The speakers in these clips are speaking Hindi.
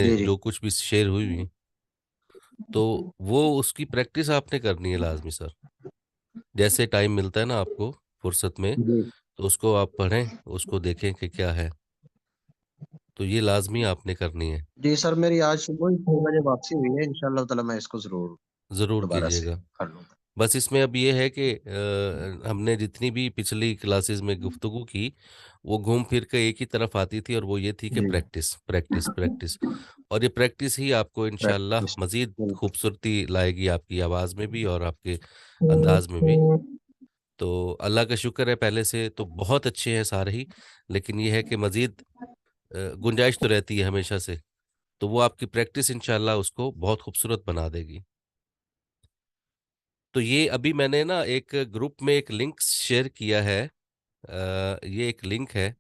जी जी। जो कुछ भी शेयर हुई हुई, तो वो उसकी प्रैक्टिस आपने करनी है लाजमी सर। जैसे टाइम मिलता है ना आपको फुर्सत में, जी तो उसको आप पढ़ें, उसको देखें कि क्या है। तो ये लाजमी आपने करनी है। जी सर, मेरी आज सुबह ही 6 बजे वापसी हुई है, इंशाल्लाह ताला मैं इसको जरूर ज़रूर दोबारा से कीजिएगा। कर लूंगा। बस इसमें अब ये है कि हमने जितनी भी पिछली क्लासेस में गुफ्तगू की, वो घूम फिर के एक ही तरफ आती थी, और वो ये थी कि जी। Practice practice practice. और ये प्रैक्टिस ही आपको इंशाल्लाह प्रैक्टिस। मज़ीद बिल्कुल। खूबसूरती लाएगी आपकी आवाज़ में भी और आपके अंदाज में भी। तो अल्लाह का शुक्र है, पहले से तो बहुत अच्छे हैं सारे ही, लेकिन ये है कि मज़ीद गुंजाइश तो रहती है हमेशा से। तो वो आपकी प्रैक्टिस इंशाल्लाह उसको बहुत खूबसूरत बना देगी। तो ये अभी मैंने ना एक ग्रुप में एक लिंक शेयर किया है। ये एक लिंक है,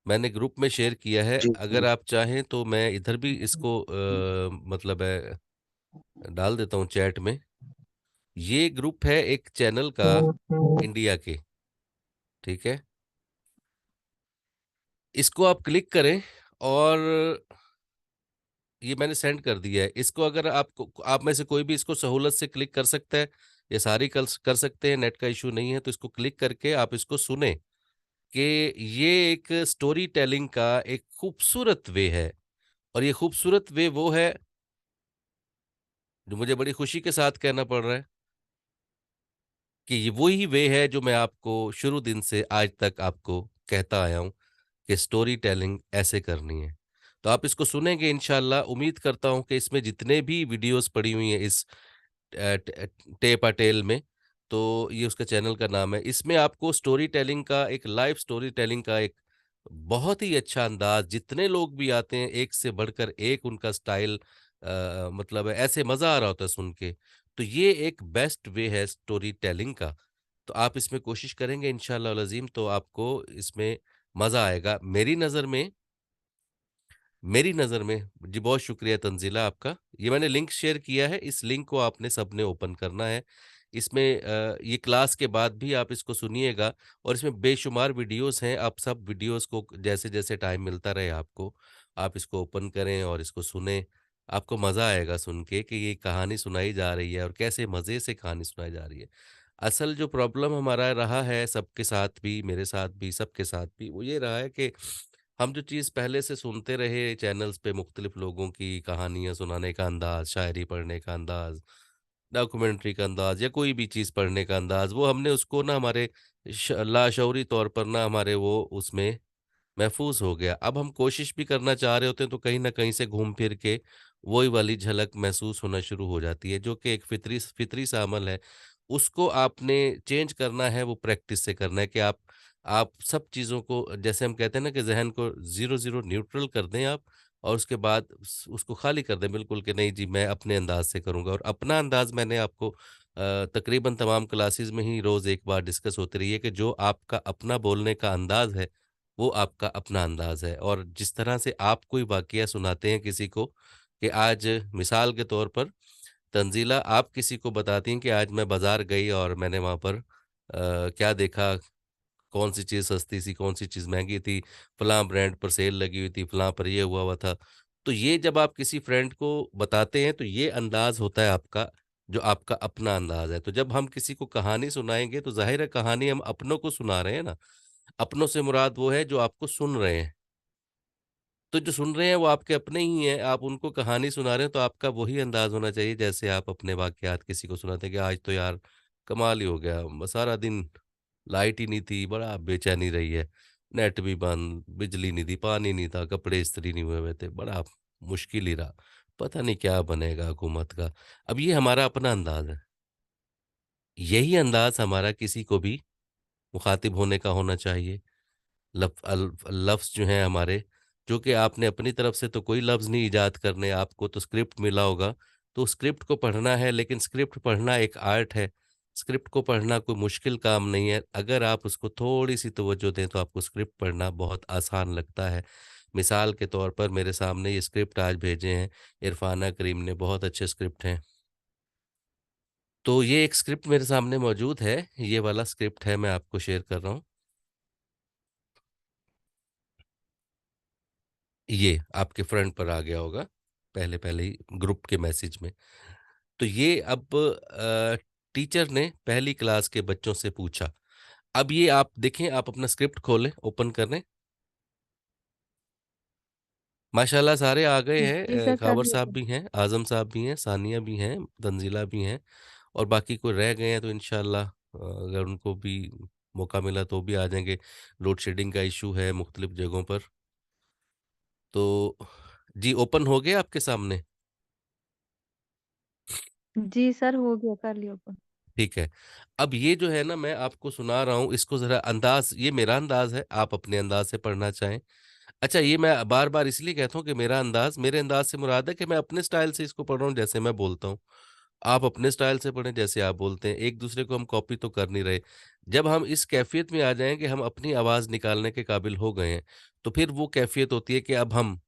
मैंने ग्रुप में शेयर किया है। जी अगर जी। आप चाहें तो मैं इधर भी इसको मतलब डाल देता हूँ चैट में। ये ग्रुप है एक चैनल का, इंडिया के, ठीक है। इसको आप क्लिक करें, और ये मैंने सेंड कर दिया है इसको। अगर आपको, आप में से कोई भी इसको सहूलत से क्लिक कर सकता है, ये सारी कर सकते हैं, नेट का इशू नहीं है, तो इसको क्लिक करके आप इसको सुने कि ये एक स्टोरी टेलिंग का एक खूबसूरत वे है। और ये खूबसूरत वे वो है जो मुझे बड़ी खुशी के साथ कहना पड़ रहा है कि ये वही वे है जो मैं आपको शुरू दिन से आज तक आपको कहता आया हूँ कि स्टोरी टेलिंग ऐसे करनी है। तो आप इसको सुनेंगे इंशाल्लाह। उम्मीद करता हूँ कि इसमें जितने भी वीडियोस पड़ी हुई हैं इस टे पटेल में, तो ये उसका चैनल का नाम है। इसमें आपको स्टोरी टेलिंग का एक, लाइव स्टोरी टेलिंग का एक बहुत ही अच्छा अंदाज, जितने लोग भी आते हैं एक से बढ़कर एक उनका स्टाइल, मतलब ऐसे मजा आ रहा होता है सुन के। तो ये एक बेस्ट वे है स्टोरी टेलिंग का। तो आप इसमें कोशिश करेंगे इंशाल्लाह अज़ीम, तो आपको इसमें मजा आएगा। मेरी नज़र में जी, बहुत शुक्रिया तंजीला आपका। ये मैंने लिंक शेयर किया है, इस लिंक को आपने सबने ओपन करना है। इसमें ये क्लास के बाद भी आप इसको सुनिएगा, और इसमें बेशुमार वीडियोस हैं। आप सब वीडियोस को जैसे जैसे टाइम मिलता रहे आपको, आप इसको ओपन करें और इसको सुने। आपको मज़ा आएगा सुन के कि ये कहानी सुनाई जा रही है और कैसे मज़े से कहानी सुनाई जा रही है। असल जो प्रॉब्लम हमारा रहा है सबके साथ भी, मेरे साथ भी, सबके साथ भी, वो ये रहा है कि हम जो चीज़ पहले से सुनते रहे चैनल्स पे, मुख्तलिफ लोगों की कहानियाँ सुनाने का अंदाज़, शायरी पढ़ने का अंदाज़, डॉक्यूमेंट्री का अंदाज़, या कोई भी चीज़ पढ़ने का अंदाज़, वो हमने उसको ना हमारे लाशऊरी तौर पर ना हमारे वो उसमें महफूज हो गया। अब हम कोशिश भी करना चाह रहे होते हैं, तो कहीं न कहीं से घूम फिर के वही वाली झलक महसूस होना शुरू हो जाती है, जो कि एक फ़ितरी सा अमल है। उसको आपने चेंज करना है, वो प्रैक्टिस से करना है कि आप सब चीज़ों को, जैसे हम कहते हैं ना कि ज़हन को ज़ीरो-ज़ीरो न्यूट्रल कर दें आप, और उसके बाद उसको खाली कर दें बिल्कुल, कि नहीं जी मैं अपने अंदाज़ से करूँगा। और अपना अंदाज़ मैंने आपको तकरीबन तमाम क्लासेस में ही रोज़ एक बार डिस्कस होती रही है कि जो आपका अपना बोलने का अंदाज़ है, वो आपका अपना अंदाज़ है। और जिस तरह से आप कोई वाक़या सुनाते हैं किसी को, कि आज मिसाल के तौर पर तंज़ीला आप किसी को बताती हैं कि आज मैं बाज़ार गई और मैंने वहाँ पर क्या देखा, कौन-सी चीज़ सस्ती थी, कौन-सी चीज़ महँगी थी, फलाँ ब्रांड पर सेल लगी हुई थी, फलाँ पर ये हुआ हुआ था। तो ये जब आप किसी फ्रेंड को बताते हैं, तो ये अंदाज़ होता है आपका, जो आपका अपना अंदाज़ है। तो जब हम किसी को कहानी सुनाएँगे, तो ज़ाहिर है कहानी हम अपनों को सुना रहे हैं ना। अपनों से मुराद वो है जो आपको सुन रहे हैं। तो जो सुन रहे हैं वो आपके अपने ही हैं, आप उनको कहानी सुना रहे हैं, तो आपका वही अंदाज़ होना चाहिए जैसे आप अपने वाक़यात किसी को सुनाते हैं कि आज तो यार कमाल ही हो गया, सारा दिन लाइट ही नहीं थी, बड़ा बेचैनी रही है, नेट भी बंद, बिजली नहीं थी, पानी नहीं था, कपड़े इस्त्री नहीं हुए हुए थे, बड़ा मुश्किल ही रहा, पता नहीं क्या बनेगा हुकूमत का। अब ये हमारा अपना अंदाज़ है। यही अंदाज़ हमारा किसी को भी मुख़ातिब होने का होना चाहिए। लफ्ज़ जो हैं हमारे, जो कि आपने अपनी तरफ से तो कोई लफ्ज़ नहीं इजाद करने, आपको तो स्क्रिप्ट मिला होगा, तो स्क्रिप्ट को पढ़ना है, लेकिन स्क्रिप्ट पढ़ना एक आर्ट है। स्क्रिप्ट को पढ़ना कोई मुश्किल काम नहीं है। अगर आप उसको थोड़ी-सी तवज्जो दें, तो आपको स्क्रिप्ट पढ़ना बहुत आसान लगता है। मिसाल के तौर पर मेरे सामने ये स्क्रिप्ट आज भेजे हैं इरफ़ाना करीम ने, बहुत अच्छे स्क्रिप्ट हैं। तो ये एक स्क्रिप्ट मेरे सामने मौजूद है, ये वाला स्क्रिप्ट है, मैं आपको शेयर कर रहा हूँ। ये आपके फ्रंट पर आ गया होगा, पहले-पहले ही ग्रुप के मैसेज में। तो ये अब टीचर ने पहली क्लास के बच्चों से पूछा। अब ये आप देखें, आप अपना स्क्रिप्ट खोलें, ओपन कर लें। माशाल्लाह सारे आ गए जी हैं, सर, कर खावर लिया साहब था। भी हैं, आज़म साहब भी हैं, सानिया भी हैं, तंज़ीला भी हैं और बाकी कोई रह गए हैं तो इंशाल्लाह अगर उनको भी मौका मिला तो भी आ जाएँगे। लोड शेडिंग का इश्यू है मुख्तलिफ जगहों पर। तो जी, ओपन हो गया आपके सामने? जी सर, हो गया, कर लिया ओपन। ठीक है। अब ये जो है ना मैं आपको सुना रहा हूँ, इसको ज़रा अंदाज़, ये मेरा अंदाज़ है, आप अपने अंदाज़ से पढ़ना चाहें। अच्छा, ये मैं बार-बार इसलिए कहता हूँ कि मेरा अंदाज़, मेरे अंदाज़ से मुराद है कि मैं अपने स्टाइल से इसको पढ़ रहा हूँ जैसे मैं बोलता हूँ। आप अपने स्टाइल से पढ़ें जैसे आप बोलते हैं, एक-दूसरे को हम कॉपी तो कर नहीं रहे। जब हम इस कैफ़ियत में आ जाएँ कि हम अपनी आवाज़ निकालने के काबिल हो गए हैं, तो फिर वो कैफ़ियत होती है कि अब हम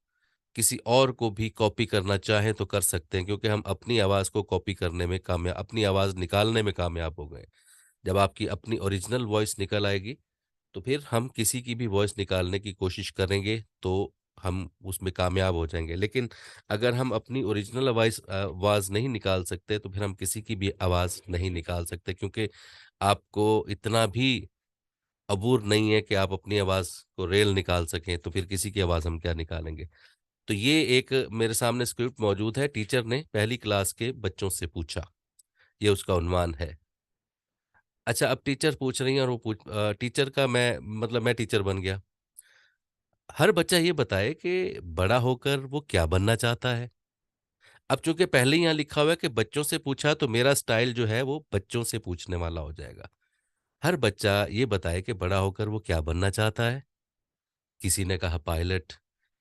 किसी और को भी कॉपी करना चाहें तो कर सकते हैं, क्योंकि हम अपनी आवाज़ को कॉपी करने में अपनी आवाज़ निकालने में कामयाब हो गए। जब आपकी अपनी ओरिजिनल वॉइस निकल आएगी, तो फिर हम किसी की भी वॉइस निकालने की कोशिश करेंगे, तो हम उसमें कामयाब हो जाएँगे। लेकिन अगर हम अपनी ओरिजिनल आवाज़ नहीं निकाल सकते, तो फिर हम किसी की भी आवाज़ नहीं निकाल सकते, क्योंकि आपको इतना भी अबूर नहीं है कि आप अपनी आवाज़ को रेल निकाल सकें, तो फिर किसी की आवाज़ हम क्या निकालेंगे। तो ये एक मेरे सामने स्क्रिप्ट मौजूद है, टीचर ने पहली क्लास के बच्चों से पूछा, ये उसका उन्वान है। अच्छा, अब टीचर पूछ रही हैं और टीचर का मैं टीचर बन गया। हर बच्चा ये बताए कि बड़ा होकर वो क्या बनना चाहता है। अब चूँकि पहले ही यहाँ लिखा हुआ है कि बच्चों से पूछा, तो मेरा स्टाइल जो है वो बच्चों से पूछने वाला हो जाएगा। हर बच्चा ये बताए कि बड़ा होकर वो क्या बनना चाहता है। किसी ने कहा पायलट,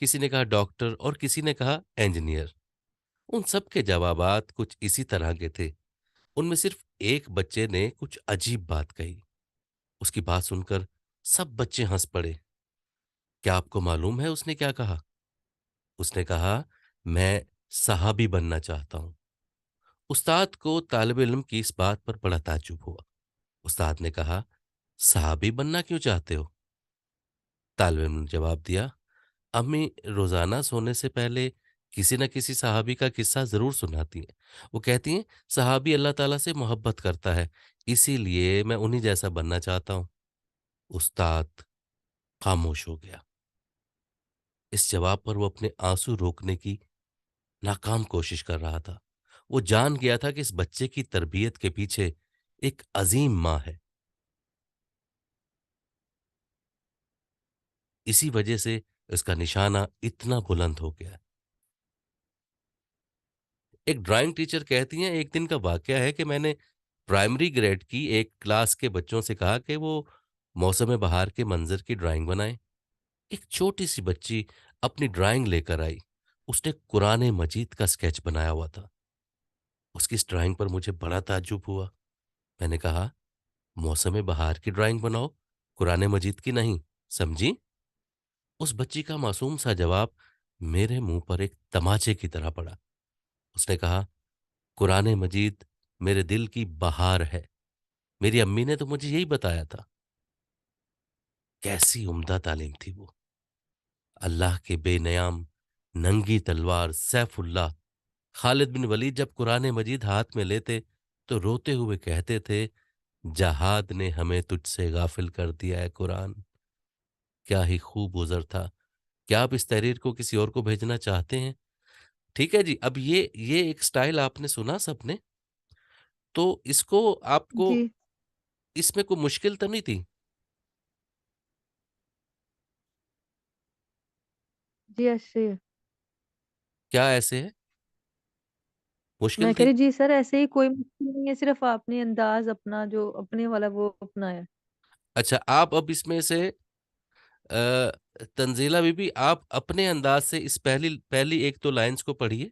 किसी ने कहा डॉक्टर और किसी ने कहा इंजीनियर। उन सब के जवाबात कुछ इसी तरह के थे। उनमें सिर्फ एक बच्चे ने कुछ अजीब बात कही। उसकी बात सुनकर सब बच्चे हंस पड़े। क्या आपको मालूम है उसने क्या कहा? उसने कहा, मैं सहाबी बनना चाहता हूं। उस्ताद को तालिब इल्म की इस बात पर बड़ा ताज्जुब हुआ। उस्ताद ने कहा, सहाबी बनना क्यों चाहते हो? तालिब इल्म ने जवाब दिया, अम्मी रोजाना सोने से पहले किसी न किसी सहाबी का किस्सा जरूर सुनाती हैं। वो कहती हैं, सहाबी अल्लाह ताला से मोहब्बत करता है, इसीलिए मैं उन्हीं जैसा बनना चाहता हूं। उस्ताद खामोश हो गया। इस जवाब पर वो अपने आंसू रोकने की नाकाम कोशिश कर रहा था। वो जान गया था कि इस बच्चे की तरबियत के पीछे एक अजीम माँ है। इसी वजह से इसका निशाना इतना बुलंद हो गया। एक ड्राइंग टीचर कहती हैं, एक दिन का वाकया है कि मैंने प्राइमरी ग्रेड की एक क्लास के बच्चों से कहा कि वो मौसम बहार के मंजर की ड्राइंग बनाएं। एक छोटी सी बच्ची अपनी ड्राइंग लेकर आई। उसने कुरान मजीद का स्केच बनाया हुआ था। उसकी इस ड्राइंग पर मुझे बड़ा ताज्जुब हुआ। मैंने कहा, मौसम बहार की ड्राइंग बनाओ, कुरान मजीद की नहीं, समझी? उस बच्ची का मासूम सा जवाब मेरे मुंह पर एक तमाचे की तरह पड़ा। उसने कहा, कुरान मजीद मेरे दिल की बहार है, मेरी अम्मी ने तो मुझे यही बताया था। कैसी उम्दा तालीम थी वो। अल्लाह के बेनयाम नंगी तलवार सैफुल्लाह खालिद बिन वलीद जब कुरान मजीद हाथ में लेते तो रोते हुए कहते थे, जहाद ने हमें तुझसे गाफिल कर दिया है कुरान। क्या ही खूब गुजर था। क्या आप इस तहरीर को किसी और को भेजना चाहते हैं? ठीक है जी। अब ये एक स्टाइल आपने सुना सबने, तो इसको आपको जी। इसमें कोई मुश्किल तो नहीं थी? जी, ऐसे ही। क्या ऐसे है? मुश्किल मैं कह थी? रही जी सर, ऐसे ही कोई मुश्किल नहीं है, सिर्फ आपने अंदाज अपना जो अपने वाला वो अपनाया। अच्छा, आप अब इसमें से तंजीला बीबी, आप अपने अंदाज से इस पहली पहली एक दो लाइंस को पढ़िए।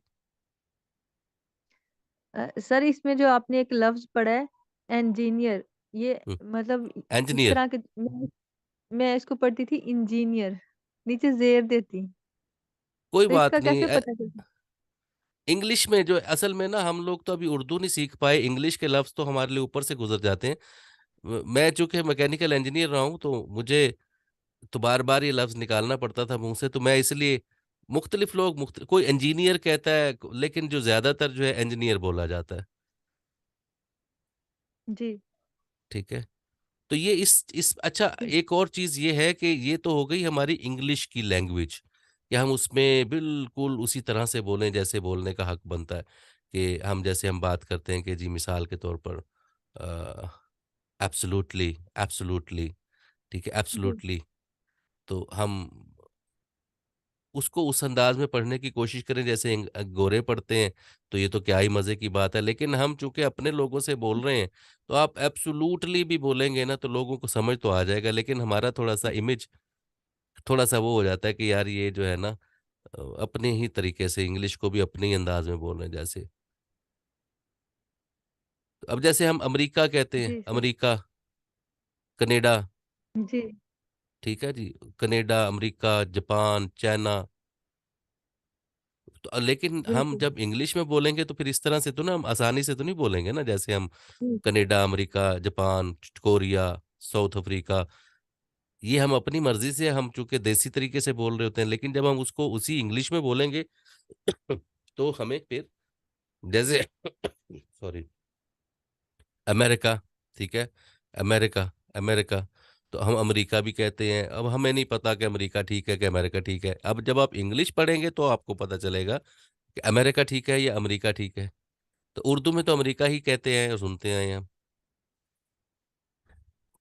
सर, इसमें जो आपने एक लफ्ज पढ़ा है, इंजीनियर, ये मतलब इस इंजीनियर। तरह के मैं इसको पढ़ती थी इंजीनियर, नीचे जेर देती, कोई तो बात इसका नहीं। कैसे पता चलता? इंग्लिश में जो असल में ना हम लोग तो अभी उर्दू नहीं सीख पाए, इंग्लिश के लफ्ज तो हमारे लिए ऊपर से गुजर जाते हैं। मैं चूंकि मैकेनिकल इंजीनियर रहा हूं, तो मुझे तो बार बार ये लफ्ज निकालना पड़ता था मुंह से, तो मैं इसलिए मुख्तलिफ लोग कोई इंजीनियर कहता है, लेकिन जो ज्यादातर जो है इंजीनियर बोला जाता है। जी, ठीक है। तो ये इस अच्छा, जी, एक और चीज ये है कि ये तो हो गई हमारी इंग्लिश की लैंग्वेज, कि हम उसमें बिल्कुल उसी तरह से बोलें जैसे बोलने का हक बनता है। कि हम जैसे हम बात करते हैं कि जी, मिसाल के तौर पर एब्सोल्युटली, एब्सोल्युटली, ठीक है, जी, एब्सोल्युटली। तो हम उसको उस अंदाज में पढ़ने की कोशिश करें जैसे गोरे पढ़ते हैं, तो ये तो क्या ही मजे की बात है। लेकिन हम चूंकि अपने लोगों से बोल रहे हैं, तो आप एब्सोल्युटली भी बोलेंगे ना तो लोगों को समझ तो आ जाएगा, लेकिन हमारा थोड़ा सा इमेज थोड़ा सा वो हो जाता है कि यार ये जो है ना, अपने ही तरीके से इंग्लिश को भी अपने ही अंदाज में बोल रहे हैं जैसे। अब जैसे हम अमेरिका कहते हैं, जी सर। अमेरिका, कनाडा, जी, ठीक है जी, कनाडा, अमेरिका, जापान, चाइना। तो लेकिन हम बिल्कुल। जब इंग्लिश में बोलेंगे तो फिर इस तरह से तो ना, हम आसानी से तो नहीं बोलेंगे ना, जैसे हम जी, Canada, America, Japan, Korea, South Africa. ये हम अपनी मर्जी से, हम चूंकि देसी तरीके से बोल रहे होते हैं, लेकिन जब हम उसको उसी इंग्लिश में बोलेंगे तो हमें फिर जैसे सॉरी, अमेरिका, ठीक है, अमेरिका, अमेरिका, तो हम अमेरिका भी कहते हैं। अब हमें नहीं पता कि अमेरिका ठीक है कि अमेरिका ठीक है। अब जब आप इंग्लिश पढ़ेंगे तो आपको पता चलेगा कि अमेरिका ठीक है या अमेरिका ठीक है। तो उर्दू में तो अमेरिका ही कहते हैं और सुनते हैं हम।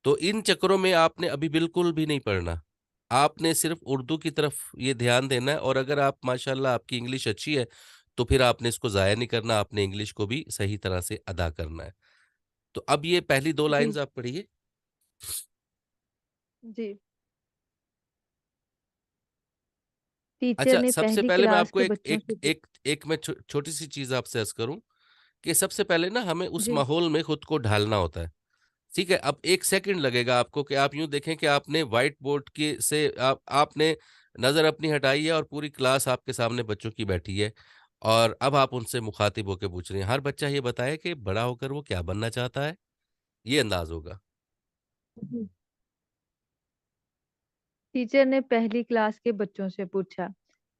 तो इन चक्करों में आपने अभी बिल्कुल भी नहीं पढ़ना। आपने सिर्फ उर्दू की तरफ ये ध्यान देना है, और अगर आप माशाल्लाह आपकी इंग्लिश अच्छी है, तो फिर आपने इसको ज़ाया नहीं करना, आपने इंग्लिश को भी सही तरह से अदा करना है। तो अब ये पहली दो जी, लाइंस आप पढ़िए। जी। टीचर अच्छा, ने सबसे पहली पहले मैं क्लास आपको के एक बच्चों एक से एक एक मैं छोटी सी चीज आपसे अर्ज करूं, कि सबसे पहले ना हमें उस जी, माहौल में खुद को ढालना होता है। ठीक है, अब 1 सेकंड लगेगा आपको कि आप यूं देखें कि आपने व्हाइट बोर्ड के से आपने नजर अपनी हटाई है और पूरी क्लास आपके सामने बच्चों की बैठी है, और अब आप उनसे मुखातिब होकर पूछ रहे हैं, हर बच्चा ये बताए कि बड़ा होकर वो क्या बनना चाहता है। ये अंदाज होगा। जी। टीचर ने पहली क्लास के बच्चों से पूछा,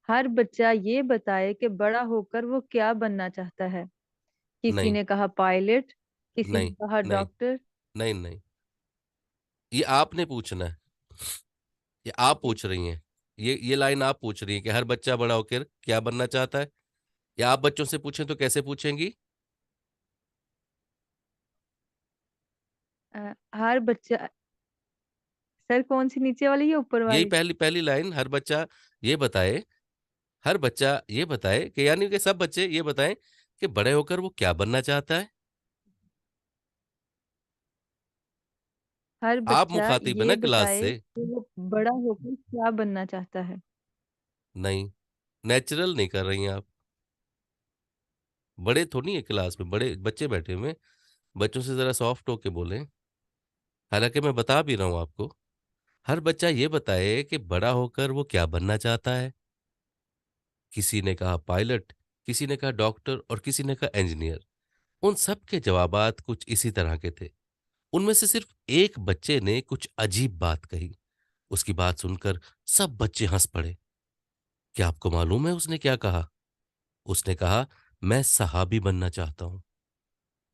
हर बच्चा ये बताए कि बड़ा होकर वो क्या बनना चाहता है। किसी नहीं, ने कहा पायलट, किसी ने नहीं, कहा नहीं, डॉक्टर। नहीं, नहीं, ये आपने पूछना है। ये आप जी। पूछ रही हैं। ये लाइन आप पूछ रही हैं कि हर बच्चा बड़ा होकर क्या बनना चाहता है। या आप बच्चों से पूछें तो कैसे पूछेंगी? हर बच्चा, सर कौन सी नीचे वाली या ऊपर यही वाली? पहली पहली लाइन, हर बच्चा ये बताए, हर बच्चा ये बताए, कि यानी कि सब बच्चे ये बताएं कि बड़े होकर वो क्या बनना चाहता है। हर आप बच्चा मुखातिब है ना ये क्लास बताए से। कि वो बड़ा होकर क्या बनना चाहता है। नहीं, नेचुरल नहीं कर रही हैं आप। बड़े थोड़ी है क्लास में, बड़े बच्चे बैठे हुए हैं। बच्चों से जरा सॉफ्ट होके बोलें। हालांकि मैं बता भी रहा हूं आपको, हर बच्चा ये बताए कि बड़ा होकर वो क्या बनना चाहता है। किसी ने कहा पायलट, किसी ने कहा डॉक्टर, और किसी ने कहा इंजीनियर। उन सब के जवाबात कुछ इसी तरह के थे। उनमें से सिर्फ एक बच्चे ने कुछ अजीब बात कही। उसकी बात सुनकर सब बच्चे हंस पड़े। क्या आपको मालूम है उसने क्या कहा? उसने कहा, मैं सहाबी बनना चाहता हूं।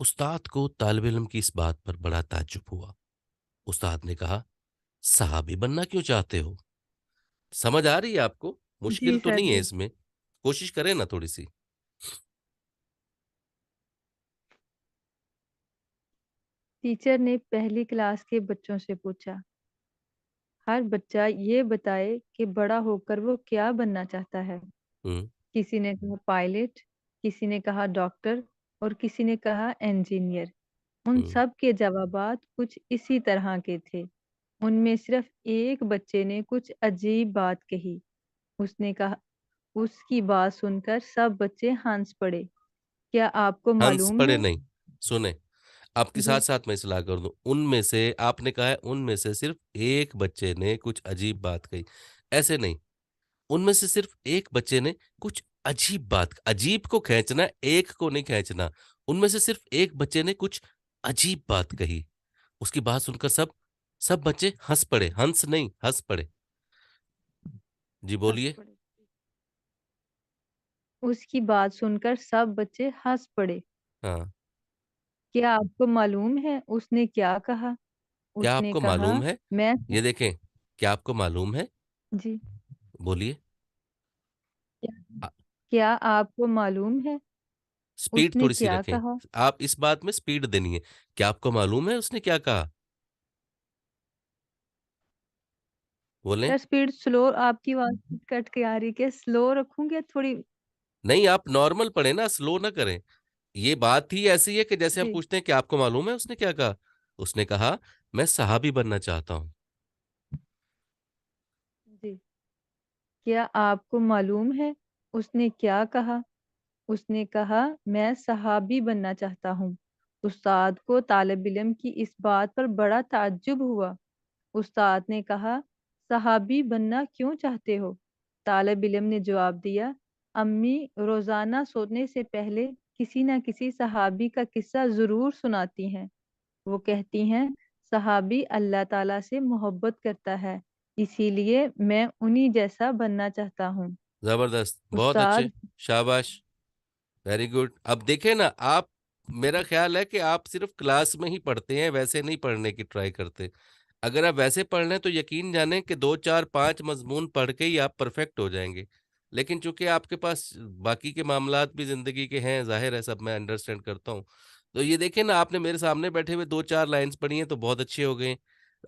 उस्ताद को तालिब इल्म की इस बात पर बड़ा ताज्जुब हुआ। उस्ताद ने कहा, सहाबी बनना क्यों चाहते हो? समझ आ रही है आपको? जी मुश्किल तो सर, नहीं है जी। इसमें। कोशिश करें ना थोड़ी सी। टीचर ने पहली क्लास के बच्चों से पूछा, हर बच्चा ये बताए कि बड़ा होकर वो क्या बनना चाहता है। हम्म। किसी ने कहा पायलट, किसी ने कहा डॉक्टर और किसी ने कहा इंजीनियर। उन हम्म। सब के जवाबात कुछ इसी तरह के थे। उनमें सिर्फ एक बच्चे ने कुछ अजीब बात कही। उसने कहा, उसकी बात सुनकर सब बच्चे हंस पड़े। क्या आपको हंस मालूम पड़े है? नहीं, सुने, आपके साथ जी, साथ मैं इस्लाह कर दूं, उनमें से आपने कहा है उनमें से सिर्फ एक बच्चे ने कुछ अजीब बात कही। ऐसे नहीं, उनमें से सिर्फ एक बच्चे ने कुछ अजीब बात, अजीब को खींचना, एक को नहीं खींचना। उनमें से सिर्फ एक बच्चे ने कुछ अजीब बात कही। उसकी बात सुनकर सब बच्चे हंस पड़े, हंस नहीं हंस पड़े। जी हंस बोलिए। पड़े। उसकी बात सुनकर सब बच्चे हंस पड़े। हाँ, क्या आपको मालूम है उसने क्या कहा? क्या उसने आपको कहा, मालूम है? मैं ये देखें, क्या आपको मालूम है? जी। बोलिए। क्या अ, क्या आपको मालूम है स्पीड उसने थोड़ी सी क्या रखें। कहा? आप इस बात में स्पीड देनी है। क्या आपको मालूम है उसने क्या कहा? बोलें। सर स्पीड स्लो, आपकी आवाज कट के आ रही, क्या स्लो रखूंगी या थोड़ी? नहीं, आप नॉर्मल पढ़े ना, स्लो ना करें। ये बात ही ऐसी है कि जैसे हम जी पूछते हैं कि आपको मालूम है उसने क्या कहा। उसने कहा, मैं सहाबी बनना चाहता हूँ। जी। क्या आपको मालूम है उसने क्या कहा? उसने कहा, मैं सहाबी बनना चाहता हूँ। उस्ताद को तालिब इल्म की इस बात पर बड़ा ताज्जुब हुआ। उस्ताद ने कहा, सहाबी बनना क्यों चाहते हो? तालिब इल्म ने जवाब दिया, अम्मी रोजाना सोने से पहले किसी न किसी सहाबी का किस्सा जरूर सुनाती हैं। वो कहती हैं, सहाबी अल्लाह ताला से मोहब्बत करता है, इसीलिए मैं उन्हीं जैसा बनना चाहता हूँ। जबरदस्त, बहुत अच्छे, उस्ताद शाबाश, वेरी गुड। अब देखें ना आप, मेरा ख्याल है कि आप सिर्फ क्लास में ही पढ़ते हैं, वैसे नहीं पढ़ने की ट्राई करते। अगर आप वैसे पढ़ लें तो यकीन जाने कि 2 4 5 मजमून पढ़ के ही आप परफेक्ट हो जाएंगे। लेकिन चूंकि आपके पास बाकी के मामलात भी जिंदगी के हैं, जाहिर है, सब मैं अंडरस्टैंड करता हूँ। तो ये देखें ना, आपने मेरे सामने बैठे हुए 2 4 लाइंस पढ़ी हैं तो बहुत अच्छे हो गए।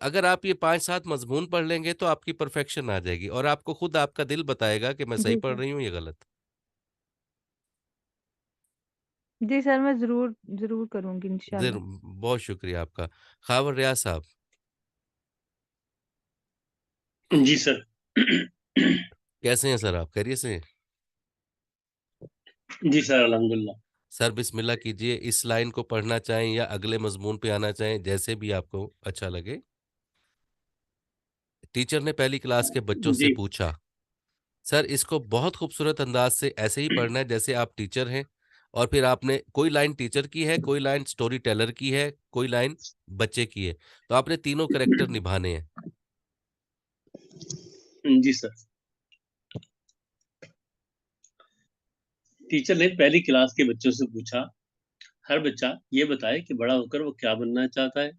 अगर आप ये 5 7 मजमून पढ़ लेंगे तो आपकी परफेक्शन आ जाएगी, और आपको खुद आपका दिल बताएगा कि मैं सही जी पढ़ सर। रही हूँ या गलत। जी सर, मैं जरूर जरूर करूंगी जरूर, इंशाल्लाह। बहुत शुक्रिया आपका। खावर रियाज साहब, जी सर। कैसे हैं सर? आप खैरियत से हैं? जी सर, अल्हम्दुलिल्लाह। सर बिस्मिल्लाह कीजिए, इस लाइन को पढ़ना चाहें या अगले मजमून पे आना चाहें, जैसे भी आपको अच्छा लगे। टीचर ने पहली क्लास के बच्चों से जी पूछा। सर इसको बहुत खूबसूरत अंदाज से ऐसे ही पढ़ना है जैसे आप टीचर हैं, और फिर आपने कोई लाइन टीचर की है, कोई लाइन स्टोरी टेलर की है, कोई लाइन बच्चे की है। तो आपने तीनों कैरेक्टर निभाने हैं। जी सर। टीचर ने पहली क्लास के बच्चों से पूछा, हर बच्चा ये बताए कि बड़ा होकर वो क्या बनना चाहता है।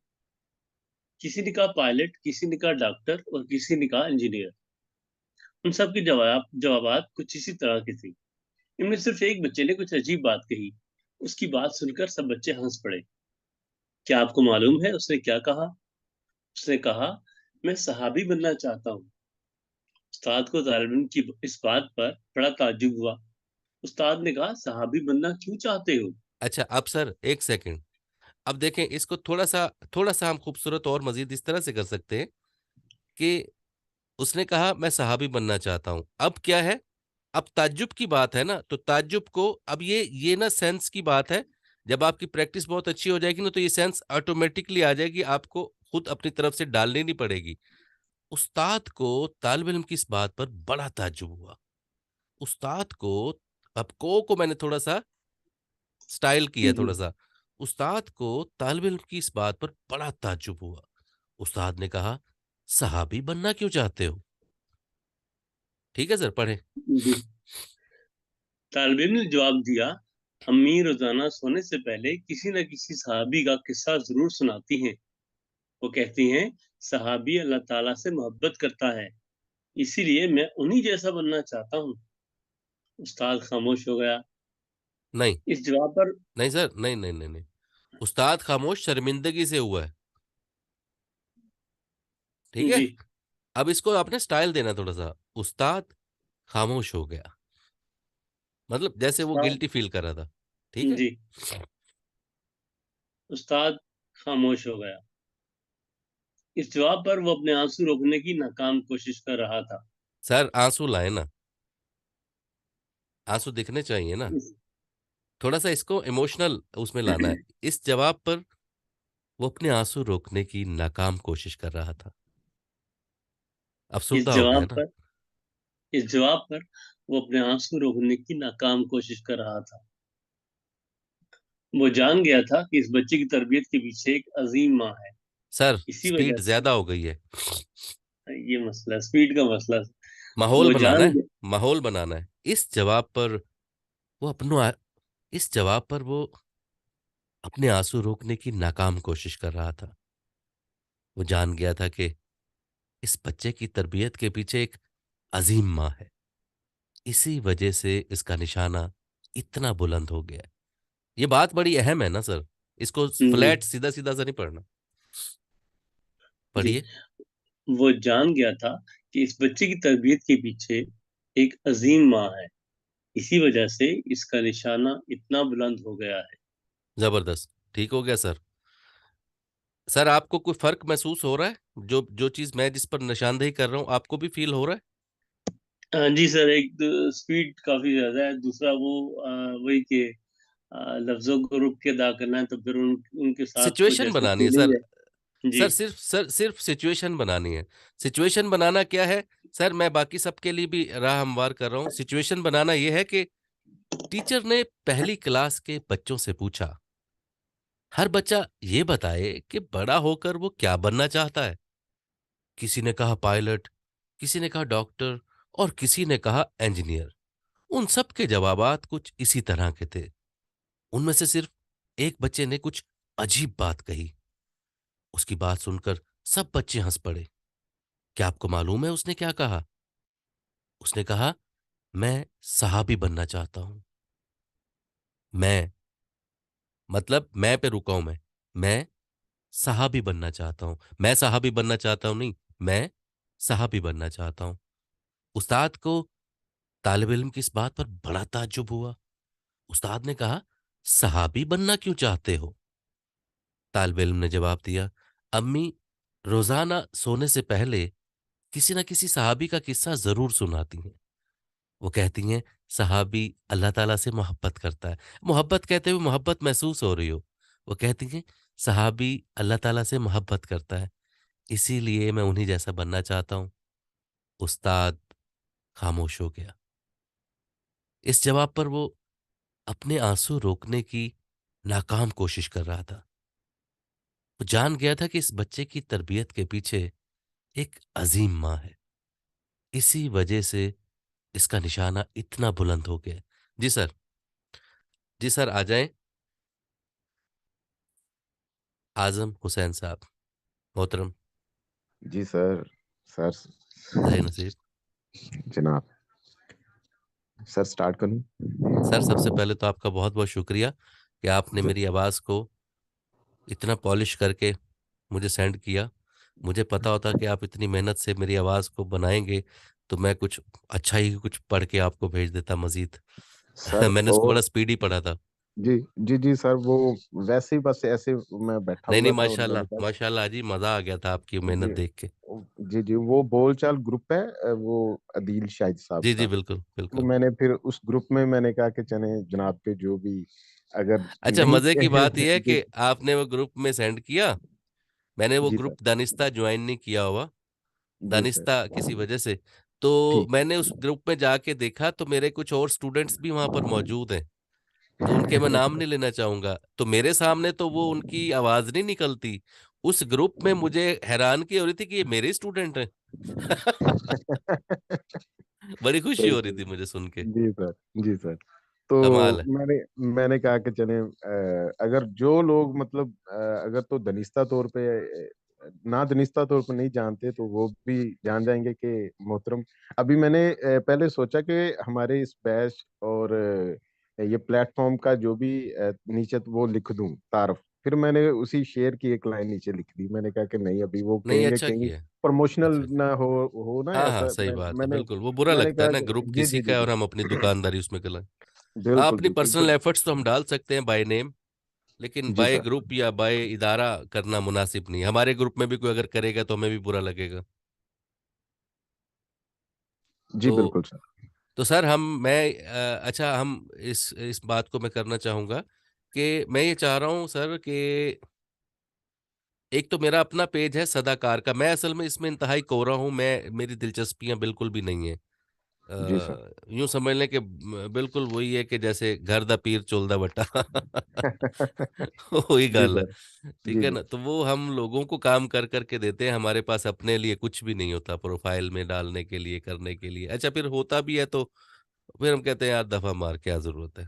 किसी ने कहा पायलट, किसी ने कहा डॉक्टर और किसी ने कहा इंजीनियर। उन सब की जवाबात कुछ इसी तरह की थी। इनमें सिर्फ एक बच्चे ने कुछ अजीब बात कही। उसकी बात सुनकर सब बच्चे हंस पड़े। क्या आपको मालूम है उसने क्या कहा? उसने कहा, मैं सहाबी बनना चाहता हूँ। उस्ताद को तालिब इल्म की इस बात पर बड़ा ताज्जुब हुआ। उस्ताद ने कहा, सहाबी बनना क्यों चाहते हो? अच्छा, अब सर एक सेकंड। अब देखें, इसको थोड़ा सा हम खूबसूरत और मजीद इस तरह से कर सकते हैं कि उसने कहा मैं सहाबी बनना चाहता हूं। अब क्या है, अब ताज्जुब की बात है ना, तो ताज्जुब को अब ये ना सेंस की बात है। जब आपकी प्रैक्टिस बहुत अच्छी हो जाएगी ना, तो ये सेंस ऑटोमेटिकली आ जाएगी, आपको खुद अपनी तरफ से डालनी नहीं पड़ेगी। उस्ताद को तालिब इल्म की इस बात पर बड़ा ताज्जुब हुआ। उस्ताद को, अब को मैंने थोड़ा सा स्टाइल किया जी थोड़ा सा। उस्ताद को तालिब इल्म की इस बात पर बड़ा ताज्जुब हुआ। उस्ताद ने कहा, सहाबी बनना क्यों चाहते हो? ठीक है सर, पढ़े। जी। तालिब इल्म ने जवाब दिया, अम्मी रोजाना सोने से पहले किसी न किसी सहाबी का किस्सा जरूर सुनाती हैं। वो कहती हैं, सहाबी अल्लाह ताला से मोहब्बत करता है, इसीलिए मैं उन्हीं जैसा बनना चाहता हूँ। उस्ताद खामोश हो गया। नहीं, इस जवाब पर नहीं सर, नहीं नहीं नहीं नहीं। उस्ताद खामोश शर्मिंदगी से हुआ है। ठीक है। जी। अब इसको आपने स्टाइल देना थोड़ा सा। उस्ताद खामोश हो गया, मतलब जैसे वो उस्ताद गिल्टी फील कर रहा था। ठीक है। जी। उस्ताद खामोश हो गया। इस जवाब पर वो अपने आंसू रोकने की नाकाम कोशिश कर रहा था। सर आंसू लाए ना, आंसू दिखने चाहिए ना। इस, थोड़ा सा इसको इमोशनल उसमें लाना है। इस जवाब पर वो अपने आंसू रोकने की नाकाम कोशिश कर रहा था। इस अफसुर्दा हो गया जवाब ना। पर इस जवाब पर वो अपने आंसू रोकने की नाकाम कोशिश कर रहा था। वो जान गया था कि इस बच्चे की तरबियत के पीछे एक अजीम माँ है। सर इसी स्पीड वजह से ज्यादा हो गई है। ये मसला, स्पीड का मसला। माहौल वो बनाना जान है, माहौल बनाना है। इस जवाब पर वो अपनों इस जवाब पर वो अपने आंसू रोकने की नाकाम कोशिश कर रहा था। वो जान गया था कि इस बच्चे की तरबियत के पीछे एक अजीम माँ है। इसी वजह से इसका निशाना इतना बुलंद हो गया है। ये बात बड़ी अहम है ना सर, इसको जी, फ्लैट सीधा सीधा सा नहीं पढ़ना। जी। पढ़िए। वो जान गया था कि इस बच्चे की तरबियत के पीछे एक अजीम माँ है। इसी वजह से इसका निशाना इतना बुलंद हो गया है। जबरदस्त, ठीक हो गया सर। सर आपको कोई फर्क महसूस हो रहा है? जो जो चीज मैं जिस पर निशानदेही कर रहा हूँ आपको भी फील हो रहा है? जी सर, एक तो स्पीड काफ़ी ज़्यादा है, दूसरा वो वही कि लफ्ज़ों को रुक के अदा करना है, तो फिर उनके साथ कुछ सिचुएशन ऐसी बनानी है फीलिंग सर। है। जी, सिर्फ सिचुएशन बनानी है। सिचुएशन बनाना क्या है? सर मैं बाकी सबके लिए भी राह हमवार कर रहा हूँ। सिचुएशन बनाना यह है कि टीचर ने पहली क्लास के बच्चों से पूछा, हर बच्चा ये बताए कि बड़ा होकर वो क्या बनना चाहता है। किसी ने कहा पायलट, किसी ने कहा डॉक्टर और किसी ने कहा इंजीनियर। उन सब के जवाबात कुछ इसी तरह के थे। उनमें से सिर्फ एक बच्चे ने कुछ अजीब बात कही। उसकी बात सुनकर सब बच्चे हंस पड़े। क्या आपको मालूम है उसने क्या कहा? उसने कहा, मैं सहाबी बनना चाहता हूं। मैं, मतलब मैं पे रुका हूं मैं सहाबी बनना चाहता हूं। मैं सहाबी बनना चाहता हूं नहीं, मैं सहाबी बनना चाहता हूं। उस्ताद को तालिब इल्म की इस बात पर बड़ा ताज्जुब हुआ। उस्ताद ने कहा, सहाबी बनना क्यों चाहते हो? तालिब इल्म ने जवाब दिया, अम्मी रोजाना सोने से पहले किसी ना किसी सहाबी का किस्सा जरूर सुनाती हैं। वो कहती हैं, सहाबी अल्लाह ताला से मोहब्बत करता है। मोहब्बत कहते हुए मोहब्बत महसूस हो रही हो। वो कहती हैं, सहाबी अल्लाह ताला से मोहब्बत करता है, इसीलिए मैं उन्हीं जैसा बनना चाहता हूं। उस्ताद खामोश हो गया। इस जवाब पर वो अपने आंसू रोकने की नाकाम कोशिश कर रहा था। वो जान गया था कि इस बच्चे की तरबियत के पीछे एक अजीम माँ है। इसी वजह से इसका निशाना इतना बुलंद हो गया। जी सर। जी सर, आ जाएं। आजम हुसैन साहब, मोहतरम। जी सर। सर। जाए नसीब। जनाब। सर स्टार्ट करूं? सर सबसे पहले तो आपका बहुत बहुत शुक्रिया कि आपने ज- मेरी आवाज़ को इतना पॉलिश करके मुझे सेंड किया। मुझे पता होता कि आप इतनी मेहनत से मेरी आवाज़ को बनाएंगे तो मैं कुछ अच्छा ही कुछ पढ़ के आपको भेज देता मजीद। सर मैंने उसको और बड़ा स्पीडी पढ़ा था। जी जी जी सर, वो वैसे ही बस ऐसे मैं बैठा नहीं नहीं, हुआ था और माशाल्लाह मेरे पास। माशाल्लाह जी, मज़ा आ गया था आपकी मेहनत जी देख के। जी जी, वो बोलचाल ग्रुप है, वो अदील शाहिद साहब जी जी, का। बिल्कुल तो बिल्कुल। मैंने फिर उस ग्रुप में मैंने कहा कि चले जनाब पे जो भी अगर अच्छा, नहीं मज़े की बात यह है जी कि आपने वो ग्रुप में सेंड किया। मैंने वो जी ग्रुप सर। दानिस्ता ज्वाइन नहीं किया हुआ, जी सर। दानिस्ता किसी वजह से। तो ठीक मैंने उस ग्रुप में जाके देखा तो मेरे कुछ और स्टूडेंट्स भी वहां पर मौजूद हैं। तो उनके मैं नाम नहीं लेना चाहूंगा, तो मेरे सामने तो वो उनकी आवाज नहीं निकलती। उस ग्रुप में मुझे हैरान की हो रही थी कि ये मेरे स्टूडेंट हैं। बड़ी खुशी सही हो रही सही। थी मुझे सुन के। जी सर। जी सर। तो कमाल है। मैंने मैंने कहा कि चले अगर जो लोग मतलब अगर तो दनिस्ता तौर पे ना दनिस्ता तौर पे नहीं जानते तो वो भी जान जाएंगे कि मोहतरम। अभी मैंने पहले सोचा कि हमारे इस बैच और ये प्लेटफॉर्म का जो भी नीचे तो वो लिख दूं तारफ। फिर मैंने उसी शेयर की एक लाइन नीचे लिख दी। मैंने कहा कि नहीं, अभी वो नहीं, कहेंगे अच्छा कहेंगे किया। प्रमोशनल अच्छा ना हो ना हाँ हाँ, ऐसा। सही बात है, मैंने बिल्कुल वो बुरा मैंने लगता है कहा ना, कि ग्रुप जी किसी जी का जी है जी। और हम अपनी दुकानदारी उसमें करें। हाँ, बिल्कुल अपनी बिल्कुल तो पर्सनल एफर्ट्स तो हम डाल सकते हैं बाय नेम, लेकिन जी बाय सर। ग्रुप या बाय इदारा करना मुनासिब नहीं। हमारे ग्रुप में भी कोई अगर करेगा तो हमें भी बुरा लगेगा। जी तो बिल्कुल सर। सर अच्छा, हम इस बात को मैं करना चाहूंगा कि मैं ये चाह रहा हूँ सर कि एक तो मेरा अपना पेज है सदाकार का। मैं असल में इसमें इंतहाई कोरा हूँ, मैं मेरी दिलचस्पियां बिल्कुल भी नहीं है। जी सर। यूं समझ लें कि बिल्कुल वही है कि जैसे घर दा पीर चुलदा बट्टा। वही जी गल है। सर। ठीक जी है जी। ना, तो वो हम लोगों को काम कर करके देते हैं, हमारे पास अपने लिए कुछ भी नहीं होता प्रोफाइल में डालने के लिए, करने के लिए। अच्छा, फिर होता भी है तो फिर हम कहते हैं यार दफा मार, क्या जरूरत है,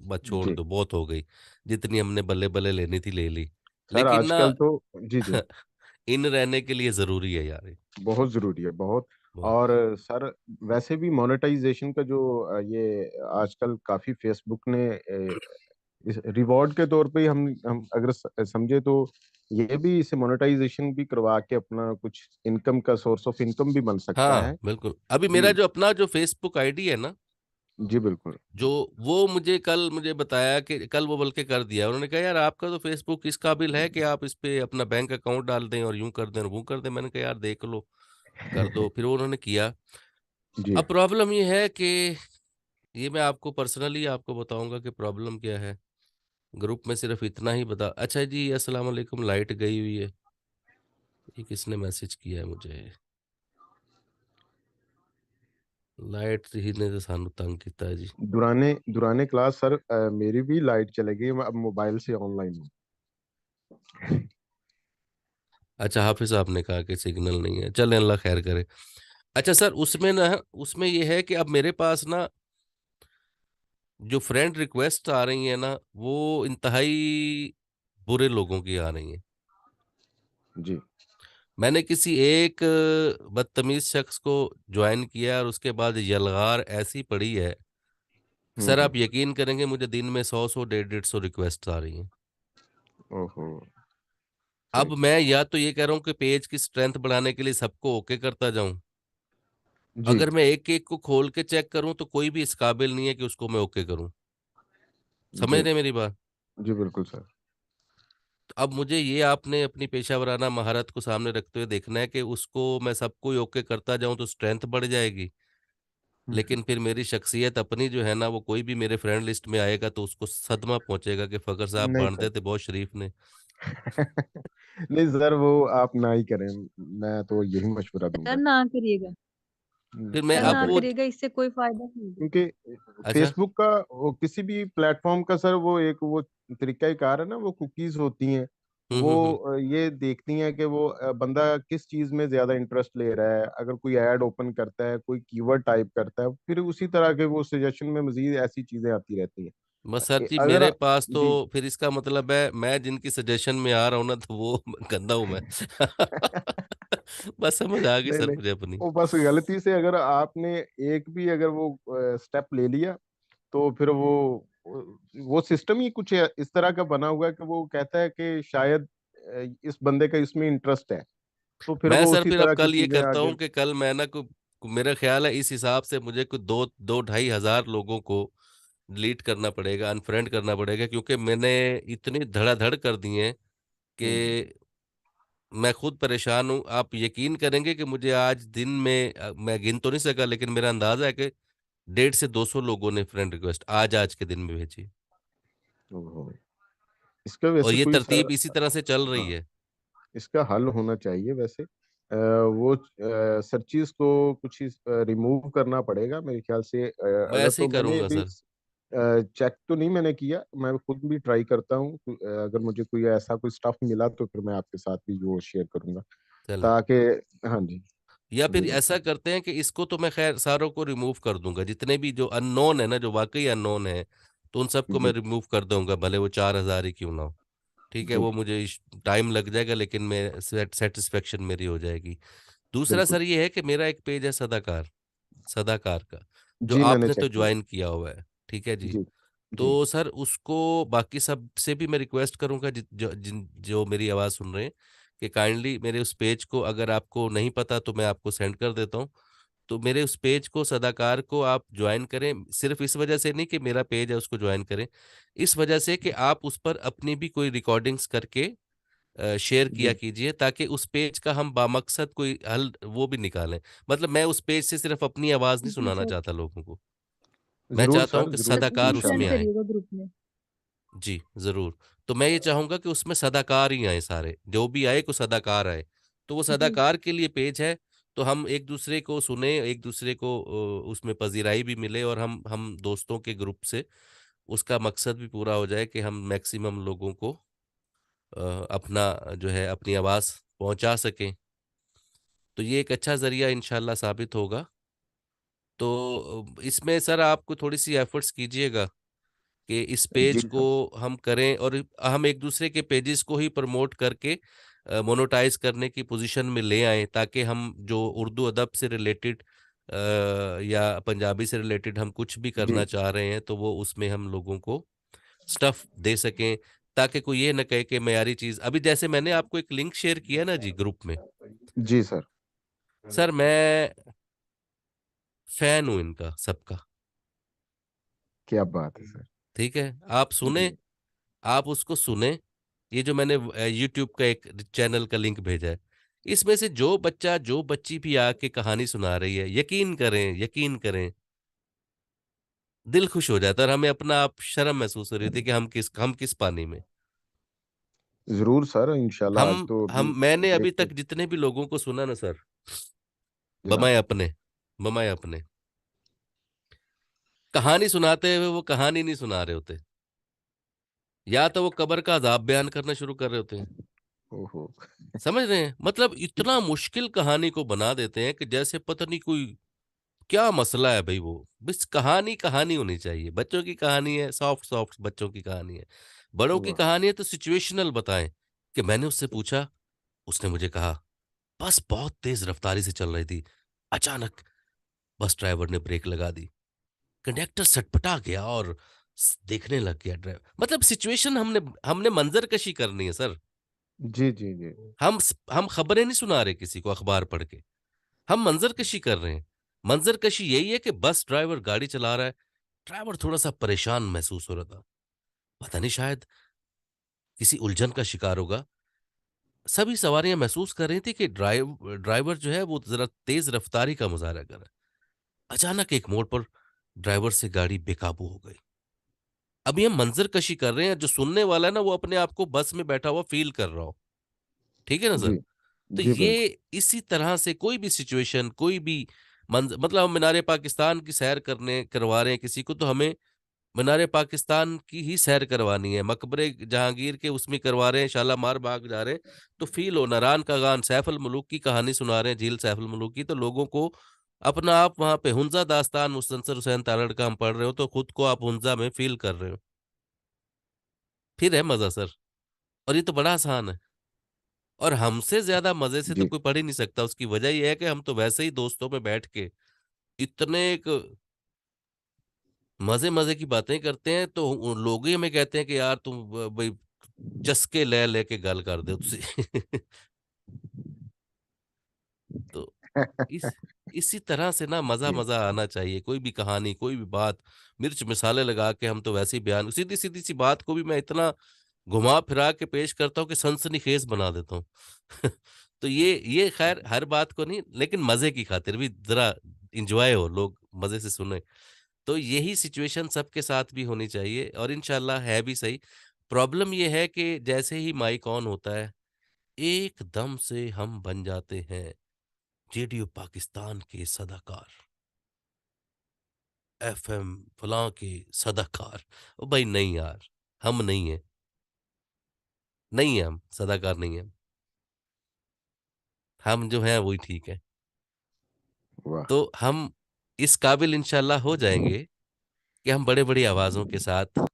बस छोड़ जी दो, बहुत हो गई, जितनी हमने बल्ले बल्ले लेनी थी ले ली। सर, लेकिन ना आजकल तो जी जी इन रहने के लिए जरूरी है यार ये, बहुत जरूरी है, बहुत। बहुत। और सर, वैसे भी मोनेटाइजेशन का जो ये आजकल काफी फेसबुक ने इस रिवॉर्ड के तौर पे हम अगर समझे तो ये भी इसे मोनेटाइजेशन भी करवा के अपना कुछ इनकम का सोर्स ऑफ इनकम भी बन सकता हाँ है। बिल्कुल, अभी जी मेरा जो अपना जो फेसबुक आईडी है ना, जी बिल्कुल। जो वो मुझे बताया कि कल वो बल्कि कर दिया, उन्होंने कहा यार आपका तो फेसबुक इस काबिल है कि आप इस पे अपना बैंक अकाउंट डाल दें और यूं कर दें और वो कर दें। मैंने कहा यार देख लो, कर दो, फिर वो उन्होंने किया। जी अब प्रॉब्लम ये है कि ये मैं आपको पर्सनली आपको बताऊंगा कि प्रॉब्लम क्या है। ग्रुप में सिर्फ इतना ही बता, अच्छा जी अस्सलाम वालेकुम, लाइट गई हुई है, ये किसने मैसेज किया है मुझे, लाइट ही ने तो सानू तंग किया है जी। दुराने दुराने क्लास सर, मेरी भी लाइट चले गई, मैं अब मोबाइल से ऑनलाइन हूँ। अच्छा हाफिज साहब ने कहा कि सिग्नल नहीं है, चलें अल्लाह खैर करे। अच्छा सर, उसमें ना, उसमें ये है कि अब मेरे पास ना जो फ्रेंड रिक्वेस्ट आ रही है ना, वो इंतहाई बुरे लोगों की आ रही हैं। जी मैंने किसी एक बदतमीज शख्स को ज्वाइन किया और उसके बाद यलगार ऐसी पड़ी है, सर हम्म। आप यकीन करेंगे मुझे दिन में 100 150 रिक्वेस्ट आ रही हैं। ओहो। अब सही। मैं या तो ये कह रहा हूँ कि पेज की स्ट्रेंथ बढ़ाने के लिए सबको ओके करता जाऊं, जी अगर मैं एक एक को खोल के चेक करूं तो कोई भी इस काबिल नहीं है कि उसको मैं ओके करूं। समझ जी रहे हैं मेरी बात? जी बिल्कुल सर। तो अब मुझे ये आपने अपनी पेशा वराना महारत को सामने रखते हुए देखना है कि उसको मैं सबको ही ओके करता जाऊं तो स्ट्रेंथ बढ़ जाएगी, हम्म। लेकिन फिर मेरी शख्सियत अपनी जो है ना, वो कोई भी मेरे फ्रेंड लिस्ट में आएगा तो उसको सदमा पहुंचेगा कि फकर साहब नहीं बांधते सर। थे बहुत शरीफ ने। नहीं सर, वो आप ना ही करें, मैं तो यही मशवरा सर दूंगा। ना करिएगा, फिर मैं सर आप ना आपको, करिएगा, इससे कोई फायदा नहीं है। क्योंकि अच्छा, फेसबुक का वो किसी भी प्लेटफॉर्म का सर, वो एक वो तरीका ही कार है ना, वो कुकीज होती हैं। वो हम्म। ये देखती हैं कि वो बंदा किस चीज में ज्यादा इंटरेस्ट ले रहा है। अगर कोई ऐड ओपन करता है, कोई कीवर्ड टाइप करता है, फिर उसी तरह के वो सजेशन में मजीद ऐसी चीजें आती रहती हैं। बस सर जी अगर मेरे पास तो जी फिर इसका मतलब है मैं जिनकी सजेशन में आ रहा हूँ ना, तो वो गंदा हूं मैं। बस समझ आ गई नहीं सर नहीं, मुझे अपनी। वो बस गलती से अगर आपने एक भी अगर वो स्टेप ले लिया, तो फिर वो सिस्टम ही कुछ इस तरह का बना हुआ है कि वो कहता है कि शायद इस बंदे का इसमें इंटरेस्ट है, तो फिर मैं वो सर उसी फिर अब तरह की कल ये चीजें करता आगे। हूँ कि कल मैं ना मेरा ख्याल है इस हिसाब से मुझे कुछ दो दो ढाई हजार लोगों को डिलीट करना पड़ेगा, अनफ्रेंड करना पड़ेगा, क्योंकि मैंने इतनी धड़ाधड़ कर दी है हम्म। कि मैं खुद परेशान हूँ। आप यकीन करेंगे कि मुझे आज दिन में मैं गिन तो नहीं सका, लेकिन मेरा अंदाजा है कि 150 से 200 लोगों ने फ्रेंड रिक्वेस्ट आज आज के दिन में भेजी। ओहो। इसका और वैसे ये कोई सर, तरतीब इसी तरह से चल रही हाँ, है। इसका हल होना चाहिए वैसे। वो सर्चिज को कुछ रिमूव करना पड़ेगा मेरे ख्याल से। मैं अगर ऐसे ही तो मैंने करूंगा अभी सर। चेक तो नहीं मैंने किया, मैं खुद भी ट्राई करता हूँ। अगर मुझे कोई ऐसा कोई स्टफ मिला तो फिर मैं आपके साथ भी वो शेयर करूंगा, चलें, ताकि हाँ जी। या जी फिर ऐसा बिल्कुल। करते हैं कि इसको तो मैं खैर सारों को रिमूव कर दूंगा, जितने भी जो अननोन है ना, जो वाकई अननोन है, तो उन सबको मैं जी रिमूव कर दूंगा, भले वो 4,000 ही क्यों ना हो। ठीक है, जी वो मुझे टाइम लग जाएगा लेकिन मैं सेटिस्फेक्शन मेरी हो जाएगी। दूसरा बिल्कुल। सर ये है कि मेरा एक पेज है सदाकार, सदाकार का, जो जी मैंने आपने चेक तो किया। ज्वाइन किया हुआ है। ठीक है जी। जी जी तो सर उसको बाकी सब से भी मैं रिक्वेस्ट करूंगा जो मेरी आवाज़ सुन रहे हैं, कि काइंडली मेरे उस पेज को, अगर आपको नहीं पता तो मैं आपको सेंड कर देता हूँ, तो मेरे उस पेज को, सदाकार को आप ज्वाइन करें। सिर्फ इस वजह से नहीं कि मेरा पेज है उसको ज्वाइन करें, इस वजह से कि आप उस पर अपनी भी कोई रिकॉर्डिंग्स करके शेयर किया जी कीजिए, ताकि उस पेज का हम बामकसद कोई हल वो भी निकालें। मतलब मैं उस पेज से सिर्फ अपनी आवाज़ नहीं जी सुनाना सर, चाहता लोगों को, मैं जरूर चाहता हूँ सर, कि जरूर, सर सदाकार प्लीज सेंड उसमें इंशाल्लाह। आए। करिएगा ग्रुप में। जी जरूर। तो मैं ये चाहूंगा कि उसमें सदाकार ही आए, सारे जो भी आए को सदाकार आए, तो वो जी सदाकार के लिए पेज है। तो हम एक दूसरे को सुने, एक दूसरे को उसमें पजीराई भी मिले, और हम दोस्तों के ग्रुप से उसका मकसद भी पूरा हो जाए कि हम मैक्सिमम लोगों को अपना जो है अपनी आवाज़ पहुंचा सकें। तो ये एक अच्छा जरिया इंशाल्लाह साबित होगा। तो इसमें सर आपको थोड़ी सी एफर्ट्स कीजिएगा कि इस जी पेज को सर। हम करें, और हम एक दूसरे के पेजेस को ही प्रमोट करके मोनेटाइज करने की पोजीशन में ले आए, ताकि हम जो उर्दू अदब से रिलेटेड या पंजाबी से रिलेटेड हम कुछ भी करना जी चाह रहे हैं तो वो उसमें हम लोगों को स्टफ दे सकें, ताकि कोई ये ना कहे कि मयारी चीज। अभी जैसे मैंने आपको एक लिंक शेयर किया ना जी ग्रुप में, जी सर। सर मैं फैन हूं इनका सबका। क्या बात है सर। ठीक है, आप सुने, जी आप उसको सुने। ये जो मैंने यूट्यूब का एक चैनल का लिंक भेजा है, इसमें से जो बच्चा जो बच्ची भी आके कहानी सुना रही है, यकीन करें, यकीन करें, दिल खुश हो जाता है। और हमें अपना आप शर्म महसूस हो रही थी कि हम किस पानी में। जरूर सर, इंशाल्लाह। आज तो अभी मैंने अभी देखते। तक जितने भी लोगों को सुना ना सर, जनाब। बमाए अपने, बमाए अपने, कहानी सुनाते हुए वो कहानी नहीं सुना रहे होते, या तो वो कब्र का अजाब बयान करना शुरू कर रहे होते हैं। ओहो। समझ रहे हैं, मतलब इतना मुश्किल कहानी को बना देते हैं कि जैसे पता नहीं कोई क्या मसला है भाई। वो बस कहानी कहानी होनी चाहिए। बच्चों की कहानी है, सॉफ्ट सॉफ्ट बच्चों की कहानी है। बड़ों की वाह। कहानी है तो सिचुएशनल बताएं। कि मैंने उससे पूछा, उसने मुझे कहा बस बहुत तेज रफ्तारी से चल रही थी, अचानक बस ड्राइवर ने ब्रेक लगा दी, कंडक्टर सटपटा गया और देखने लग गया ड्राइवर। मतलब सिचुएशन हमने हमने मंजर कशी करनी है सर। जी जी जी। हम खबरें नहीं सुना रहे किसी को अखबार पढ़ के, हम मंजर कशी कर रहे हैं। मंजर कशी यही है कि बस ड्राइवर गाड़ी चला रहा है, ड्राइवर थोड़ा सा परेशान महसूस हो रहा था, पता नहीं शायद किसी उलझन का शिकार होगा। सभी सवारियां महसूस कर रही थी कि ड्राइवर जो है वो जरा तेज रफ्तारी का मुजाहरा कर रहा है। अचानक एक मोड़ पर ड्राइवर से गाड़ी बेकाबू हो गई। अभी हम मंजर कशी कर रहे हैं, जो सुनने वाला है ना वो अपने आप को बस में बैठा हुआ फील कर रहा हो। ठीक है ना सर। जी तो जी ये बिल्कुल। इसी तरह से कोई भी सिचुएशन, कोई भी मतलब हम मीनार पाकिस्तान की सैर करने करवा रहे हैं किसी को, तो हमें मीनार पाकिस्तान की ही सैर करवानी है। मकबरे जहांगीर के उसमें करवा रहे हैं, शालामार बाग जा रहे हैं, तो फील हो। नारायण का गान, सैफ अल मुलूक की कहानी सुना रहे हैं, झील सैफ अल मुलूक की, तो लोगों को अपना आप वहां पे हुंजा दास्तान मुस्तंसर हुसैन तारड़ का हम पढ़ रहे हो तो खुद को आप हुंजा में फील कर रहे हो। फिर है मजा सर। और ये तो बड़ा आसान है, और हमसे ज्यादा मजे से तो जी कोई पढ़ ही नहीं सकता। उसकी वजह यह है कि हम तो वैसे ही दोस्तों में बैठ के इतने एक मजे मजे की बातें करते हैं, तो लोग ही हमें कहते हैं कि यार तुम भाई चस्के ले लेके गल कर दो तुसी। तो इस इसी तरह से ना मजा जी मजा आना चाहिए। कोई भी कहानी, कोई भी बात, मिर्च मसाले लगा के हम तो वैसे ही बयान, सीधी सीधी सी बात को भी मैं इतना घुमा फिरा के पेश करता हूँ कि सनसनीखेज बना देता हूँ। तो ये खैर हर बात को नहीं, लेकिन मजे की खातिर भी जरा इंजॉय हो, लोग मजे से सुने। तो यही सिचुएशन सबके साथ भी होनी चाहिए, और इंशाल्लाह है भी सही। प्रॉब्लम ये है कि जैसे ही माइक ऑन होता है, एकदम से हम बन जाते हैं रेडियो पाकिस्तान के सदाकार, एफएम फलां के सदाकार। ओ भाई नहीं यार, हम नहीं है, नहीं है, हम सदाकार नहीं है। हम जो हैं वही ठीक है। वाह। तो हम इस काबिल इंशाल्लाह हो जाएंगे कि हम बड़े बड़ी आवाजों के साथ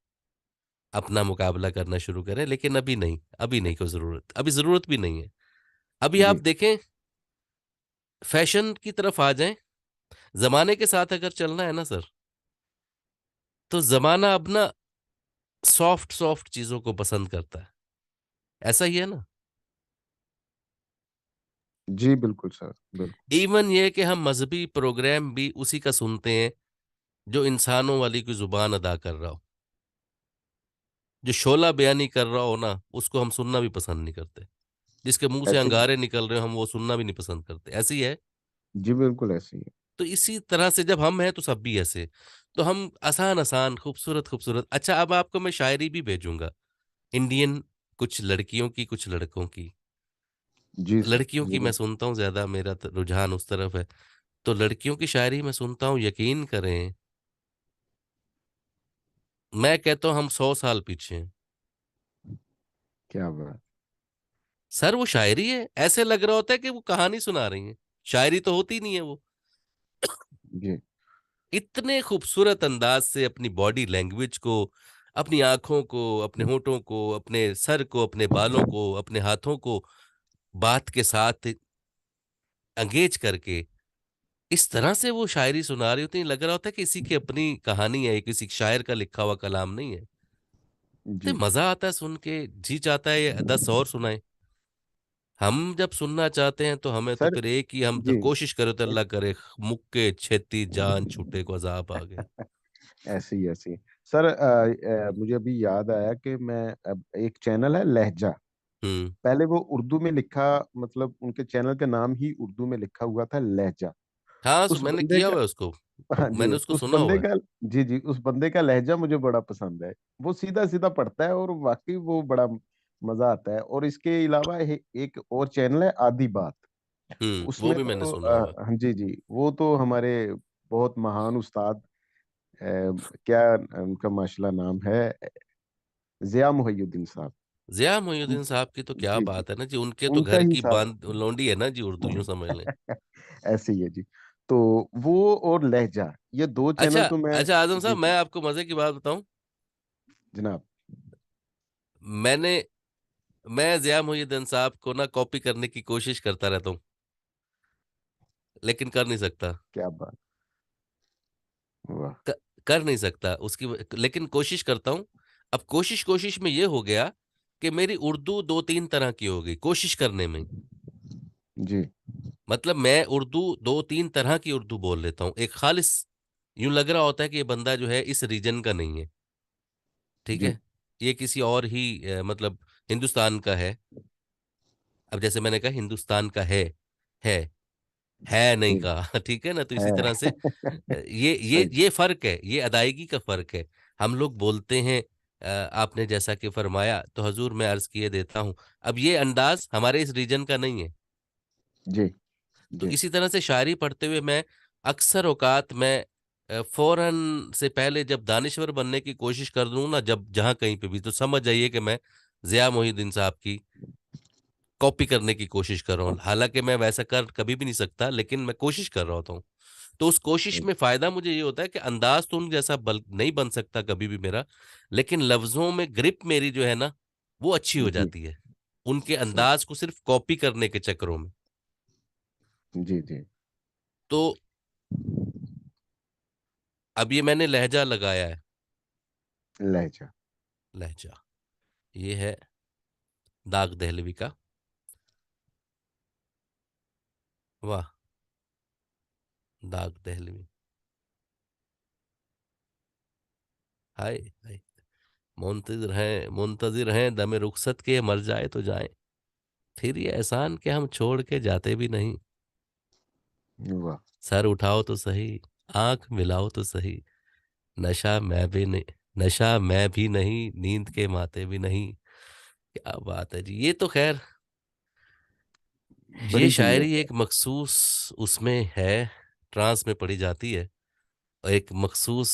अपना मुकाबला करना शुरू करें, लेकिन अभी नहीं, अभी नहीं कोई जरूरत, अभी जरूरत भी नहीं है। अभी आप जी देखें, फैशन की तरफ आ जाएं, जमाने के साथ अगर चलना है ना सर, तो जमाना अब ना सॉफ्ट सॉफ्ट चीजों को पसंद करता है। ऐसा ही है ना। जी बिल्कुल सर, बिल्कुल। इवन ये कि हम मजहबी प्रोग्राम भी उसी का सुनते हैं जो इंसानों वाली की जुबान अदा कर रहा हो। जो शोला बयानी कर रहा हो ना, उसको हम सुनना भी पसंद नहीं करते। जिसके मुंह से ऐसे। अंगारे निकल रहे हो, हम वो सुनना भी नहीं पसंद करते। ऐसी है। जी बिल्कुल ऐसे ही है। तो इसी तरह से जब हम हैं तो सब भी ऐसे। तो हम आसान आसान, खूबसूरत खूबसूरत। अच्छा, अब आपको मैं शायरी भी भेजूंगा, इंडियन, कुछ लड़कियों की कुछ लड़कों की। जी सर लड़कियों की मैं जरूर। सुनता हूँ ज्यादा, मेरा रुझान उस तरफ है। तो लड़कियों की शायरी मैं सुनता हूँ, यकीन करें, मैं कहता हूँ हम 100 साल पीछे हैं। क्या बात। सर वो शायरी है, ऐसे लग रहा होता है कि वो कहानी सुना रही है। शायरी तो होती नहीं है वो। जी इतने खूबसूरत अंदाज से अपनी बॉडी लैंग्वेज को, अपनी आंखों को, अपने होठों को, अपने सर को, अपने बालों को, अपने हाथों को बात के साथ एंगेज करके इस तरह से वो शायरी सुना रही होती है, लग रहा होता है कि किसी की अपनी कहानी है, किसी शायर का लिखा हुआ कलाम नहीं है। तो जी मजा आता है सुन के, जी चाहता है ये 10 और सुनाए। हम जब सुनना चाहते हैं तो हमें तो सर। फिर एक ही, हम तो जी कोशिश करो तो अल्लाह करे मुक्के छेती जान छूटे को अजाब आ गए। ऐसी सर, मुझे अभी याद आया कि मैं अब एक चैनल है लहजा। हम्म। पहले वो उर्दू में लिखा, मतलब उनके चैनल का नाम ही उर्दू में लिखा हुआ था लहजा। हाँ, उस मैंने बंदे किया का हुआ है उसको, हाँ जी, मैंने उसको उस सुना बंदे हुआ है। का, जी जी, उस बंदे का लहजा मुझे बड़ा पसंद है। वो सीधा सीधा पढ़ता है और वाकई वो बड़ा मजा आता है। और इसके अलावा एक और चैनल है आदि बात। वो उसमें भी मैंने तो सुना हुआ है। हाँ जी जी, वो तो हमारे बहुत महान उस्ताद, क्या उनका माशाल्लाह नाम है, जिया मोहिउद्दीन साहब। जिया उन- मोइनुद्दीन साहब की तो क्या जी जी, बात है ना जी, उनके तो उनका घर ही की साहब। बांध लौंडी है ना जी, उर्दू यूं समझ लें। ऐसे ही है जी। तो वो और लहजा, ये दो अच्छा, चैनल तो मैं, अच्छा आजम जी साहब, मैं जी आपको मजे की बात बताऊं। जनाब। मैंने मैं जिया मोइनुद्दीन साहब को ना कॉपी करने की कोशिश करता रहता हूँ, लेकिन कर नहीं सकता। क्या बात, वाह। क, कर नहीं सकता उसकी, लेकिन कोशिश करता हूँ। अब कोशिश कोशिश में ये हो गया कि मेरी उर्दू दो तीन तरह की हो गई कोशिश करने में। जी मतलब मैं उर्दू दो तीन तरह की उर्दू बोल लेता हूँ। एक खालिस, यूं लग रहा होता है कि ये बंदा जो है इस रीजन का नहीं है, ठीक जी है, ये किसी और ही मतलब हिंदुस्तान का है। अब जैसे मैंने कहा हिंदुस्तान का है है नहीं जी कहा ठीक है ना, तो इसी है। तरह से ये ये सही। ये फर्क है, ये अदायगी का फर्क है। हम लोग बोलते हैं आपने जैसा कि फरमाया, तो हजूर मैं अर्ज किए देता हूँ। अब ये अंदाज हमारे इस रीजन का नहीं है। जी तो जी इसी तरह से शायरी पढ़ते हुए मैं अक्सर औकात मैं फौरन से पहले जब दानिश्वर बनने की कोशिश कर दूं ना, जब जहां कहीं पे भी, तो समझ जाइए कि मैं जिया मोहिउद्दीन साहब की कॉपी करने की कोशिश कर रहा हूँ। हालांकि मैं वैसा कर कभी भी नहीं सकता, लेकिन मैं कोशिश कर रहा होता हूँ। तो उस कोशिश सही। में फायदा मुझे ये होता है कि अंदाज तो उन जैसा बल नहीं बन सकता कभी भी मेरा, लेकिन लफ्जों में ग्रिप मेरी जो है ना, वो अच्छी हो जी जाती है उनके सही। अंदाज को सिर्फ कॉपी करने के चक्करों में। जी जी तो अब ये मैंने लहजा लगाया है। लहजा। लहजा, ये है दाग दहलवी का। वाह, दाग दहलवी, हाय हाय। मुंतजिर हैं दमे रुखसत के, मर जाए तो जाए, फिर ये एहसान के हम छोड़ के जाते भी नहीं। वाह। सर उठाओ तो सही, आंख मिलाओ तो सही, नशा मैं भी नहीं, नशा मैं भी नहीं, नींद के माते भी नहीं। क्या बात है जी, ये तो खैर, ये बड़ी बढ़िया शायरी है। एक मखसूस उसमें है, ट्रांस में पढ़ी जाती है, और एक मखसूस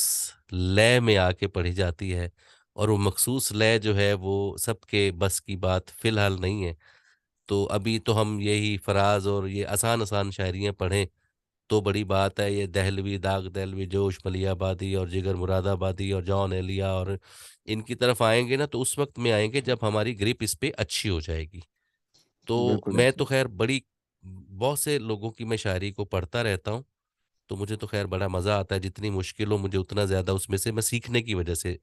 लय में आके पढ़ी जाती है। और वो मखसूस लय जो है वो सबके बस की बात फिलहाल नहीं है। तो अभी तो हम यही फराज और ये आसान आसान शायरियाँ पढ़ें तो बड़ी बात है। ये दहलवी, दाग दहलवी, जोश मलियाबादी और जिगर मुरादाबादी और जॉन एलिया और इनकी तरफ आएंगे ना, तो उस वक्त में आएंगे जब हमारी ग्रिप इस पे अच्छी हो जाएगी। तो बिल्कुल मैं ऐसे। तो खैर बड़ी, बहुत से लोगों की मैं शायरी को पढ़ता रहता हूँ, तो मुझे तो खैर बड़ा मजा आता है। जितनी मुश्किल हो मुझे, उतना ज्यादा उसमें से मैं सीखने की वजह से,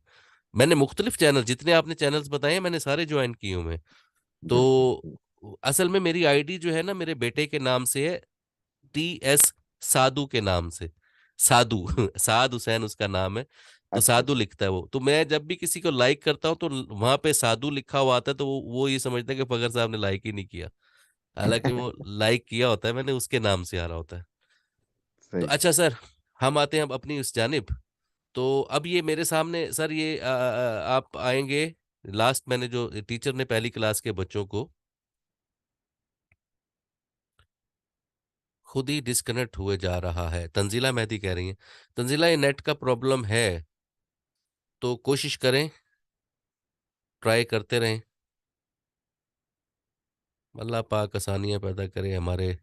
मैंने मुख्तलिफ चैनल, जितने आपने चैनल्स बताए हैं मैंने सारे ज्वाइन किए हुए हैं। बिल्कुल। तो असल में मेरी आईडी जो है ना, मेरे बेटे के नाम से है, TS साधु के नाम से, साधु साद हुसैन उसका नाम है। तो अच्छा साधु अच्छा। लिखता है वो, तो मैं जब भी किसी को लाइक करता हूँ तो वहां पे साधु लिखा हुआ आता है, तो वो ये समझते हैं कि फगर साहब ने लाइक ही नहीं किया। हालांकि वो लाइक किया होता है मैंने, उसके नाम से आ रहा होता है। तो सही। अच्छा सर, हम आते हैं अब अपनी उस जानिब। तो अब ये मेरे सामने सर, ये आप आएंगे। लास्ट मैंने जो टीचर ने पहली क्लास के बच्चों को खुद ही डिस्कनेक्ट हुए जा रहा है, तंजीला मेहदी कह रही हैं। तंजीला, ये नेट का प्रॉब्लम है, तो कोशिश करें, ट्राई करते रहें। अल्लाह पाक आसानियां पैदा करे हमारे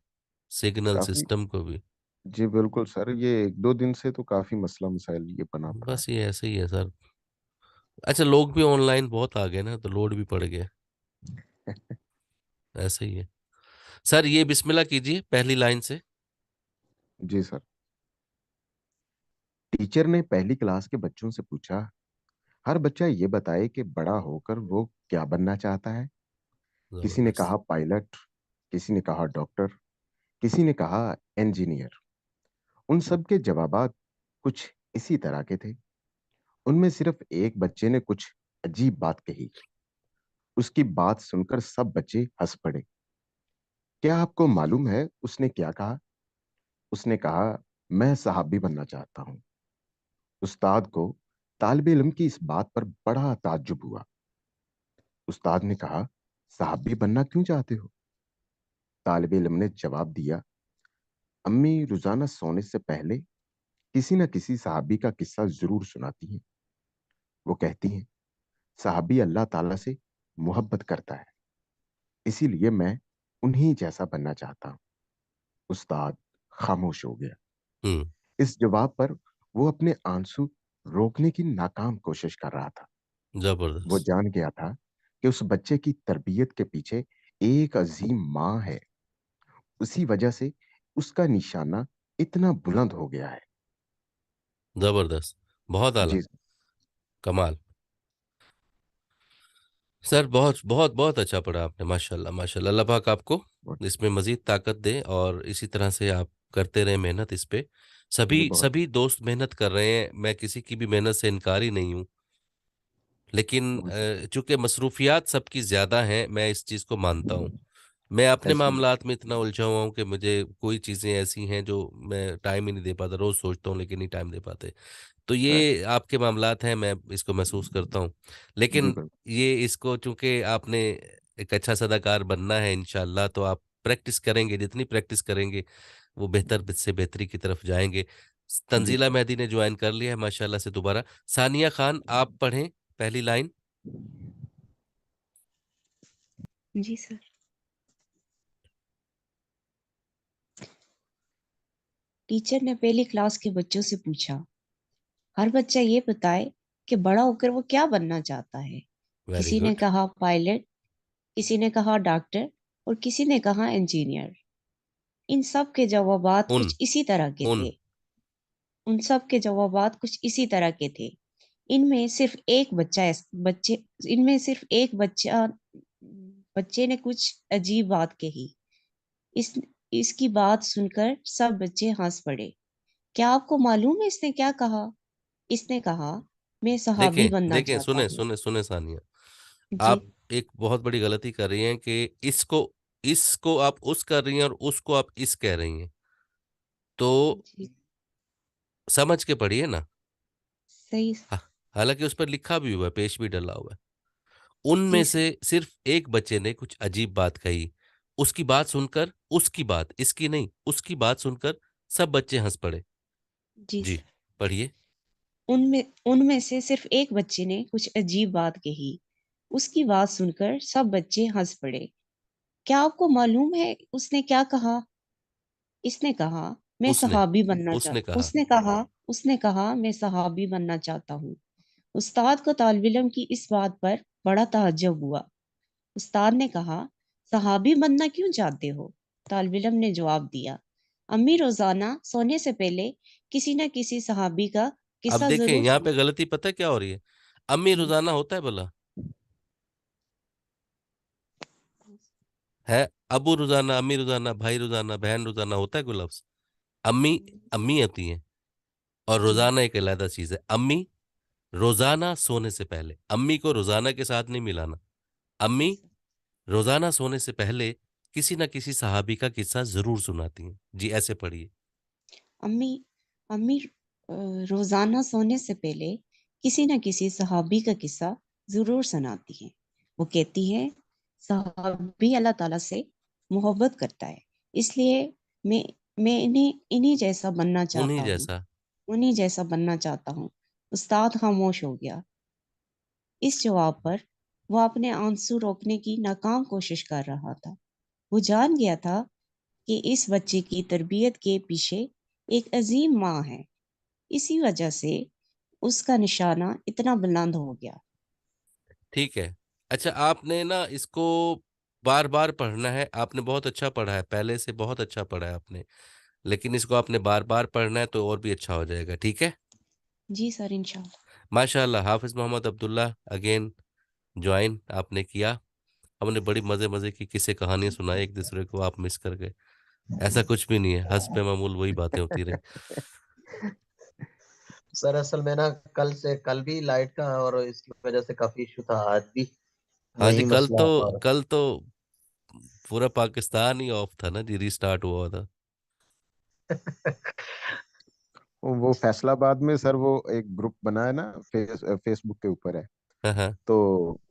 सिग्नल काफी सिस्टम को भी। जी बिल्कुल सर, ये 1-2 दिन से तो काफी मसला मसाइल ये बना पड़ा बस ये ऐसे ही है सर। अच्छा, लोग भी ऑनलाइन बहुत आ गए ना, तो लोड भी पड़ गया। है। ऐसे ही है सर। ये बिस्मिल्लाह कीजिए पहली लाइन से। जी सर। टीचर ने पहली क्लास के बच्चों से पूछा, हर बच्चा ये बताए कि बड़ा होकर वो क्या बनना चाहता है। किसी ने जबरदस्त। कहा पायलट, किसी ने कहा डॉक्टर, किसी ने कहा इंजीनियर। उन सब के जवाबात कुछ इसी तरह के थे। उनमें सिर्फ एक बच्चे ने कुछ अजीब बात कही। उसकी बात सुनकर सब बच्चे हंस पड़े। क्या आपको मालूम है उसने क्या कहा? उसने कहा, मैं साहबी बनना चाहता हूँ। उस्ताद को तालिब इल्म की इस बात पर बड़ा ताज्जुब हुआ। उस्ताद ने कहा, साहबी बनना क्यों चाहते हो? तालिब इल्म ने जवाब दिया, अम्मी रोजाना सोने से पहले किसी न किसी साहबी का किस्सा जरूर सुनाती हैं। वो कहती हैं, साहबी अल्लाह ताला से मोहब्बत करता है, इसीलिए मैं उन्हीं जैसा बनना चाहता हूँ। उस्ताद खामोश हो गया। हम्म। इस जवाब पर वो अपने आंसू रोकने की नाकाम कोशिश कर रहा था। वो जबरदस्त। जान गया था कि उस बच्चे की तरबियत के पीछे एक अजीम माँ है। उसी वजह से उसका निशाना इतना बुलंद हो गया है। जबरदस्त। बहुत आला। जी कमाल। सर बहुत बहुत बहुत अच्छा पढ़ा आपने, माशाल्लाह माशाल्लाह। अल्लाह पाक आपको बहुत। इसमें मजीद ताकत दे और इसी तरह से आप करते रहे मेहनत इस पे। सभी जी बहुत। सभी दोस्त मेहनत कर रहे हैं, मैं किसी की भी मेहनत से इनकारी नहीं हूँ। लेकिन बहुत शुक्रिया। चूंकि मसरूफियात सबकी ज़्यादा हैं, मैं इस चीज़ को मानता हूँ। मैं अपने ऐसा ही। मामलात में इतना उलझा हुआ हूँ कि मुझे कोई चीज़ें ऐसी हैं जो मैं टाइम ही नहीं दे पाता। रोज़ सोचता हूँ लेकिन नहीं टाइम दे पाते। तो सर। ये आपके मामलात हैं, मैं इसको महसूस करता हूँ। जी लेकिन बिल्कुल। ये इसको चूंकि आपने एक अच्छा सदाकार बनना है इंशाल्लाह, तो आप प्रैक्टिस करेंगे, जितनी प्रैक्टिस करेंगे वो बेहतर से बेहतरी की तरफ जाएंगे। जी तंजीला सर। मेहदी ने ज्वाइन कर लिया है माशाल्लाह से दोबारा। सानिया खान, आप पढ़ें पहली लाइन। जी सर। टीचर ने पहली क्लास के बच्चों से पूछा, हर बच्चा ये बताए कि बड़ा होकर वो क्या बनना चाहता है। वेरी किसी ने गुड। कहा पायलट, किसी ने कहा डॉक्टर और किसी ने कहा इंजीनियर। इन सब के जवाबात उन कुछ इसी तरह के उन थे। उन सब के जवाबात कुछ इसी तरह के थे। इनमें सिर्फ एक बच्चा बच्चे इनमें सिर्फ एक बच्चे ने कुछ अजीब बात कही। इस इसकी बात सुनकर सब बच्चे हंस पड़े। क्या आपको मालूम है इसने क्या कहा? इसने कहा, मैं सहाबी देखें बनना देखें, चाहता सुने हूँ। सुने सुने सानिया, जी। आप एक बहुत बड़ी गलती कर रही हैं कि इसको इसको आप उस कर रही हैं और उसको आप इस कह रही हैं। तो जी। समझ के पढ़िए ना। सही। हालांकि उस पर लिखा भी हुआ है, पेश भी डला हुआ है। उनमें जी से सर। सिर्फ एक बच्चे ने कुछ अजीब बात कही। उसकी बात सुनकर, उसकी बात, इसकी नहीं, उसकी बात सुनकर सब बच्चे हंस पड़े। जी जी, सर। पढ़िए। उनमें उनमें से सिर्फ एक बच्चे ने कुछ अजीब बात कही। उसकी बात सुनकर सब बच्चे हंस पड़े। क्या आपको मालूम है उसने क्या कहा? इसने कहा, मैं उसने सहाबी बनना उसने चाहता कहा। उसने कहा, मैं सहाबी बनना चाहता हूँ। उस्ताद को तालिब इल्म की इस बात पर बड़ा ताज्जुब हुआ। उस्ताद ने कहा, सहाबी बनना क्यों चाहते हो? तालिब इल्म ने जवाब दिया, अम्मी रोजाना सोने से पहले किसी न किसी सहाबी का अब किस्सा देखें जरूर यहाँ पे सुना। गलती पता है क्या हो रही है? अम्मी जी। रोजाना होता है भला? है? अबू रोजाना, अम्मी रोजाना, भाई रोजाना, बहन रोजाना होता है कोई लफ्ज? अम्मी अम्मी होती है। और जी। रोजाना एक अलग चीज है। अम्मी रोजाना सोने से पहले, अम्मी को रोजाना के साथ नहीं मिलाना। जी अम्मी सर। रोजाना सोने से पहले किसी ना किसी सहाबी का किस्सा जरूर सुनाती हैं। जी, ऐसे पढ़िए। अम्मी अम्मी रोजाना सोने से पहले किसी न किसी सहाबी का किस्सा जरूर सुनाती हैं। वो कहती हैं, सहाबी अल्लाह ताला से मोहब्बत करता है, इसलिए मैं मैं इन्हीं जैसा बनना उन्हीं चाहता हूँ। जैसा। उन्हीं जैसा बनना चाहता हूँ। उस्ताद खामोश हो गया। इस जवाब पर वो अपने आंसू रोकने की नाकाम कोशिश कर रहा था। वो जान गया था कि इस बच्चे की तरबियत के पीछे एक अजीम माँ है। इसी वजह से उसका निशाना इतना बुलंद हो गया। ठीक है। अच्छा, आपने ना इसको बार बार पढ़ना है। आपने बहुत अच्छा पढ़ा है, पहले से बहुत अच्छा पढ़ा है आपने, लेकिन इसको आपने बार बार पढ़ना है तो और भी अच्छा हो जाएगा। ठीक है। जी सर, इंशाल्लाह। माशाल्लाह, हाफिज मोहम्मद अब्दुल्ला अगेन ज्वाइन आपने किया। हमने बड़ी मजे मजे की किस्से कहानियां सुनाई एक दूसरे को, आप मिस कर गए। ऐसा कुछ भी नहीं है, हंस पे मामूल वही बातें होती रही। सर असल में ना कल भी लाइट का और इसकी वजह से काफी इशू था, आज भी हाँ जी, वही मसला है। और कल तो पूरा पाकिस्तान ही ऑफ था ना जी, रीस्टार्ट हुआ था। वो फैसलाबाद में सर वो एक ग्रुप बना है ना, फेसबुक के ऊपर है। हाँ हाँ तो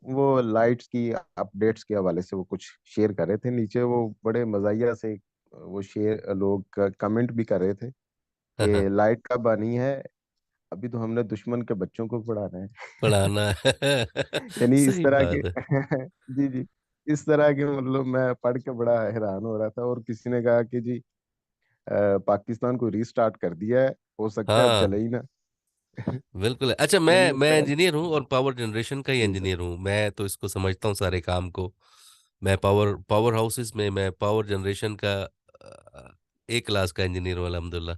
वो लाइट्स की अपडेट्स के हवाले से वो कुछ शेयर कर रहे थे नीचे, वो बड़े मजाइया से वो शेयर लोग कमेंट भी कर रहे थे हाँ हाँ। कि लाइट कब आनी है, अभी तो हमने दुश्मन के बच्चों को पढ़ाना है। पढ़ाना है। यानी इस सही तरह के बात है। जी जी, इस तरह के मतलब मैं पढ़ के बड़ा हैरान हो रहा था। और किसी ने कहा कि जी पाकिस्तान को रीस्टार्ट कर दिया है, हो सकता है अब चले हाँ, ही ना। बिल्कुल है। अच्छा, यानी मैं उसका इंजीनियर हूँ और पावर जनरेशन का ही जी सर। इंजीनियर हूँ। मैं तो इसको समझता हूँ सारे काम को। मैं पावर हाउसेस में मैं पावर जनरेशन का ए क्लास का इंजीनियर हूँ अल्हम्दुलिल्लाह।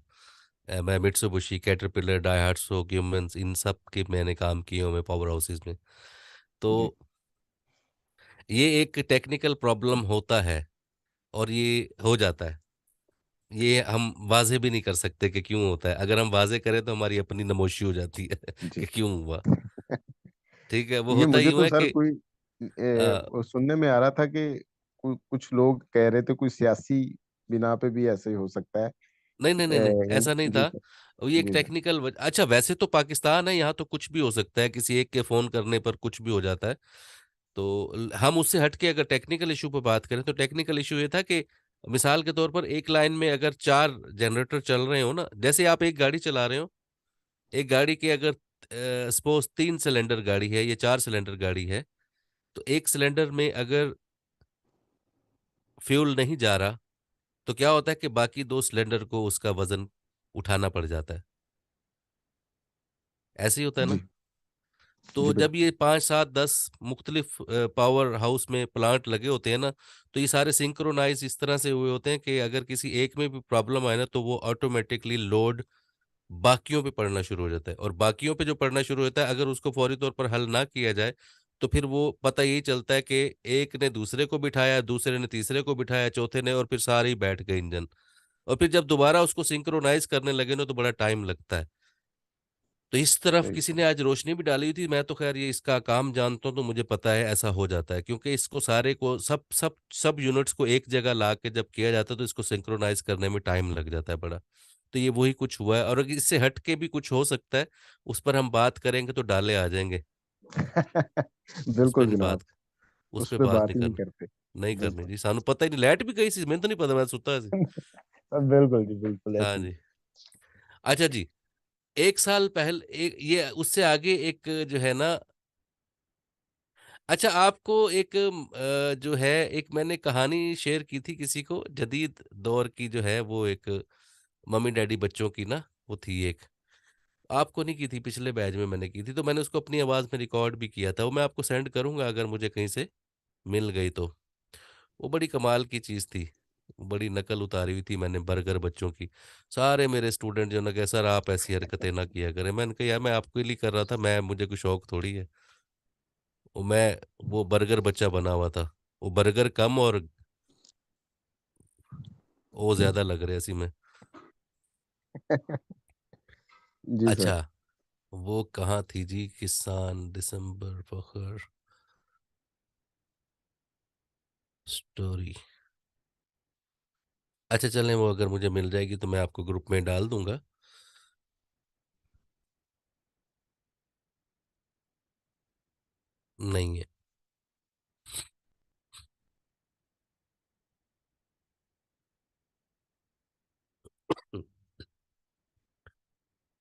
मैं मित्सुबिशी, कैटरपिलर, डाइहाट्सो, क्यूमेंस, इन सब के मैंने काम किए हुए पावर हाउसेस में। तो जी ये एक टेक्निकल प्रॉब्लम होता है और ये हो जाता है। ये हम वाजे भी नहीं कर सकते कि क्यों होता है। अगर हम वाजे करें तो हमारी अपनी नमोशी हो जाती है कि जी। क्यों हुआ। ठीक है, वो ये होता ही मुझे यूं तो है सर कि कोई वो सुनने में आ रहा था कि कुछ लोग कह रहे थे कोई सियासी बिना पे भी ऐसे ही हो सकता है। नहीं नहीं नहीं नहीं, ऐसा नहीं जी था। सर। ये एक जी सर। टेक्निकल अच्छा, वैसे तो पाकिस्तान है, यहाँ तो कुछ भी हो सकता है, किसी एक के फोन करने पर कुछ भी हो जाता है। तो हम उससे हटके अगर टेक्निकल इशू पर बात करें तो टेक्निकल इशू ये था कि मिसाल के तौर पर एक लाइन में अगर 4 जनरेटर चल रहे हो ना, जैसे आप एक गाड़ी चला रहे हो, एक गाड़ी के अगर सपोज 3 सिलेंडर गाड़ी है या 4 सिलेंडर गाड़ी है, तो एक सिलेंडर में अगर फ्यूल नहीं जा रहा तो क्या होता है कि बाकी 2 सिलेंडर को उसका वजन उठाना पड़ जाता है। ऐसे ही होता है ना। जी तो जी जब बिल्कुल। ये 5 7 10 मुख्तलिफ पावर हाउस में प्लांट लगे होते हैं ना, तो ये सारे सिंक्रोनाइज इस तरह से हुए होते हैं कि अगर किसी एक में भी प्रॉब्लम आए ना तो वो ऑटोमेटिकली लोड बाकियों पे पड़ना शुरू हो जाता है। और बाकियों पे जो पड़ना शुरू होता है, अगर उसको फौरी तौर पर हल ना किया जाए तो फिर वो पता यही चलता है कि एक ने दूसरे को बिठाया, दूसरे ने तीसरे को बिठाया, चौथे ने, और फिर सारे ही बैठ गए इंजन। और फिर जब दोबारा उसको सिंक्रोनाइज करने लगे ना तो बड़ा टाइम लगता है। तो इस तरफ सही किसी सर। ने आज रोशनी भी डाली हुई थी। मैं तो खैर ये इसका काम जानता हूँ तो मुझे पता है ऐसा हो जाता है, क्योंकि इसको सारे को सब सब सब यूनिट्स को एक जगह ला के जब किया जाता है तो इसको सिंक्रोनाइज करने में टाइम लग जाता है बड़ा। तो ये वही कुछ हुआ है, और अगर इससे हट के भी कुछ हो सकता है उस पर हम बात करेंगे तो डाले आ जाएंगे। उस पर बिल्कुल नहीं जनाब, बात, उस उस पर पे बात बात नहीं ही नहीं करनी। करते। नहीं करनी बिल्कुल। जी, सानू पता ही नहीं, लाइट भी गई सी, मैंने तो नहीं पता, मैं सुता सी। बिल्कुल जी, बिल्कुल हाँ ऐसी। जी। अच्छा जी, एक साल पहले एक ये उससे आगे एक जो है ना, अच्छा आपको एक जो है एक मैंने कहानी शेयर की थी किसी को, जदीद दौर की जो है वो एक मम्मी डैडी बच्चों की ना, वो थी एक। आपको नहीं की थी, पिछले बैच में मैंने की थी, तो मैंने उसको अपनी आवाज़ में रिकॉर्ड भी किया था। वो मैं आपको सेंड करूंगा अगर मुझे कहीं से मिल गई तो। वो बड़ी कमाल की चीज़ थी। बड़ी नकल उतारी हुई थी मैंने बर्गर बच्चों की। सारे मेरे स्टूडेंट जो ना कहे सर आप ऐसी हरकतें ना किया करें। मैंने कहा यार मैं आपके लिए कर रहा था, मैं मुझे कोई शौक थोड़ी है। वो बर्गर बच्चा बना हुआ था। वो बर्गर कम और वो ज्यादा लग रहे ऐसी में। जी सर। अच्छा, वो कहाँ थी जी, किसान दिसंबर फखर स्टोरी। अच्छा चलें, वो अगर मुझे मिल जाएगी तो मैं आपको ग्रुप में डाल दूंगा। नहीं है।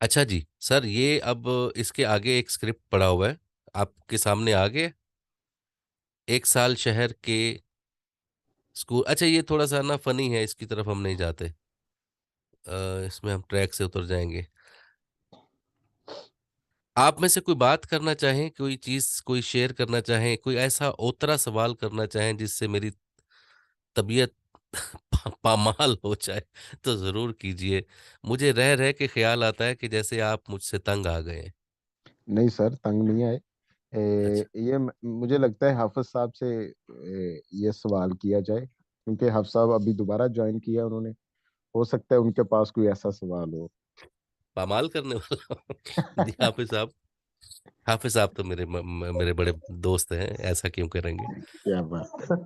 अच्छा जी सर, ये अब इसके आगे एक स्क्रिप्ट पड़ा हुआ है आपके सामने आगे। एक साल शहर के स्कूल। अच्छा, ये थोड़ा सा ना फनी है, इसकी तरफ हम नहीं जाते। इसमें हम ट्रैक से उतर जाएंगे। आप में से कोई बात करना चाहें, कोई चीज कोई शेयर करना चाहें, कोई ऐसा ओतरा सवाल करना चाहें जिससे मेरी तबीयत पामाल हो जाए, तो जरूर कीजिए। मुझे रह रह के ख्याल आता है कि जैसे आप मुझसे तंग आ गए हैं। नहीं सर, तंग नहीं आए। अच्छा। मुझे लगता है हाफिज साहब से ये सवाल किया जाए, क्योंकि हाफिज साहब अभी दोबारा ज्वाइन किया उन्होंने। हो सकता है उनके पास कोई ऐसा सवाल हो। पामाल करने वाला जी हाफिज साहब। हाफिज साहब तो मेरे बड़े दोस्त हैं, ऐसा क्यों करेंगे? क्या बात है।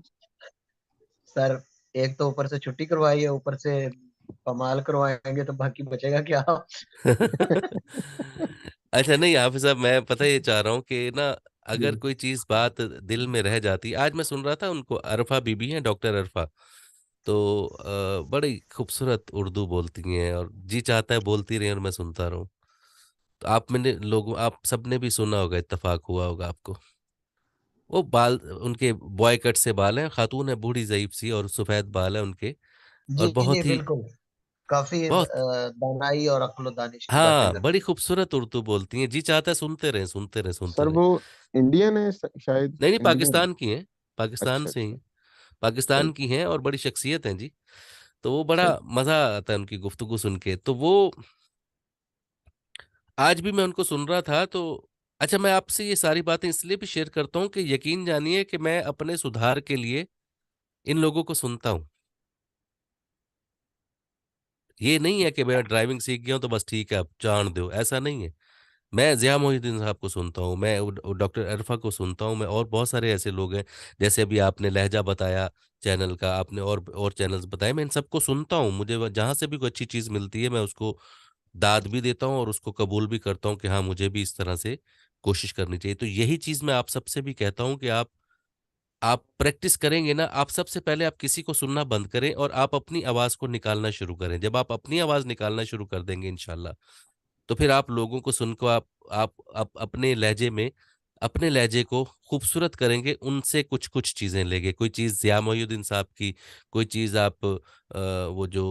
सर, एक तो ऊपर से छुट्टी करवाई है, ऊपर से कमाल करवाएंगे तो बाकी बचेगा क्या? अच्छा, नहीं हाफिज साहब, मैं पता ये चाह रहा हूँ कि ना, अगर जी कोई चीज बात दिल में रह जाती, आज मैं सुन रहा था उनको, अरफा बीबी हैं, डॉक्टर अरफा, तो बड़ी खूबसूरत उर्दू बोलती हैं और जी चाहता है बोलती रहे और मैं सुनता रहूं। तो आप सबने भी सुना होगा, इत्तेफाक हुआ होगा आपको। वो बाल उनके बॉय कट से बाल हैं, खातून है, बूढ़ी ज़ईफ सी, और सफेद बाल है उनके, और जी जी बहुत ही बिल्कुल। काफी बहुत, दानाई और अक्ल दानिश की बातें हाँ, करती बड़ी हैं। खूबसूरत उर्दू बोलती हैं, जी चाहता है सुनते रहे सुनते रहे सुनते सर, रहे। वो इंडियन है शायद, नहीं नहीं, इंडियन है। पाकिस्तान की हैं, पाकिस्तान अच्छा से ही, अच्छा। पाकिस्तान सही। की हैं और बड़ी शख्सियत हैं जी। तो वो बड़ा सही। मजा आता है उनकी गुफ्तगू सुन के। तो वो आज भी मैं उनको सुन रहा था तो, अच्छा, मैं आपसे ये सारी बातें इसलिए भी शेयर करता हूँ कि यकीन जानिए कि मैं अपने सुधार के लिए इन लोगों को सुनता हूँ। ये नहीं है कि मैं ड्राइविंग सीख गया हूं तो बस ठीक है अब जान दो, ऐसा नहीं है। मैं ज़िया मोहिउद्दीन साहब को सुनता हूँ, मैं डॉक्टर अरफा को सुनता हूँ, मैं और बहुत सारे ऐसे लोग हैं, जैसे अभी आपने लहजा बताया चैनल का, आपने और चैनल्स बताए, मैं इन सबको सुनता हूँ। मुझे जहाँ से भी कोई अच्छी चीज़ मिलती है मैं उसको दाद भी देता हूँ और उसको कबूल भी करता हूँ कि हाँ, मुझे भी इस तरह से कोशिश करनी चाहिए। तो यही चीज़ मैं आप सबसे भी कहता हूँ कि आप प्रैक्टिस करेंगे ना, आप सबसे पहले आप किसी को सुनना बंद करें और आप अपनी आवाज़ को निकालना शुरू करें। जब आप अपनी आवाज़ निकालना शुरू कर देंगे इंशाल्लाह, तो फिर आप लोगों को सुनको आप अपने लहजे में अपने लहजे को खूबसूरत करेंगे, उनसे कुछ कुछ चीज़ें लेंगे। कोई चीज़ ज़िया मोहिउद्दीन साहब की, कोई चीज़ आप वो जो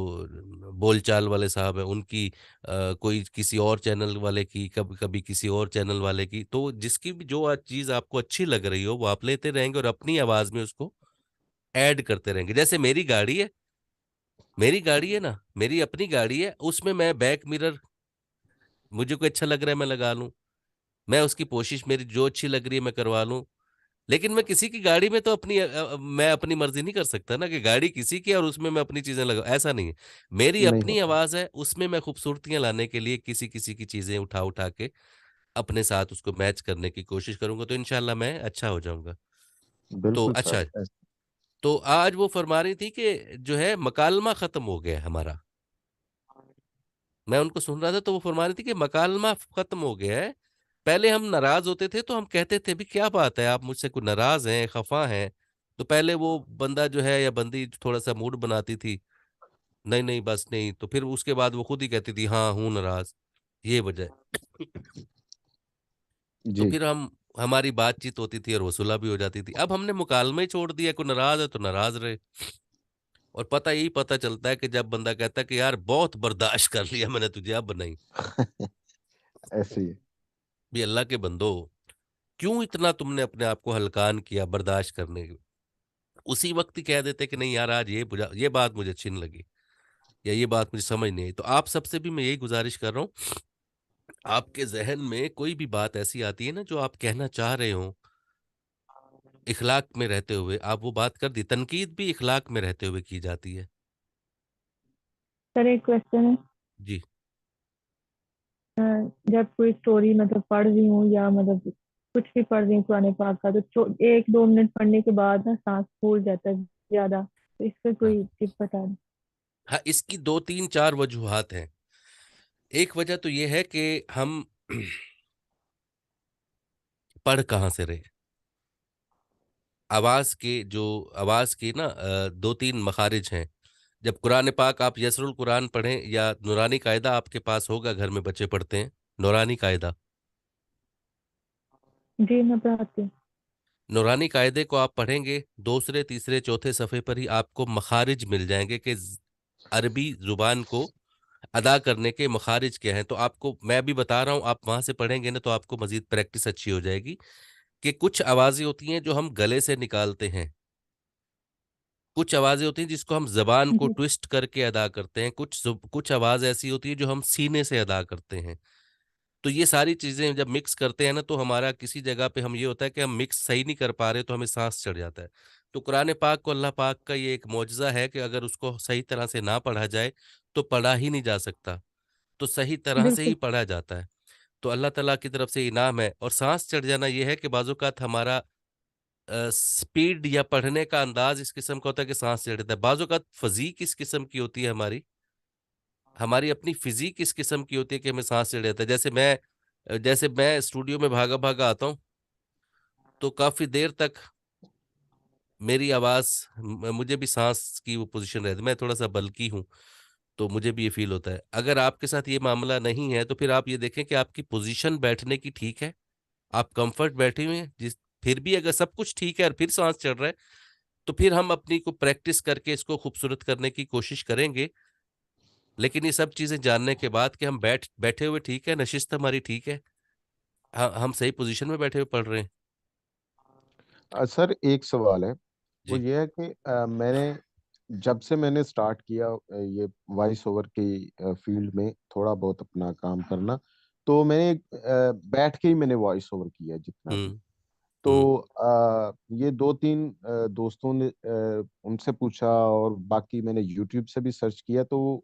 बोलचाल वाले साहब हैं उनकी, कोई किसी और चैनल वाले की, कभी कभी किसी और चैनल वाले की, तो जिसकी भी जो चीज़ आपको अच्छी लग रही हो वो आप लेते रहेंगे और अपनी आवाज़ में उसको ऐड करते रहेंगे। जैसे मेरी गाड़ी है ना, मेरी अपनी गाड़ी है, उसमें मैं बैक मिरर, मुझे कोई अच्छा लग रहा है मैं लगा लूं, मैं उसकी कोशिश, मेरी जो अच्छी लग रही है मैं करवा लूं। लेकिन मैं किसी की गाड़ी में तो मैं अपनी मर्जी नहीं कर सकता ना, कि गाड़ी किसी की है और उसमें मैं अपनी चीजें लगा, ऐसा नहीं है। मेरी नहीं अपनी होता। आवाज है, उसमें मैं खूबसूरतियां लाने के लिए किसी किसी की चीजें उठा उठा के अपने साथ उसको मैच करने की कोशिश करूंगा, तो इंशाल्लाह मैं अच्छा हो जाऊंगा। तो बिल्कुल अच्छा, सर। तो आज वो फरमा रही थी कि जो है मकालमा खत्म हो गया है हमारा। मैं उनको सुन रहा था तो वो फरमा रही थी कि मकालमा खत्म हो गया है। पहले हम नाराज होते थे तो हम कहते थे भी क्या बात है, आप मुझसे कुछ नाराज हैं, खफा हैं, तो पहले वो बंदा जो है या बंदी थोड़ा सा मूड बनाती थी, नहीं नहीं बस नहीं, तो फिर उसके बाद वो खुद ही कहती थी हाँ हूँ नाराज, ये वजह है। तो जी। फिर हमारी बातचीत होती थी और वो सुलह भी हो जाती थी। अब हमने मुकालमा ही छोड़ दिया, कोई नाराज है तो नाराज रहे। और यही पता चलता है कि जब बंदा कहता है कि यार बहुत बर्दाश्त कर लिया मैंने तुझे, अब नहीं। ऐसे ही है। भी अल्लाह के बंदो, क्यों इतना तुमने अपने आप को हलकान किया बर्दाश्त करने के? उसी वक्त ही कह देते कि नहीं यार, आज ये बात मुझे अच्छी नहीं लगी, या ये बात मुझे समझ नहीं आई। तो आप सबसे भी मैं यही गुजारिश कर रहा हूँ, आपके जहन में कोई भी बात ऐसी आती है ना जो आप कहना चाह रहे हो, इखलाक में रहते हुए आप वो बात कर दी। तनकीद भी इखलाक में रहते हुए की जाती है। सर एक क्वेश्चन है। जी। जब कोई स्टोरी मतलब पढ़ रही हूँ या मतलब कुछ भी पढ़ रही हूँ कुरान पाक का, तो 1-2 मिनट पढ़ने के बाद ना सांस फूल जाता है ज्यादा, तो इसका हाँ कोई टिप बता दें। हाँ, इसकी दो तीन चार वजूहात हैं। एक वजह तो ये है कि हम पढ़ कहाँ से रहे। आवाज के ना दो तीन मखारिज हैं। जब कुरान पाक आप यसरुल कुरान पढ़ें या नूरानी कायदा आपके पास होगा, घर में बच्चे पढ़ते हैं नूरानी कायदा, जी मैं पढ़ाती हूँ। नूरानी कायदे को आप पढ़ेंगे, दूसरे तीसरे चौथे सफ़े पर ही आपको मखारिज मिल जाएंगे कि अरबी जुबान को अदा करने के मखारिज क्या हैं। तो आपको मैं भी बता रहा हूँ, आप वहां से पढ़ेंगे ना तो आपको मजीद प्रैक्टिस अच्छी हो जाएगी कि कुछ आवाजें होती हैं जो हम गले से निकालते हैं, कुछ आवाजें होती हैं जिसको हम जबान को जी ट्विस्ट करके अदा करते हैं, कुछ आवाज ऐसी होती है जो हम सीने से अदा करते हैं। तो ये सारी चीजें जब मिक्स करते हैं ना तो हमारा किसी जगह पे हम ये होता है कि हम मिक्स सही नहीं कर पा रहे तो हमें सांस चढ़ जाता है। तो कुरान पाक को अल्लाह पाक का ये एक मौजज़ा है कि अगर उसको सही तरह से ना पढ़ा जाए तो पढ़ा ही नहीं जा सकता, तो सही तरह से ही बिल्कुल। पढ़ा जाता है। तो अल्लाह ताला की तरफ से इनाम है। और सांस चढ़ जाना ये है कि बाज़-औक़ात हमारा स्पीड या पढ़ने का अंदाज इस किस्म का होता है कि सांस चढ़ जाता है। बाज़-औक़ात फ़िज़ीक इस किस्म की होती है हमारी, हमारी अपनी फ़िज़ीक इस किस्म की होती है कि हमें सांस चढ़ जाता है। जैसे मैं स्टूडियो में भागा-भागा आता हूँ, तो काफ़ी देर तक मेरी आवाज़ मुझे भी सांस की वो पोज़ीशन रहती है। मैं थोड़ा-सा बल्की हूँ, तो मुझे भी ये फ़ील होता है। अगर आपके साथ ये मामला नहीं है, तो फिर आप ये देखें कि आपकी पोज़ीशन बैठने की ठीक है, आप कम्फ़र्ट बैठे हुए हैं, फिर भी अगर सब कुछ ठीक है और फिर साँस चढ़ रहा है, तो फिर हम अपनी को प्रैक्टिस करके इसको खूबसूरत करने की कोशिश करेंगे। लेकिन ये सब चीज़ें जानने के बाद कि हम बैठे हुए ठीक है, नशिस्त हमारी ठीक है, हम सही पोज़ीशन में बैठे हुए पढ़ रहे हैं। सर एक सवाल है, वो जी। ये है कि जब से मैंने स्टार्ट किया ये वॉइस ओवर की फील्ड में थोड़ा बहुत अपना काम करना, तो मैंने बैठ के ही मैंने वॉइस ओवर किया जितना भी। हुँ, हुँ। तो ये 2-3 दोस्तों ने उनसे पूछा और बाकी मैंने यूट्यूब से भी सर्च किया, तो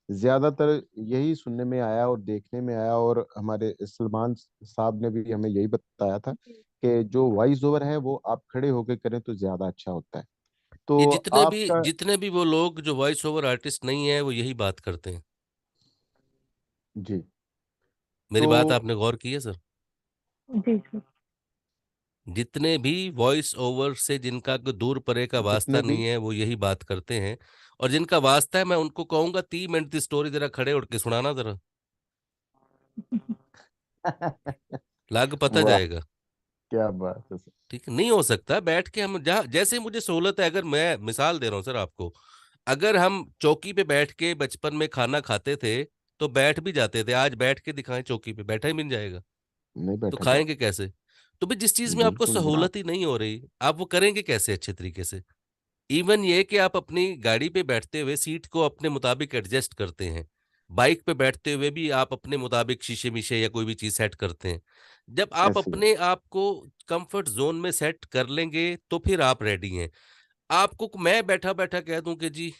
ज्यादातर यही सुनने में आया और देखने में आया, और हमारे सलमान साहब ने भी हमें यही बताया था जी कि जो वॉइस ओवर है वो आप खड़े होकर करें तो ज्यादा अच्छा होता है। ये तो जितने भी आपका जितने भी वो लोग जो वॉइस ओवर आर्टिस्ट नहीं है, वो यही बात करते हैं। जी। मेरी तो बात आपने गौर की है सर? जी सर। जितने भी वॉइस ओवर से जिनका कोई दूर परे का वास्ता जितने भी नहीं है, वो यही बात करते हैं। और जिनका वास्ता है, मैं उनको कहूंगा 3 मिनट की स्टोरी जरा खड़े उठ के सुनाना जरा, लाग पता वाह, जाएगा। क्या बात है सर। ठीक है, नहीं हो सकता बैठ के हम जहाँ जैसे मुझे सहूलत है। अगर मैं मिसाल दे रहा हूँ सर आपको, अगर हम चौकी पे बैठ के बचपन में खाना खाते थे तो बैठ भी जाते थे, आज बैठ के दिखाएं चौकी पे, बैठा ही मिल जाएगा, नहीं तो बैठा खाएंगे जाता। कैसे? तो भाई जिस चीज में आपको बिल्कुल जनाब। सहूलत ही नहीं हो रही, आप वो करेंगे कैसे अच्छे तरीके से? इवन ये कि आप अपनी गाड़ी पे बैठते हुए सीट को अपने मुताबिक एडजस्ट करते हैं, बाइक पे बैठते हुए भी आप अपने मुताबिक शीशे मीशे या कोई भी चीज सेट करते हैं। जब आप ऐसे ही है। अपने आप को कंफर्ट जोन में सेट कर लेंगे तो फिर आप रेडी हैं। आपको मैं बैठा बैठा कह दूं कि जी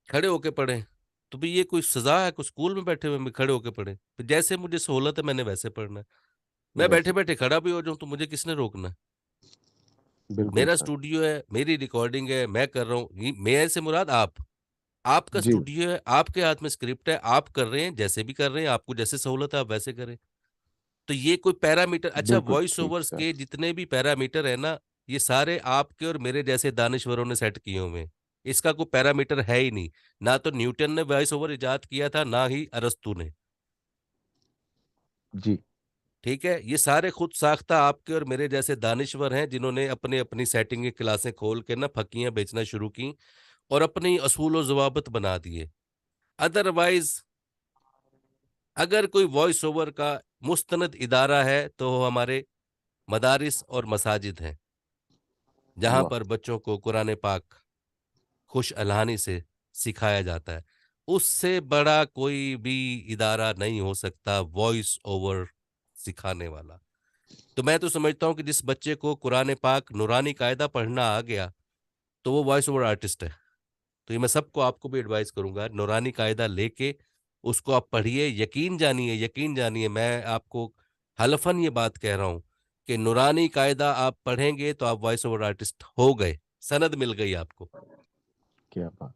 खड़े होके पढ़ें, तो भी ये कोई सजा है? कुछ स्कूल में बैठे हुए मैं खड़े होके पढ़े? तो जैसे मुझे सहूलत है मैंने वैसे पढ़ना है। मैं बैठे वैसे बैठे खड़ा भी हो जाऊं तो मुझे किसने रोकना है? बिल्कुल मेरा सर। स्टूडियो है, मेरी रिकॉर्डिंग है, मैं कर रहा हूँ। मेरे से मुराद आप, आपका जी। स्टूडियो है, आपके हाथ में स्क्रिप्ट है, आप कर रहे हैं जैसे भी कर रहे हैं, आपको जैसे सहूलत है आप वैसे करें। तो ये कोई पैरामीटर, अच्छा बिल्कुल वॉइस ठीक ओवर्स सर। के जितने भी पैरामीटर है ना, ये सारे आपके और मेरे जैसे दानिश्वरों ने सेट किए हुए हैं। इसका कोई पैरामीटर है ही नहीं। ना तो न्यूटन ने वॉइस ओवर इजाद किया था, ना ही अरस्तू ने। जी। ठीक है, ये सारे खुद साख्ता आपके और मेरे जैसे दानिश्वर हैं जिन्होंने अपने अपनी सेटिंग की क्लासें खोल के ना फकियां बेचना शुरू की और अपनी असूल और जवाबत बना दिए। अदरवाइज अगर कोई वॉइस ओवर का मुस्तनद इदारा है तो वो हमारे मदारिस और मसाजिद हैं, जहां वाह। पर बच्चों को कुरान पाक खुश अलहानी से सिखाया जाता है। उससे बड़ा कोई भी इदारा नहीं हो सकता वॉइस ओवर सिखाने वाला। तो मैं तो समझता हूँ कि जिस बच्चे को कुरान पाक नूरानी कायदा पढ़ना आ गया तो वो वॉइस ओवर आर्टिस्ट है। तो ये मैं सबको, आपको भी एडवाइस करूंगा, नूरानी कायदा लेके उसको आप पढ़िए। यकीन जानिए, यकीन जानिए, मैं आपको हलफन ये बात कह रहा हूं कि नूरानी कायदा आप पढ़ेंगे तो आप वॉइस ओवर आर्टिस्ट हो गए, सनद मिल गई आपको। क्या बात।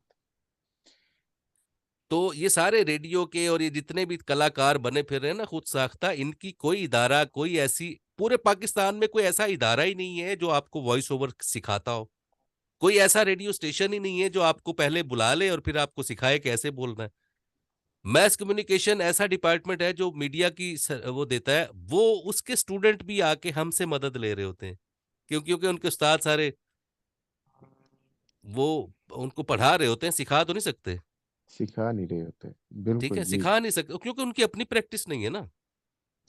तो ये सारे रेडियो के और ये जितने भी कलाकार बने फिर रहे हैं ना खुद साख्ता, इनकी कोई इदारा, कोई ऐसी पूरे पाकिस्तान में कोई ऐसा इदारा ही नहीं है जो आपको वॉइस ओवर सिखाता हो। कोई ऐसा रेडियो स्टेशन ही नहीं है जो आपको पहले बुला ले और फिर आपको सिखाए कैसे बोलना है। मैस कम्युनिकेशन ऐसा डिपार्टमेंट है जो मीडिया की वो देता है, वो उसके स्टूडेंट भी आके हमसे मदद ले रहे होते हैं। क्योंकि उनके उस्ताद सारे वो उनको पढ़ा रहे होते हैं, सिखा तो नहीं सकते। सिखा नहीं रहे होते, ठीक है, बिल्कुल जी। सिखा नहीं सकते क्योंकि उनकी अपनी प्रैक्टिस नहीं है ना।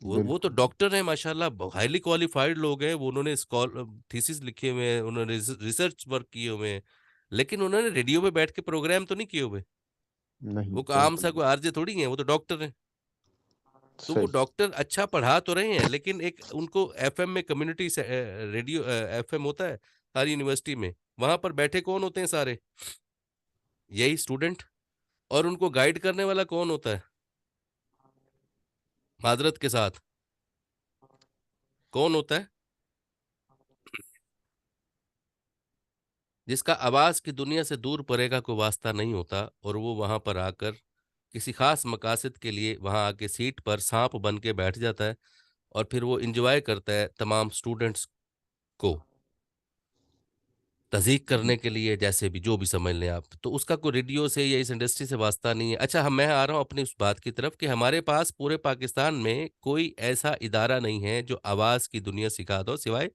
वो तो बिल्कुल डॉक्टर है माशाल्लाह, हाईली क्वालिफाइड लोग हैं, वो उन्होंने थीसिस लिखे हुए हैं, उन्होंने रिसर्च वर्क किए हुए हैं, लेकिन उन्होंने रेडियो पे बैठ के प्रोग्राम तो नहीं किए हुए। नहीं, वो आम बिल्कुल सा नहीं। कोई आरजे थोड़ी है, वो तो डॉक्टर है। तो वो सही। डॉक्टर अच्छा पढ़ा तो रहे हैं, लेकिन एक उनको एफएम में कम्युनिटी रेडियो एफएम होता है सारी यूनिवर्सिटी में, वहां पर बैठे कौन होते हैं सारे, यही स्टूडेंट। और उनको गाइड करने वाला कौन होता है, माजरत के साथ, कौन होता है, जिसका आवाज की दुनिया से दूर परे का कोई वास्ता नहीं होता, और वो वहां पर आकर किसी खास मकासद के लिए वहां आके सीट पर सांप बन के बैठ जाता है, और फिर वो इंजॉय करता है तमाम स्टूडेंट्स को तज़ीक जी। करने के लिए, जैसे भी जो भी समझ लें आप, तो उसका कोई रेडियो से या इस इंडस्ट्री से वास्ता नहीं है। अच्छा, हम मैं आ रहा हूँ अपनी उस बात की तरफ कि हमारे पास पूरे पाकिस्तान में कोई ऐसा इदारा नहीं है जो आवाज़ की दुनिया सिखा दो सिवाय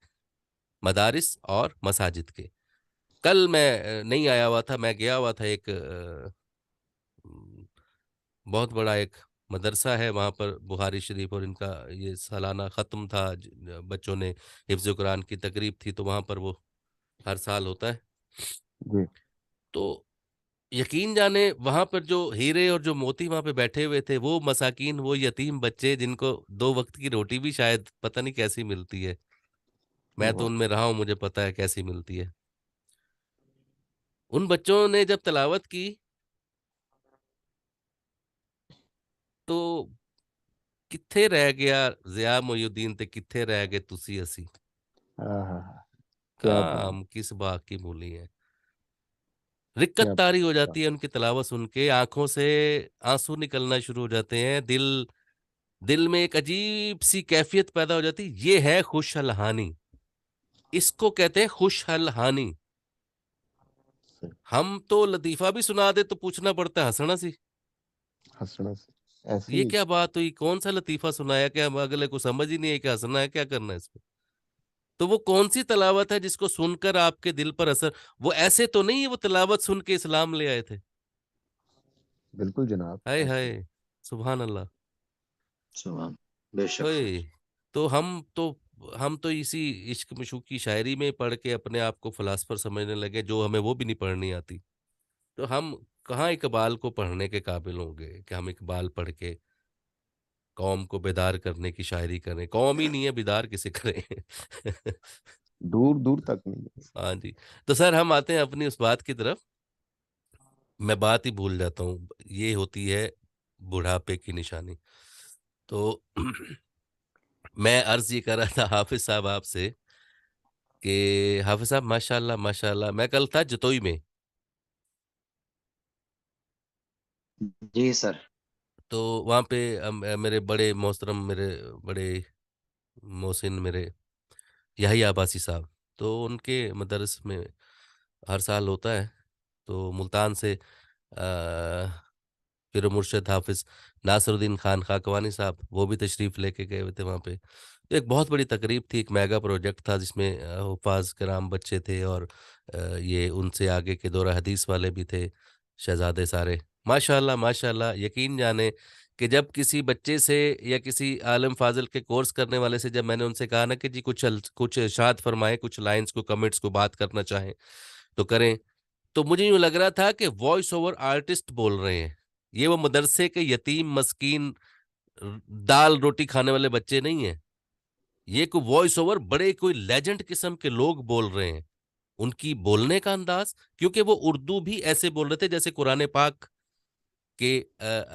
मदारिस और मसाजिद के। कल मैं नहीं आया हुआ था, मैं गया हुआ था एक बहुत बड़ा एक मदरसा है वहाँ पर, बुखारी शरीफ, और इनका ये सालाना ख़त्म था, बच्चों ने हिफ्ज़ कुरान की तकरीब थी, तो वहाँ पर वो हर साल होता है। जी। तो यकीन जाने वहां पर जो हीरे और जो मोती वहां पे बैठे हुए थे, वो मसाकीन, वो यतीम बच्चे जिनको 2 वक्त की रोटी भी शायद पता नहीं कैसी मिलती है, मैं तो वाह। उनमें रहा हूं, मुझे पता है कैसी मिलती है। उन बच्चों ने जब तलावत की तो कित्थे रह गया ज़िया मोइनुद्दीन, ते कित्थे रह गए तुसी असी, हाँ हाँ हाँ, क्या बात। काम किस बाग की मूली है। रिक्कत क्या तारी हो बात। जाती है उनकी तलावत सुन के, आंखों से आंसू निकलना शुरू हो जाते हैं, दिल दिल में एक अजीब सी कैफियत पैदा हो जाती है, ये है खुश हलहानी, इसको कहते हैं खुश हलहानी। सही। हम तो लतीफा भी सुना दे तो पूछना पड़ता है हंसना सी, हंसना से ऐसे ये ही। क्या बात हुई, कौन सा लतीफा सुनाया, क्या हम अगले को समझ ही नहीं है कि हंसना है क्या करना है इसमें। तो वो कौन सी तलावत है जिसको सुनकर आपके दिल पर असर, वो ऐसे तो नहीं है वो तलावत सुन के इस्लाम ले आए थे। बिल्कुल जनाब, हाय ऐसे हाय, ही। सुभान अल्लाह। सुभान, बेशक सर। ओए, तो हम तो इसी इश्क मशूक की शायरी में पढ़ के अपने आप को फिलासफर समझने लगे, जो हमें वो भी नहीं पढ़नी आती। तो हम कहाँ इकबाल को पढ़ने के काबिल होंगे कि हम इकबाल पढ़ के कौम को बेदार करने की शायरी करें, कौम ही नहीं है, बेदार किसे करें। दूर दूर तक नहीं है। हाँ जी। तो सर हम आते हैं अपनी उस बात की तरफ, मैं बात ही भूल जाता हूँ, ये होती है बुढ़ापे की निशानी। तो मैं अर्ज ये कर रहा था हाफिज साहब आपसे कि हाफिज साहब माशाल्लाह माशाल्लाह, मैं कल था जतोई में, जी सर। तो वहाँ पे मेरे बड़े मोहतरम, मेरे बड़े मोहसिन, मेरे यही आबासी साहब, तो उनके मदरस में हर साल होता है, तो मुल्तान से फिर मुर्शद हाफिज नासरुद्दीन खान खाकवानी साहब वो भी तशरीफ़ लेके गए हुए थे वहाँ पे। तो एक बहुत बड़ी तकरीब थी, एक मेगा प्रोजेक्ट था जिसमें हुफ़ाज़ कराम बच्चे थे, और ये उनसे आगे के दौरा हदीस वाले भी थे, शहजादे सारे, माशाल्लाह माशाल्लाह। यकीन जाने कि जब किसी बच्चे से या किसी आलम फाजिल के कोर्स करने वाले से जब मैंने उनसे कहा ना कि जी कुछ इरशाद फरमाएं, कुछ लाइंस को, कमेंट्स को बात करना चाहें तो करें, तो मुझे यूं लग रहा था कि वॉइस ओवर आर्टिस्ट बोल रहे हैं। ये वो मदरसे के यतीम मस्कीन दाल रोटी खाने वाले बच्चे नहीं हैं, ये कोई वॉइस ओवर बड़े कोई लेजेंड किस्म के लोग बोल रहे हैं। उनकी बोलने का अंदाज, क्योंकि वो उर्दू भी ऐसे बोल रहे थे जैसे कुरान पाक के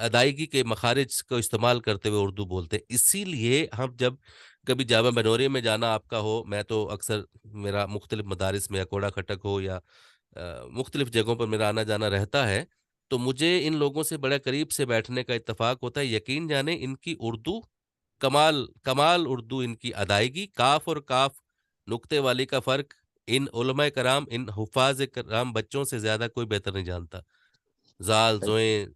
अदायगी के मखारिज को इस्तेमाल करते हुए उर्दू बोलते हैं। इसीलिए हम जब कभी जामा मनोरिया में जाना आपका हो, मैं तो अक्सर, मेरा मुख्तलिफ मदारिस में या कोड़ा खटक हो या मुख्तलिफ जगहों पर मेरा आना जाना रहता है, तो मुझे इन लोगों से बड़ा करीब से बैठने का इत्तेफाक होता है। यकीन जाने इनकी उर्दू कमाल कमाल उर्दू, इनकी अदायगी, काफ और काफ नुक्ते वाली का फ़र्क इन उलमा कराम, इन हुफ़ाज़ कराम बच्चों से ज़्यादा कोई बेहतर नहीं जानता। ज़ाल सही। ज़ोए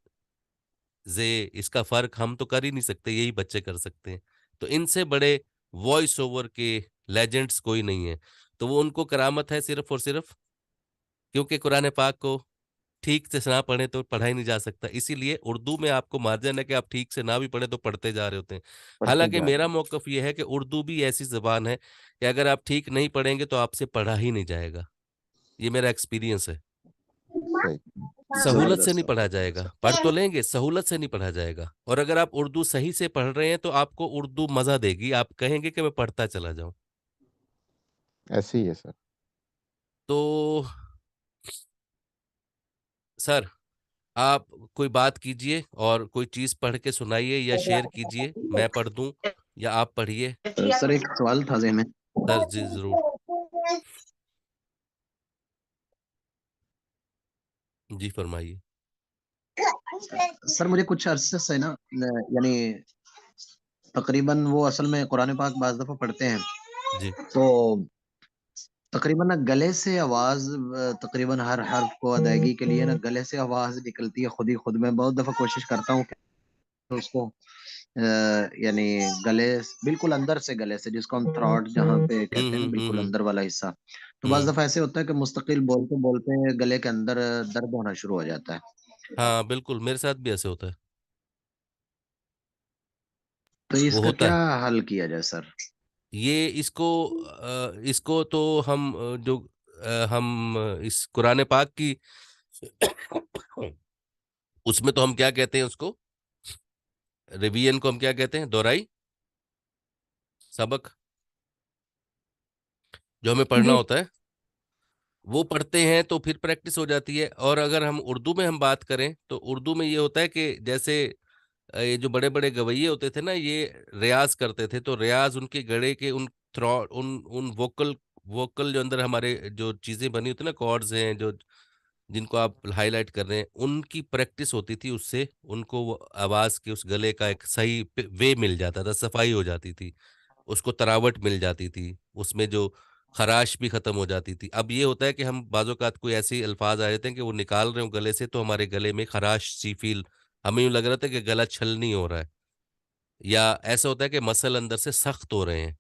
जे, इसका फ़र्क हम तो कर ही नहीं सकते, यही बच्चे कर सकते हैं। तो इनसे बड़े वॉइस ओवर के लेजेंड्स कोई नहीं है। तो वो उनको करामत है सिर्फ़ और सिर्फ़ क्योंकि कुरान पाक को ठीक से ना पढ़े तो पढ़ा ही नहीं जा सकता। इसीलिए उर्दू में आपको मार्जिन है कि आप ठीक से ना भी पढ़े तो पढ़ते जा रहे होते हैं। पढ़ते हालांकि जा मेरा रहे मौकफ ये है कि उर्दू भी ऐसी जबान है कि अगर आप ठीक नहीं पढ़ेंगे तो आपसे पढ़ा ही नहीं जाएगा। ये मेरा एक्सपीरियंस है। हैं। सही। सहूलत से जबरदस्त नहीं सर, पढ़ा जाएगा, पढ़ तो लेंगे, सहूलत से नहीं पढ़ा जाएगा। और अगर आप उर्दू सही से पढ़ रहे हैं तो आपको उर्दू मजा देगी, आप कहेंगे कि मैं पढ़ता चला जाऊं। ऐसे ही है सर। तो सर, आप कोई बात कीजिए और कोई चीज पढ़ के सुनाइए या शेयर कीजिए, मैं पढ़ दूं या आप पढ़िए। सर एक सवाल था ज़हन में। सर जी जरूर। जी फरमाइए। सर मुझे कुछ अरसे से ना, यानी तकरीबन वो असल में कुरान पाक बाज़ दफ़ा पढ़ते हैं, जी। तो तकरीबन ना गले से आवाज़, तकरीबन हर हर्फ को अदायगी के लिए ना गले से आवाज़ निकलती है खुद ही खुद। मैं बहुत दफ़ा कोशिश करता हूँ कि उसको यानी गले बिल्कुल अंदर से, गले से जिसको हम थ्रॉट जहाँ पे कहते हैं ना, बिल्कुल हम्म। अंदर वाला हिस्सा। तो बस हम्म। दफा ऐसे होता है कि मुस्तकिल बोलते बोलते गले के अंदर दर्द होना शुरू हो जाता है। हाँ बिल्कुल, मेरे साथ भी ऐसे होता है। तो वो इसका होता क्या है। हल किया जाए सर? ये इसको तो हम हम इस कुरान पाक की उसमें तो हम क्या कहते हैं उसको, रिवीजन को हम क्या कहते हैं, दोहराई, सबक जो हमें पढ़ना जी। होता है वो पढ़ते हैं तो फिर प्रैक्टिस हो जाती है। और अगर हम उर्दू में हम बात करें तो उर्दू में ये होता है कि जैसे ये जो बड़े बड़े गवैये होते थे ना, ये रियाज करते थे, तो रियाज उनके गले के उन थ्रॉ उन उन वोकल वोकल जो अंदर हमारे जो चीजें बनी होती है ना, कॉर्ड्स हैं जो जिनको आप हाईलाइट कर रहे हैं, उनकी प्रैक्टिस होती थी, उससे उनको वो आवाज के उस गले का एक सही वे मिल जाता था, सफाई हो जाती थी, उसको तरावट मिल जाती थी, उसमें जो खराश भी खत्म हो जाती थी। अब ये होता है कि हम बाजों का कोई ऐसे अल्फाज आ जाते हैं कि वो निकाल रहे हो गले से तो हमारे गले में खराश सी फील, हमें यूं लग रहा था कि गला छल नहीं हो रहा है, या ऐसा होता है कि मसल अंदर से सख्त हो रहे हैं,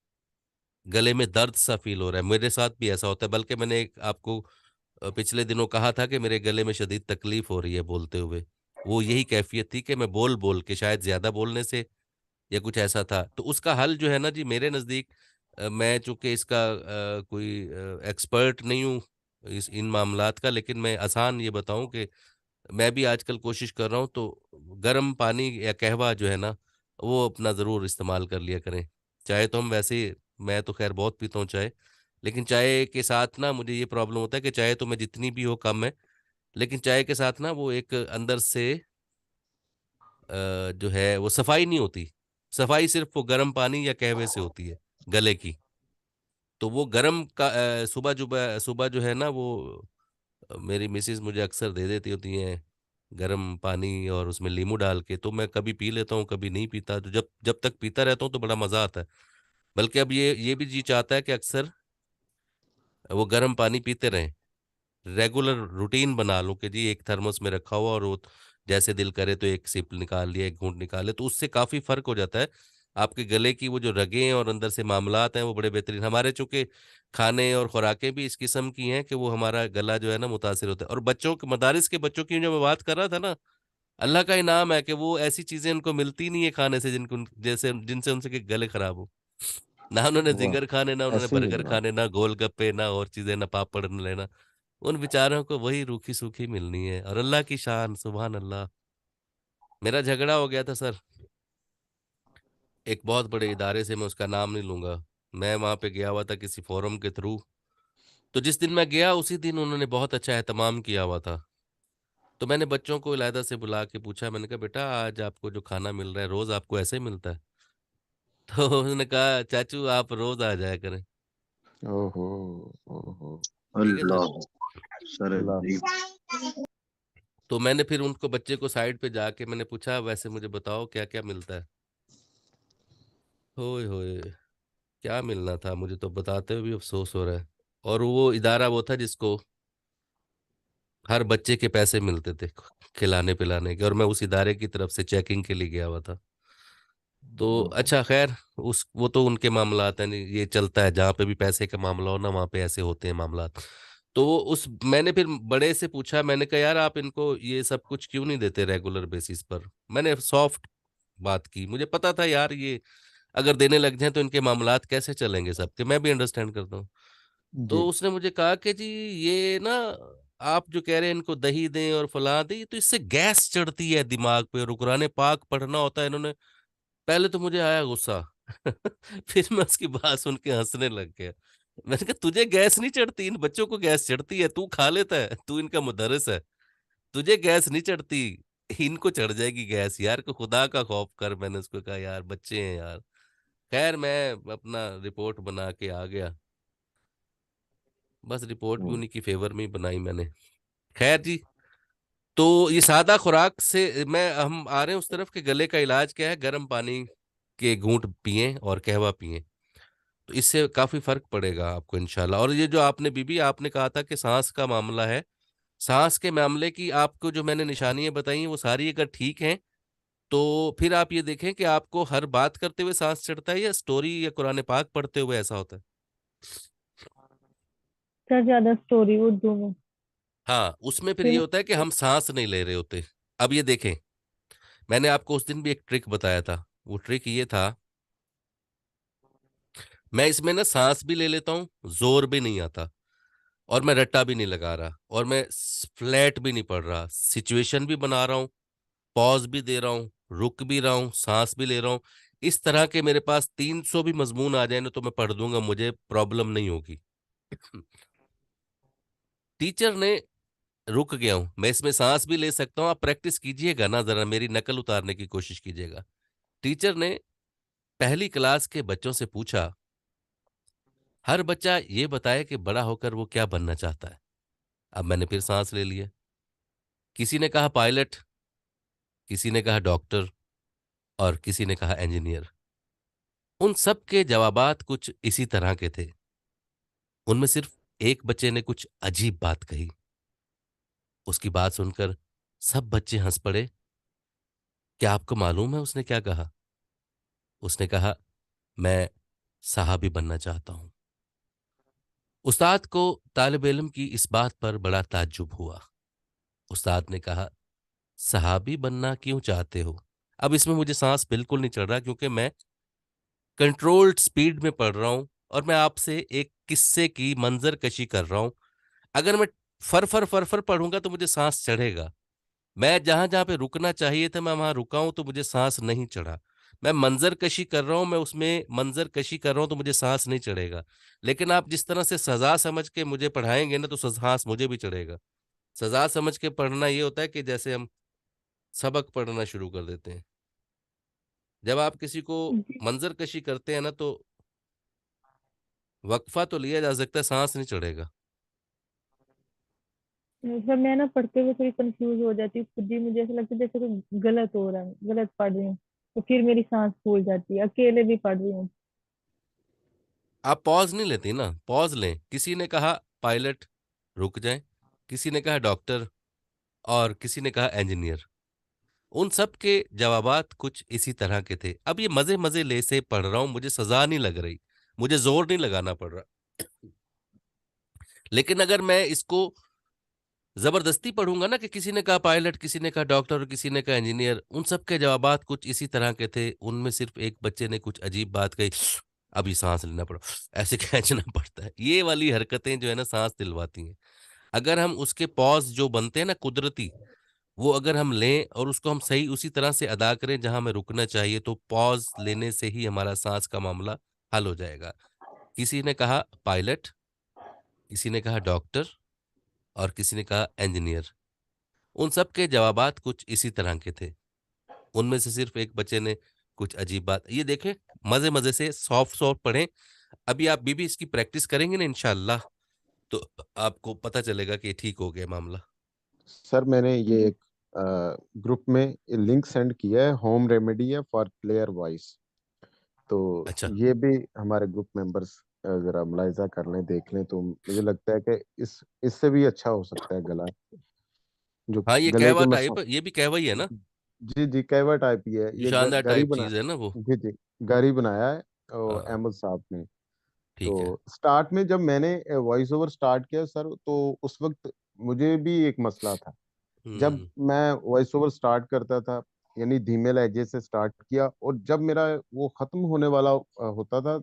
गले में दर्द सा फील हो रहा है। मेरे साथ भी ऐसा होता है, बल्कि मैंने एक आपको पिछले दिनों कहा था कि मेरे गले में शदीद तकलीफ हो रही है बोलते हुए। वो यही कैफियत थी कि मैं बोल बोल के, शायद ज्यादा बोलने से या कुछ ऐसा था। तो उसका हल जो है ना जी, मेरे नज़दीक, मैं चूंकि इसका कोई एक्सपर्ट नहीं हूँ इस इन मामलात का, लेकिन मैं आसान ये बताऊं कि मैं भी आजकल कोशिश कर रहा हूँ, तो गर्म पानी या कहवा जो है ना, वो अपना ज़रूर इस्तेमाल कर लिया करें। चाय तो हम वैसे, मैं तो खैर बहुत पीता हूँ चाय, लेकिन चाय के साथ ना मुझे ये प्रॉब्लम होता है कि चाय तो मैं जितनी भी हो कम है, लेकिन चाय के साथ ना वो एक अंदर से जो है वो सफाई नहीं होती। सफाई सिर्फ वो गर्म पानी या कहवे से होती है गले की। तो वो गर्म का सुबह जो है ना वो मेरी मिसेज मुझे अक्सर दे देती होती हैं गर्म पानी, और उसमें नींबू डाल के, तो मैं कभी पी लेता हूँ कभी नहीं पीता। तो जब जब तक पीता रहता हूँ तो बड़ा मजा आता है। बल्कि अब ये भी जी चाहता है कि अक्सर वो गर्म पानी पीते रहें, रेगुलर रूटीन बना लूं कि जी एक थर्मोस में रखा हुआ, और वो जैसे दिल करे तो एक सिप निकाल लिया, एक घूंट निकाल लिया, तो उससे काफी फर्क हो जाता है। आपके गले की वो जो रगें हैं और अंदर से मामलात हैं वो बड़े बेहतरीन, हमारे चूंकि खाने और खुराकें भी इस किस्म की हैं कि वो हमारा गला जो है ना मुतासिर होता है। और बच्चों के मदारिस के बच्चों की जो मैं बात कर रहा था ना, अल्लाह का इनाम है कि वो ऐसी चीजें उनको मिलती नहीं है खाने से जिनको जैसे जिनसे उनसे के गले खराब हो। ना उन्होंने वाह। जिंगर खाने, ना उन्होंने ऐसे ही है बर्गर जनाब। खाने, ना गोलगप्पे, ना और चीजें, ना पापड़, न लेना। उन बेचारों को वही रूखी सूखी मिलनी है। और अल्लाह की शान, सुभान अल्लाह। मेरा झगड़ा हो गया था सर एक बहुत बड़े इदारे से, मैं उसका नाम नहीं लूंगा। मैं वहां पे गया हुआ था किसी फोरम के थ्रू। तो जिस दिन मैं गया उसी दिन उन्होंने बहुत अच्छा एहतमाम किया हुआ था। तो मैंने बच्चों को इलायदा से बुला के पूछा, मैंने कहा बेटा आज आपको जो खाना मिल रहा है रोज आपको ऐसे ही मिलता है? तो उन्होंने कहा चाचू आप रोज आ जाया करें। ओहो। ओहो। ठीक है सर। अल्लाह सर अल्लाह। जी। तो मैंने फिर उनको बच्चे को साइड पे जाके मैंने पूछा वैसे मुझे बताओ क्या क्या मिलता है। होए होए, क्या मिलना था मुझे तो बताते हुए भी अफसोस हो रहा है। और वो इदारा वो था जिसको हर बच्चे के पैसे मिलते थे खिलाने पिलाने के, और मैं उस इदारे की तरफ से चेकिंग के लिए गया हुआ था। तो ओहो। अच्छा खैर, उस वो तो उनके मामलात हैं, ये चलता है जहाँ पे भी पैसे का मामला हो ना वहाँ पे ऐसे होते हैं मामलात। तो उस मैंने फिर बड़े से पूछा, मैंने कहा यार आप इनको ये सब कुछ क्यों नहीं देते रेगुलर बेसिस पर। मैंने सॉफ्ट बात की, मुझे पता था यार ये अगर देने लग जाए तो इनके मामलात कैसे चलेंगे सबके, मैं भी अंडरस्टैंड करता हूँ। तो जी। उसने मुझे कहा कि जी ये ना आप जो कह रहे हैं इनको दही दें और फला दें, तो इससे गैस चढ़ती है दिमाग पे, और कुरान पाक पढ़ना होता है। इन्होंने पहले तो मुझे आया गुस्सा फिर मैं उसकी बात सुन के हंसने लग गया। मैंने कहा तुझे गैस नहीं चढ़ती, इन बच्चों को गैस चढ़ती है, तू खा लेता है, तू इनका मुदर्रिस है, तुझे गैस नहीं चढ़ती, इनको चढ़ जाएगी गैस, यार को खुदा का खौफ कर। मैंने उसको कहा यार बच्चे हैं यार। खैर मैं अपना रिपोर्ट बना के आ गया, बस रिपोर्ट भी हम्म। उन्हीं की फेवर में ही बनाई मैंने। खैर जी, तो ये सादा खुराक से मैं हम आ रहे हैं उस तरफ के गले का इलाज क्या है, गर्म पानी के घूंट पिएं और कहवा पिएं, तो इससे काफी फर्क पड़ेगा आपको इंशाल्लाह। और ये जो आपने बीबी आपने कहा था कि सांस का मामला है, सांस के मामले की आपको जो मैंने निशानियां बताई हैं वो सारी अगर ठीक हैं, तो फिर आप ये देखें कि आपको हर बात करते हुए सांस चढ़ता है या स्टोरी या कुरान पाक पढ़ते हुए ऐसा होता है। सर ज्यादा स्टोरी उर्दू में। हाँ, उसमें फिर ये फिर होता है कि हम सांस नहीं ले रहे होते। अब ये देखें, मैंने आपको उस दिन भी एक ट्रिक बताया था, वो ट्रिक ये था, मैं इसमें ना सांस भी ले लेता हूँ, जोर भी नहीं आता, और मैं रट्टा भी नहीं लगा रहा, और मैं फ्लैट भी नहीं पड़ रहा, सिचुएशन भी बना रहा हूँ, पॉज भी दे रहा हूँ, रुक भी रहा हूँ, सांस भी ले रहा हूँ। इस तरह के मेरे पास 300 भी मजमून आ जाए ना तो मैं पढ़ दूंगा, मुझे प्रॉब्लम नहीं होगी। टीचर ने, रुक गया हूं मैं, इसमें सांस भी ले सकता हूं, आप प्रैक्टिस कीजिएगा ना, जरा मेरी नकल उतारने की कोशिश कीजिएगा। टीचर ने पहली क्लास के बच्चों से पूछा, हर बच्चा ये बताए कि बड़ा होकर वो क्या बनना चाहता है। अब मैंने फिर सांस ले लिया। किसी ने कहा पायलट, किसी ने कहा डॉक्टर, और किसी ने कहा इंजीनियर। उन सब के जवाबात कुछ इसी तरह के थे। उनमें सिर्फ एक बच्चे ने कुछ अजीब बात कही। उसकी बात सुनकर सब बच्चे हंस पड़े। क्या आपको मालूम है उसने क्या कहा? उसने कहा, मैं साहबी बनना चाहता हूं। उस्ताद को तालिब इल्म की इस बात पर बड़ा ताज्जुब हुआ। उस्ताद ने कहा, सहाबी बनना क्यों चाहते हो? अब इसमें मुझे सांस बिल्कुल नहीं चढ़ रहा, क्योंकि मैं कंट्रोल्ड स्पीड में पढ़ रहा हूं और मैं आपसे एक किस्से की मंजर कशी कर रहा हूं। अगर मैं फर फर फर फर पढ़ूंगा तो मुझे सांस चढ़ेगा। मैं जहां जहां पे रुकना चाहिए था मैं वहां रुका हूं तो मुझे सांस नहीं चढ़ा। मैं मंजर कशी कर रहा हूं, मैं उसमें मंजर कशी कर रहा हूं तो मुझे सांस नहीं चढ़ेगा। लेकिन आप जिस तरह से सजा समझ के मुझे पढ़ाएंगे ना तो सांस मुझे भी चढ़ेगा। सजा समझ के पढ़ना ये होता है कि जैसे हम सबक पढ़ना शुरू कर देते हैं, जब आप किसी को मंजर कशी करते हैं ना तो वक्फा तो लिया जा सकता है, सांस नहीं चढ़ेगा। सर मैं ना पढ़ते हुए थोड़ी कंफ्यूज हो जाती हूँ खुद ही, मुझे ऐसा लगता है जैसे कुछ गलत हो रहा है, गलत पढ़ रही हूँ, तो फिर मेरी सांस फूल जाती है, अकेले भी पढ़ रही हूँ। आप पॉज नहीं लेती ना, पॉज लें। किसी ने कहा पायलट, रुक जाए। किसी ने कहा डॉक्टर, और किसी ने कहा इंजीनियर। उन सब के जवाबात कुछ इसी तरह के थे। अब ये मजे मजे ले से पढ़ रहा हूं, मुझे सजा नहीं लग रही, मुझे जोर नहीं लगाना पड़ रहा। लेकिन अगर मैं इसको जबरदस्ती पढ़ूंगा ना कि किसी ने कहा पायलट, किसी ने कहा डॉक्टर और किसी ने कहा इंजीनियर, उन सब के जवाबात कुछ इसी तरह के थे, उनमें सिर्फ एक बच्चे ने कुछ अजीब बात कही, अभी सांस लेना पड़ा, ऐसे खींचना पड़ता है, ये वाली हरकतें जो है ना सांस दिलवाती हैं। अगर हम उसके पॉज जो बनते हैं ना कुदरती, वो अगर हम लें और उसको हम सही उसी तरह से अदा करें जहां हमें रुकना चाहिए, तो पॉज लेने से ही हमारा सांस का मामला हल हो जाएगा। किसी ने कहा पायलट, किसी ने कहा डॉक्टर, और किसी ने कहा इंजीनियर। उन सब के जवाबात कुछ इसी तरह के थे। उनमें से सिर्फ एक बच्चे ने कुछ अजीब बात, ये देखें, मजे मजे से सॉफ्ट सॉफ्ट पढ़ें। अभी आप भी इसकी प्रैक्टिस करेंगे ना इंशाल्लाह, तो आपको पता चलेगा कि ठीक हो गया मामला। सर मैंने ये एक ग्रुप में लिंक सेंड किया है, होम रेमेडी है फॉर क्लियर वॉइस। तो अच्छा। ये भी हमारे ग्रुप मेंबर्स जरा मुलायजा कर लें, देख लें, तो मुझे लगता है कि इस इससे भी अच्छा हो सकता है गला, जो हाँ, ये गले कहवा के टाइप, मसले। ये भी कहवा ही है ना, जी जी, कैवा टाइप ही है ये ये, शानदार घर ही टाइप बना। चीज है ना वो। जी जी, घर ही बनाया है और हाँ। अहमद साहब ने। ठीक है। तो स्टार्ट में जब मैंने वॉइस ओवर स्टार्ट किया सर, तो उस वक्त मुझे भी एक मसला था। जब हम्म। मैं वॉइस ओवर स्टार्ट करता था, यानी धीमे लहजे से स्टार्ट किया, और जब मेरा वो खत्म होने वाला होता था,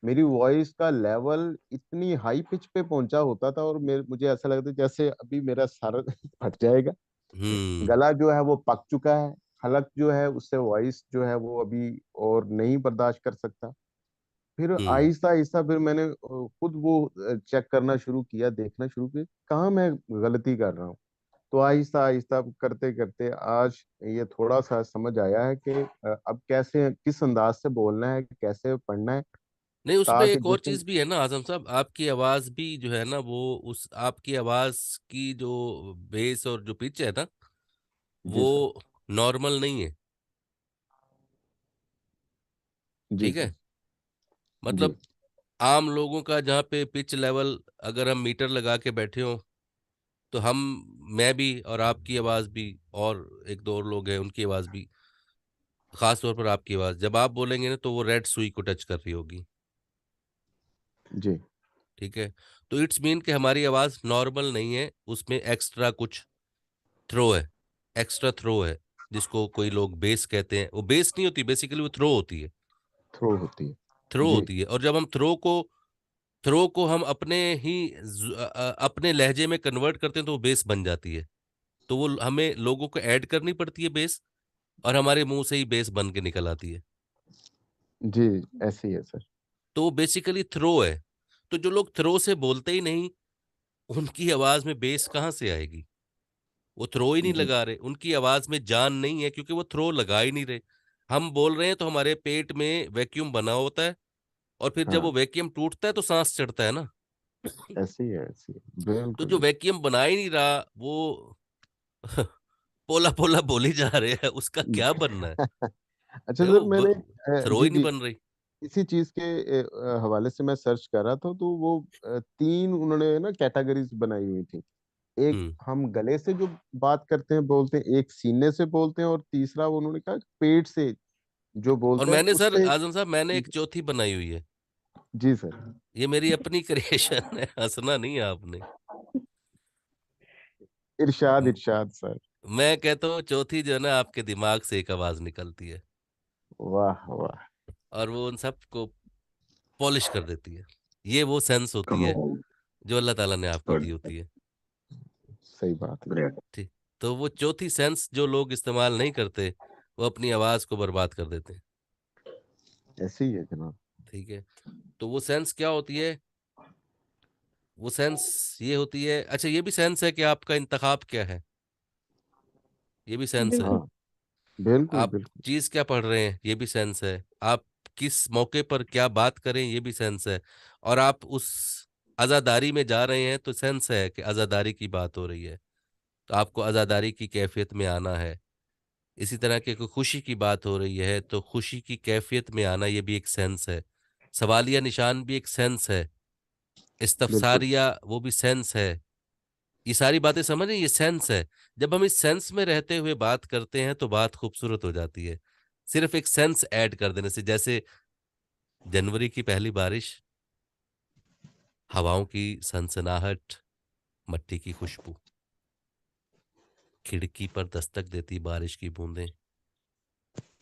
मेरी वॉइस का लेवल इतनी हाई पिच पे पहुंचा होता था, और मुझे ऐसा लगता था जैसे अभी मेरा सर फट जाएगा। हम्म। गला जो है वो पक चुका है, हलक जो है उससे वॉइस जो है वो अभी और नहीं बर्दाश्त कर सकता। फिर हम्म। आहिस्ता आहिस्ता फिर मैंने खुद वो चेक करना शुरू किया, देखना शुरू किया कहाँ मैं गलती कर रहा हूँ। तो आहिस्ता आहिस्ता करते करते आज ये थोड़ा सा समझ आया है कि अब कैसे किस अंदाज से बोलना है, कैसे पढ़ना है, नहीं, उसमें ताकि एक और जिससे। चीज भी है ना आजम साहब, आपकी आवाज भी जो है ना, वो उस आपकी आवाज की जो बेस और जो पिच है ना, जी वो सर। नॉर्मल नहीं है। जी ठीक सर। है। जी। मतलब आम लोगों का जहाँ पे पिच लेवल, अगर हम मीटर लगा के बैठे हो, तो हम, मैं भी और आपकी आवाज भी, और एक दो और लोग हैं उनकी आवाज भी, खास तौर पर आपकी आवाज जब आप बोलेंगे ना, तो वो रेड सुई को टच कर रही होगी। जी। ठीक है। तो इट्स मीन कि हमारी आवाज नॉर्मल नहीं है, उसमें एक्स्ट्रा कुछ थ्रो है, एक्स्ट्रा थ्रो है, जिसको कोई लोग बेस कहते हैं। वो बेस नहीं होती, बेसिकली वो थ्रो होती है। थ्रो होती है। थ्रो जी। होती है, और जब हम थ्रो को हम अपने ही अपने लहजे में कन्वर्ट करते हैं, तो वो बेस बन जाती है। तो वो हमें लोगों को ऐड करनी पड़ती है बेस, और हमारे मुंह से ही बेस बन के निकल आती है। जी। ऐसे ही है सर। तो वो बेसिकली थ्रो है। तो जो लोग थ्रो से बोलते ही नहीं, उनकी आवाज में बेस कहाँ से आएगी? वो थ्रो ही नहीं जी। लगा रहे, उनकी आवाज में जान नहीं है, क्योंकि वो थ्रो लगा ही नहीं रहे। हम बोल रहे हैं तो हमारे पेट में वैक्यूम बना होता है, और फिर जब वो हाँ। वैक्यूम टूटता है तो सांस चढ़ता है ना। ऐसे ही है, ऐसे ही है। तो बिल्कुल जो बिल्कुल। वैक्यूम बना ही नहीं रहा, वो पोला पोला बोली जा रहे हैं, उसका क्या बनना है? अच्छा सर, वो मैंने थ्रो जी ही नहीं जी, बन रही। इसी चीज के हवाले से मैं सर्च कर रहा था, तो वो तीन उन्होंने ना कैटेगरीज बनाई हुई थी। एक, हम्म। हम गले से जो बात करते हैं बोलते हैं, एक सीने से बोलते हैं, और तीसरा वो उन्होंने कहा पेट से जो और बोलते हैं मैंने सर, उससे। आजम साहब, मैंने एक चौथी बनाई हुई है। जी सर। ये मेरी अपनी क्रिएशन है, हंसना नहीं है आपने। इरशाद म- इरशाद सर। मैं कहता हूँ चौथी जो है ना, आपके दिमाग से एक आवाज निकलती है, वाह वाह। और वो उन सबको पॉलिश कर देती है। ये वो सेंस होती है कमाल। जो अल्लाह ताला ने आपको दी गुड। होती है। सही बात है। ग्रेट। ठीक। तो वो चौथी सेंस जो लोग इस्तेमाल नहीं करते, वो अपनी आवाज को बर्बाद कर देते हैं। ऐसे ही है जनाब। ठीक है। तो वो सेंस क्या होती है? वो सेंस ये होती है, अच्छा ये भी सेंस है कि आपका इंतखाब क्या है, ये भी सेंस है। बिल्कुल। हाँ। बिल्कुल आप बिल्कुल। चीज क्या पढ़ रहे हैं, ये भी सेंस है। आप किस मौके पर क्या बात करें, ये भी सेंस है। और आप उस अजादारी में जा रहे हैं, तो सेंस है कि अजादारी की बात हो रही है, तो आपको अजादारी की कैफियत में आना है। इसी तरह के कोई खुशी की बात हो रही है, तो खुशी की कैफियत में आना, ये भी एक सेंस है। सवालिया निशान भी एक सेंस है। बिल्कुल। इस्तफसारिया, वो भी सेंस है। ये सारी बातें समझ रहे हैं? ये सेंस है। जब हम इस सेंस में रहते हुए बात करते हैं, तो बात खूबसूरत हो जाती है। सिर्फ एक सेंस ऐड कर देने से, जैसे जनवरी की पहली बारिश, हवाओं की सनसनाहट, मट्टी की खुशबू, खिड़की पर दस्तक देती बारिश की बूंदें,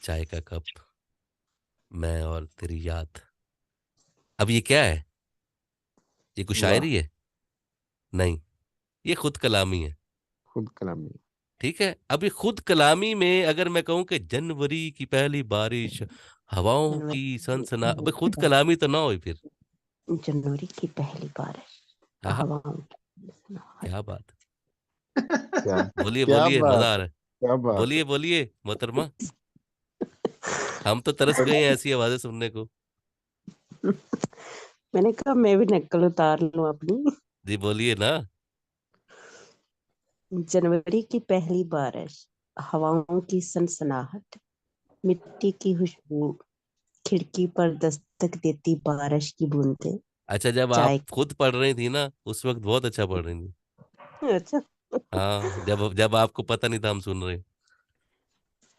चाय का कप, मैं और तेरी याद। अब ये क्या है? ये कुछ वाह। शायरी है? नहीं, ये खुद कलामी है। खुद कलामी। ठीक है। अभी खुद कलामी में अगर मैं कहूं कि जनवरी की पहली बारिश, हवाओं की सनसना, अबे खुद कलामी तो ना हो फिर। जनवरी की पहली बारिश, हाँ हाँ, हवाओं की सनसनाहट। क्या बात। क्या बोलिए क्या बोलिए, बात मजा आ है, रहा है। क्या बात है। बोलिए बोलिए मोहतरमा, हम तो तरस गए हैं ऐसी आवाजें सुनने को। मैंने कहा मैं भी नक्ल उतार लूं अपनी। जी बोलिए ना। जनवरी की पहली बारिश, हवाओं की सनसनाहट, मिट्टी की खुशबू, खिड़की पर दस्तक देती बारिश की बूंदें, अच्छा, जब आप चाय। खुद पढ़ रही थी ना, उस वक्त बहुत अच्छा पढ़ रही थी। अच्छा। हाँ, जब जब आपको पता नहीं था हम सुन रहे हैं।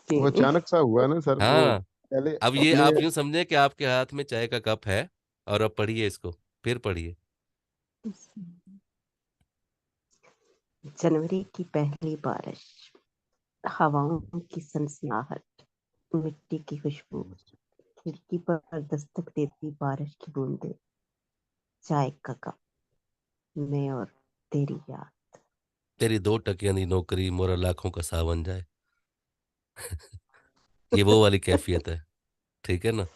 जी। वो अचानक सा हुआ ना सर, वो हाँ। पहले अब ये अपने। आप यूं समझे कि आपके हाथ में चाय का कप है, और अब पढ़िए इसको, फिर पढ़िए। जनवरी की पहली बारिश, हवाओं की सनसनाहट, मिट्टी की खुशबू, खिड़की पर दस्तक देती बारिश की बूंदें, चाय का कप, मैं और तेरी याद। तेरी 2 टकियां दी नौकरी मोरा लाखों का सावन जाए। ये वो वाली कैफियत है, ठीक है ना?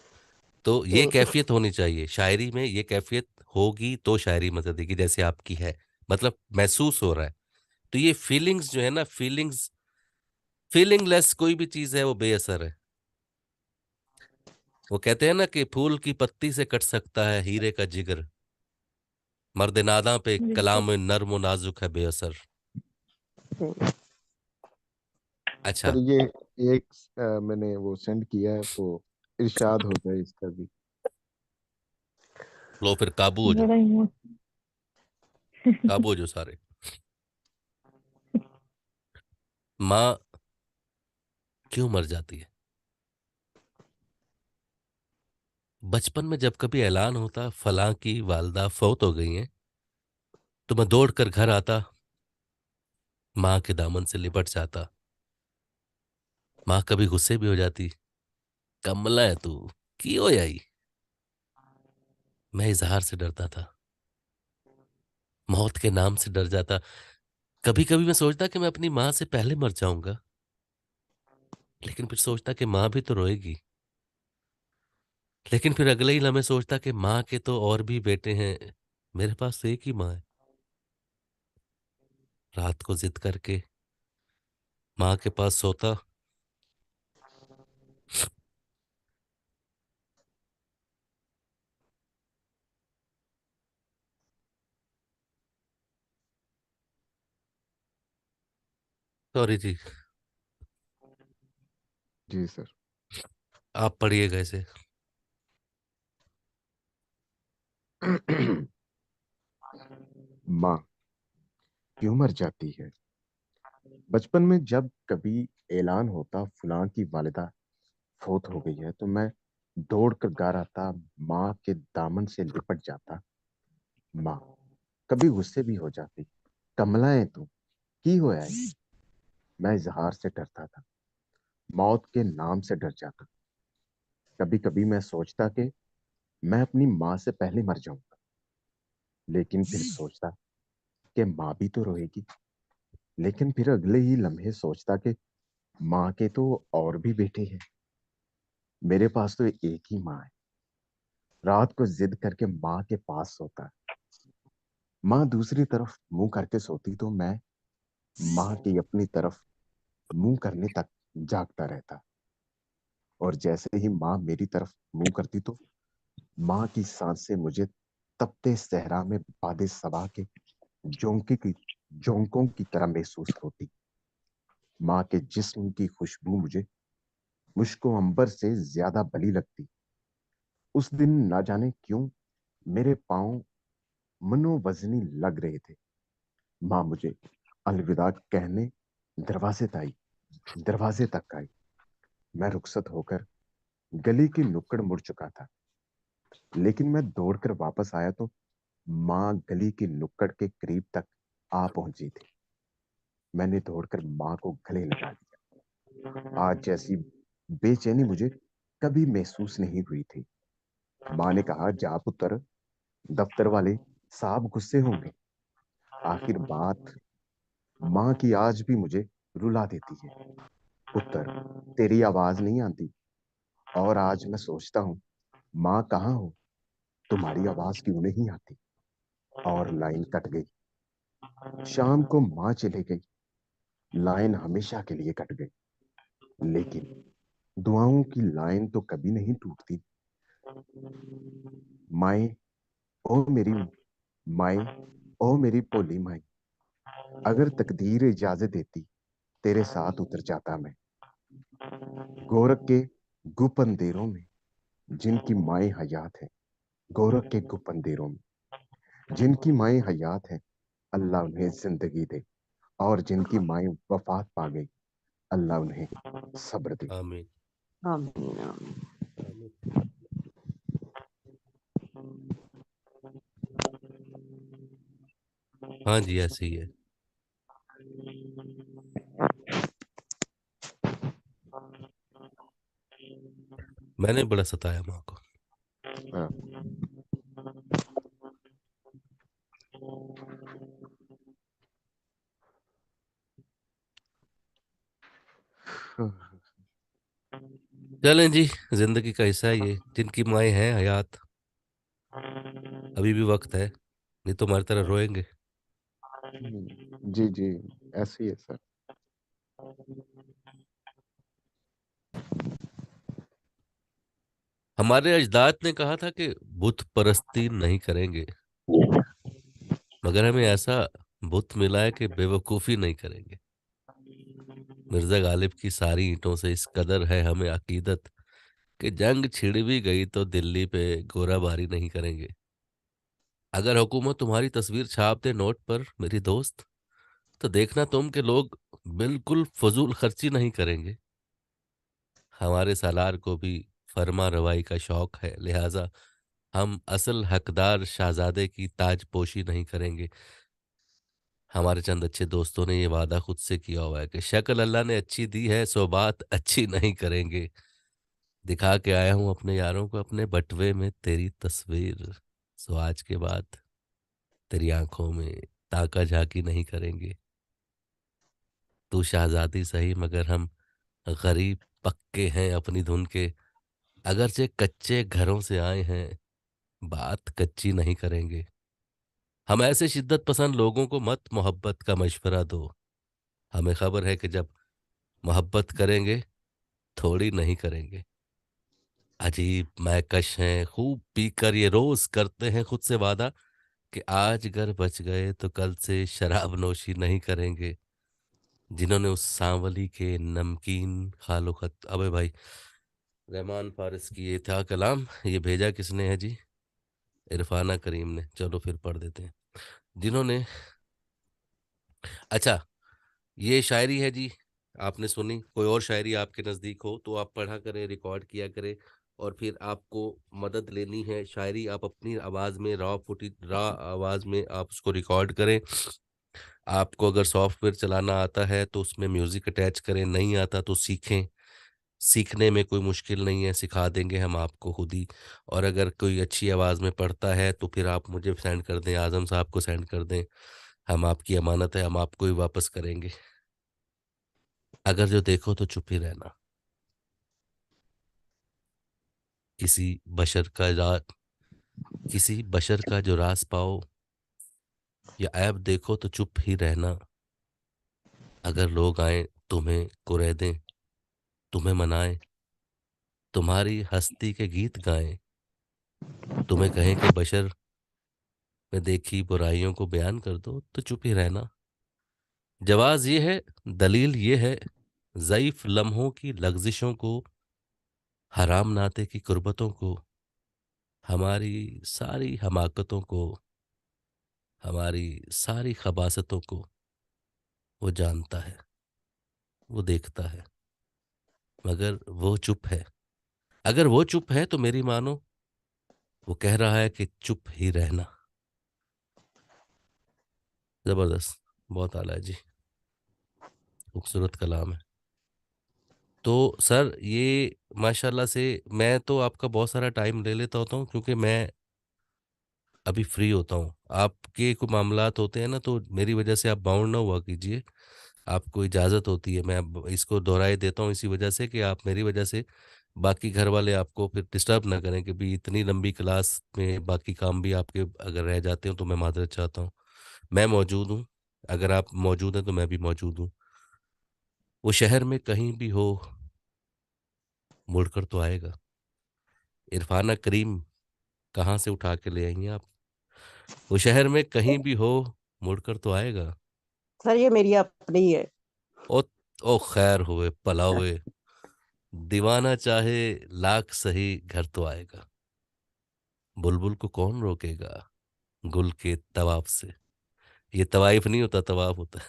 तो ये कैफियत होनी चाहिए शायरी में, ये कैफियत होगी तो शायरी मजा देगी, जैसे आपकी है, मतलब महसूस हो रहा है। तो ये फीलिंग्स जो है ना, फीलिंगलेस कोई भी चीज है वो बेअसर है। वो कहते हैं ना कि फूल की पत्ती से कट सकता है हीरे का जिगर, मर्द नादा पे बिल्कुल। कलाम नर्म व नाजुक है बेअसर। अच्छा, सर ये एक मैंने वो सेंड किया है, तो इरशाद हो जाए इसका भी। लो फिर काबू हो जाओ, बड़ा ही काबू हो जाओ सारे। माँ क्यों मर जाती है? बचपन में जब कभी ऐलान होता फलां की वालदा फौत हो गई हैं, तो मैं दौड़ कर घर आता, माँ के दामन से लिपट जाता। माँ कभी गुस्से भी हो जाती, कमला है तू, की हो आई। मैं इजहार से डरता था, मौत के नाम से डर जाता। कभी कभी मैं सोचता कि मैं अपनी माँ से पहले मर जाऊंगा, लेकिन फिर सोचता कि माँ भी तो रोएगी। लेकिन फिर अगले ही लम्हे सोचता कि माँ के तो और भी बेटे हैं, मेरे पास तो एक ही माँ है। रात को जिद करके माँ के पास सोता, सॉरी जी, जी सर। आप पढ़िएगा इसे। माँ क्यों मर जाती है? बचपन में जब कभी ऐलान होता फलां की वालिदा फौत हो गई है, तो मैं दौड़ कर घर आता, माँ के दामन से लिपट जाता। माँ कभी गुस्से भी हो जाती, कमला है तू, की होया है। मैं इजहार से डरता था, मौत के नाम से डर जाता। कभी कभी मैं सोचता कि मैं अपनी माँ से पहले मर जाऊंगा, लेकिन फिर सोचता कि माँ भी तो रोएगी। लेकिन फिर अगले ही लम्हे सोचता कि माँ के तो और भी बेटे हैं, मेरे पास तो एक ही माँ है। रात को जिद करके माँ के पास सोता। माँ दूसरी तरफ मुंह करके सोती तो मैं माँ की अपनी तरफ मुंह करने तक जागता रहता। और जैसे ही माँ मेरी तरफ मुंह करती तो माँ की सांसें मुझे तपते सहरा में बादे सबा के जोंके की जोंकों की तरह महसूस होती। माँ के जिस्म की खुशबू मुझको अंबर से ज्यादा भली लगती। उस दिन ना जाने क्यों मेरे पांव मनोवजनी लग रहे थे। माँ मुझे अलविदा कहने दरवाजे तक आई। मैं रुखसत होकर गली की नुक्कड़ मुड़ चुका था, लेकिन मैं दौड़कर वापस आया तो माँ गली की नुक्कड़ के करीब तक आ पहुंची थी। मैंने दौड़कर माँ को गले लगा लिया। आज जैसी बेचैनी मुझे कभी महसूस नहीं हुई थी। माँ ने कहा, जा पुत्र, दफ्तर वाले साहब गुस्से होंगे। आखिर बात माँ की आज भी मुझे रुला देती है। पुत्र, तेरी आवाज नहीं आती, और आज मैं सोचता हूँ माँ कहाँ हो, तुम्हारी आवाज क्यों नहीं आती। और लाइन कट गई। शाम को माँ चली गई, लाइन हमेशा के लिए कट गई। लेकिन दुआओं की लाइन तो कभी नहीं टूटती। माए, ओ मेरी माए, ओ मेरी भोली माए, अगर तकदीर इजाजत देती तेरे साथ उतर जाता मैं। गोरख के गुप अंधेरों में जिनकी माए हयात है, गोरख के गुप अंधेरों में जिनकी माए हयात है, अल्लाह उन्हें जिंदगी दे। और जिनकी माए वफात पा गई, अल्लाह उन्हें सब्र दे। आमीन। आमीन आमीन। आमीन। हाँ जी, ऐसे ही है। मैंने बड़ा सताया माँ को। हाँ। चलें जी, जिंदगी का हिस्सा है ये। जिनकी माएँ हैं हयात, अभी भी वक्त है, नहीं तो हमारी तरह रोएंगे। जी जी, ऐसे ही है सर। हमारे अजदाद ने कहा था कि बुत परस्ती नहीं करेंगे, मगर हमें ऐसा बुत मिला है कि बेवकूफ़ी नहीं करेंगे। मिर्ज़ा गालिब की सारी ईंटों से इस कदर है हमें अकीदत कि जंग छिड़ भी गई तो दिल्ली पे गोराबारी नहीं करेंगे। अगर हुकूमत तुम्हारी तस्वीर छाप दे नोट पर मेरी दोस्त, तो देखना तुम के लोग बिल्कुल फजूल खर्ची नहीं करेंगे। हमारे सालार को भी फरमा रवाई का शौक है, लिहाजा हम असल हकदार शहजादे की ताजपोशी नहीं करेंगे। हमारे चंद अच्छे दोस्तों ने ये वादा खुद से किया हुआ है कि शक्ल अल्लाह ने अच्छी दी है सो बात अच्छी नहीं करेंगे। दिखा के आया हूं अपने यारों को अपने बटवे में तेरी तस्वीर, सो आज के बाद तेरी आंखों में ताका झाकी नहीं करेंगे। तू शहजादी सही मगर हम गरीब पक्के हैं अपनी धुन के, अगरचे कच्चे घरों से आए हैं बात कच्ची नहीं करेंगे। हम ऐसे शिद्दत पसंद लोगों को मत मोहब्बत का मशवरा दो, हमें खबर है कि जब मोहब्बत करेंगे थोड़ी नहीं करेंगे। अजीब मैकश हैं खूब पीकर ये रोज करते हैं खुद से वादा कि आज अगर बच गए तो कल से शराब नोशी नहीं करेंगे। जिन्होंने उस सांवली के नमकीन खालो खत, अबे भाई रहमान फारिस की ये था कलाम, ये भेजा किसने है जी? इरफाना करीम ने। चलो फिर पढ़ देते हैं। जिन्होंने, अच्छा, ये शायरी है जी, आपने सुनी? कोई और शायरी आपके नज़दीक हो तो आप पढ़ा करें, रिकॉर्ड किया करें। और फिर आपको मदद लेनी है शायरी, आप अपनी आवाज़ में रॉ आवाज़ में आप उसको रिकॉर्ड करें। आपको अगर सॉफ्टवेयर चलाना आता है तो उसमें म्यूज़िक अटैच करें, नहीं आता तो सीखें। सीखने में कोई मुश्किल नहीं है, सिखा देंगे हम आपको खुद ही। और अगर कोई अच्छी आवाज़ में पढ़ता है तो फिर आप मुझे सेंड कर दें, आज़म साहब को सेंड कर दें। हम आपकी अमानत है, हम आपको ही वापस करेंगे। अगर जो देखो तो चुप ही रहना। किसी बशर का राज, किसी बशर का जो राज पाओ या ऐब देखो तो चुप ही रहना। अगर लोग आए तुम्हें कुरेदें, तुम्हें मनाएं, तुम्हारी हस्ती के गीत गाएं, तुम्हें कहें कि बशर में देखी बुराइयों को बयान कर दो तो चुप ही रहना। जवाज ये है, दलील ये है, ज़ईफ लम्हों की लग्जिशों को, हराम नाते की कुर्बतों को, हमारी सारी हमाकतों को, हमारी सारी खबासतों को वो जानता है, वो देखता है, मगर वो चुप है। अगर वो चुप है तो मेरी मानो वो कह रहा है कि चुप ही रहना। जबरदस्त, बहुत आला है जी, खूबसूरत कलाम है। तो सर ये माशाल्लाह से, मैं तो आपका बहुत सारा टाइम ले लेता होता हूँ क्योंकि मैं अभी फ्री होता हूँ। आपके कोई मामलात होते हैं ना तो मेरी वजह से आप बाउंड ना हुआ कीजिए, आपको इजाज़त होती है। मैं अब इसको दोहराए देता हूँ इसी वजह से कि आप मेरी वजह से बाकी घर वाले आपको फिर डिस्टर्ब ना करें कि भी इतनी लंबी क्लास में बाकी काम भी आपके अगर रह जाते हो तो मैं माजरत चाहता हूँ। मैं मौजूद हूँ, अगर आप मौजूद हैं तो मैं भी मौजूद हूँ। वो शहर में कहीं भी हो मुड़कर तो आएगा। इरफाना करीम कहाँ से उठा के ले आई हैं आप? वो शहर में कहीं भी हो मुड़कर तो आएगा। सर ये मेरी अपनी है। ओ, ओ खैर हुए भला हुए, दीवाना चाहे लाख सही घर तो आएगा। बुलबुल को कौन रोकेगा गुल के तवाफ से? ये तवाइफ नहीं होता, तवाफ होता है।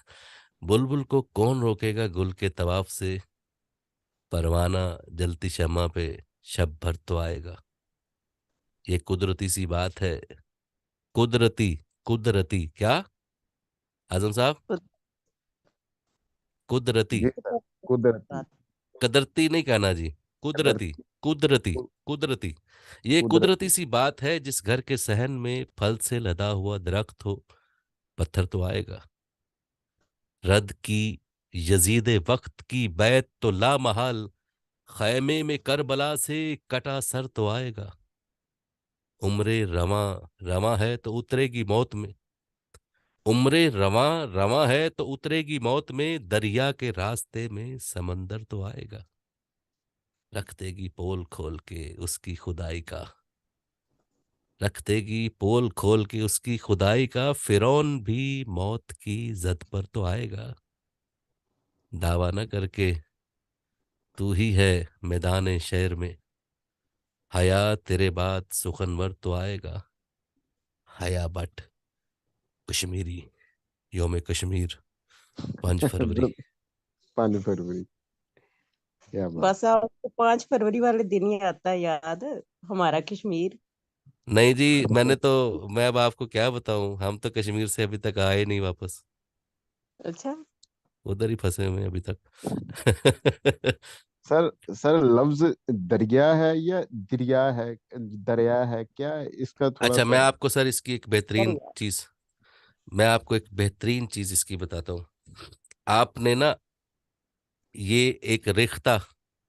बुलबुल को कौन रोकेगा गुल के तवाफ से? परवाना जलती शम्मा पे शब भर तो आएगा। ये कुदरती सी बात है, कुदरती, कुदरती क्या आजम साहब, कुदरती, जी कुदरती, कदरती नहीं कहना जी, कुदरती, कदरती, कुदरती, कु- कुदरती। ये कुदरती कुदरती। सी बात है, जिस घर के सहन में फल से लदा हुआ दरख्त हो, पत्थर तो आएगा। रद की यजीद वक्त की बैत तो ला महल, खैमे में करबला से कटा सर तो आएगा। उम्रे रवा रवा है तो उतरेगी मौत में, उम्रे रवा रवा है तो उतरेगी मौत में, दरिया के रास्ते में समंदर तो आएगा। रख देगी पोल खोल के उसकी खुदाई का, रख देगी पोल खोल के उसकी खुदाई का, फिरौन भी मौत की जद पर तो आएगा। दावा न करके तू ही है मैदान शहर में, हया तेरे बाद सुखनवर तो आएगा। हया बट कश्मीरी, योम कश्मीर 5 फरवरी। 5 फरवरी, क्या बात। बस आपको 5 फरवरी वाले दिन ही आता है याद, हमारा कश्मीर। नहीं जी, मैं अब आपको क्या बताऊं, हम तो कश्मीर से अभी तक आए नहीं वापस, अच्छा, उधर ही फंसे हुए हैं अभी तक। सर सर लफ्ज दरिया है या दरिया है, दरिया है क्या, इसका थोड़ा अच्छा, मैं सा। आपको सर इसकी एक बेहतरीन बढ़िया। चीज मैं आपको एक बेहतरीन चीज इसकी बताता हूँ। आपने ना, ये एक रेख्ता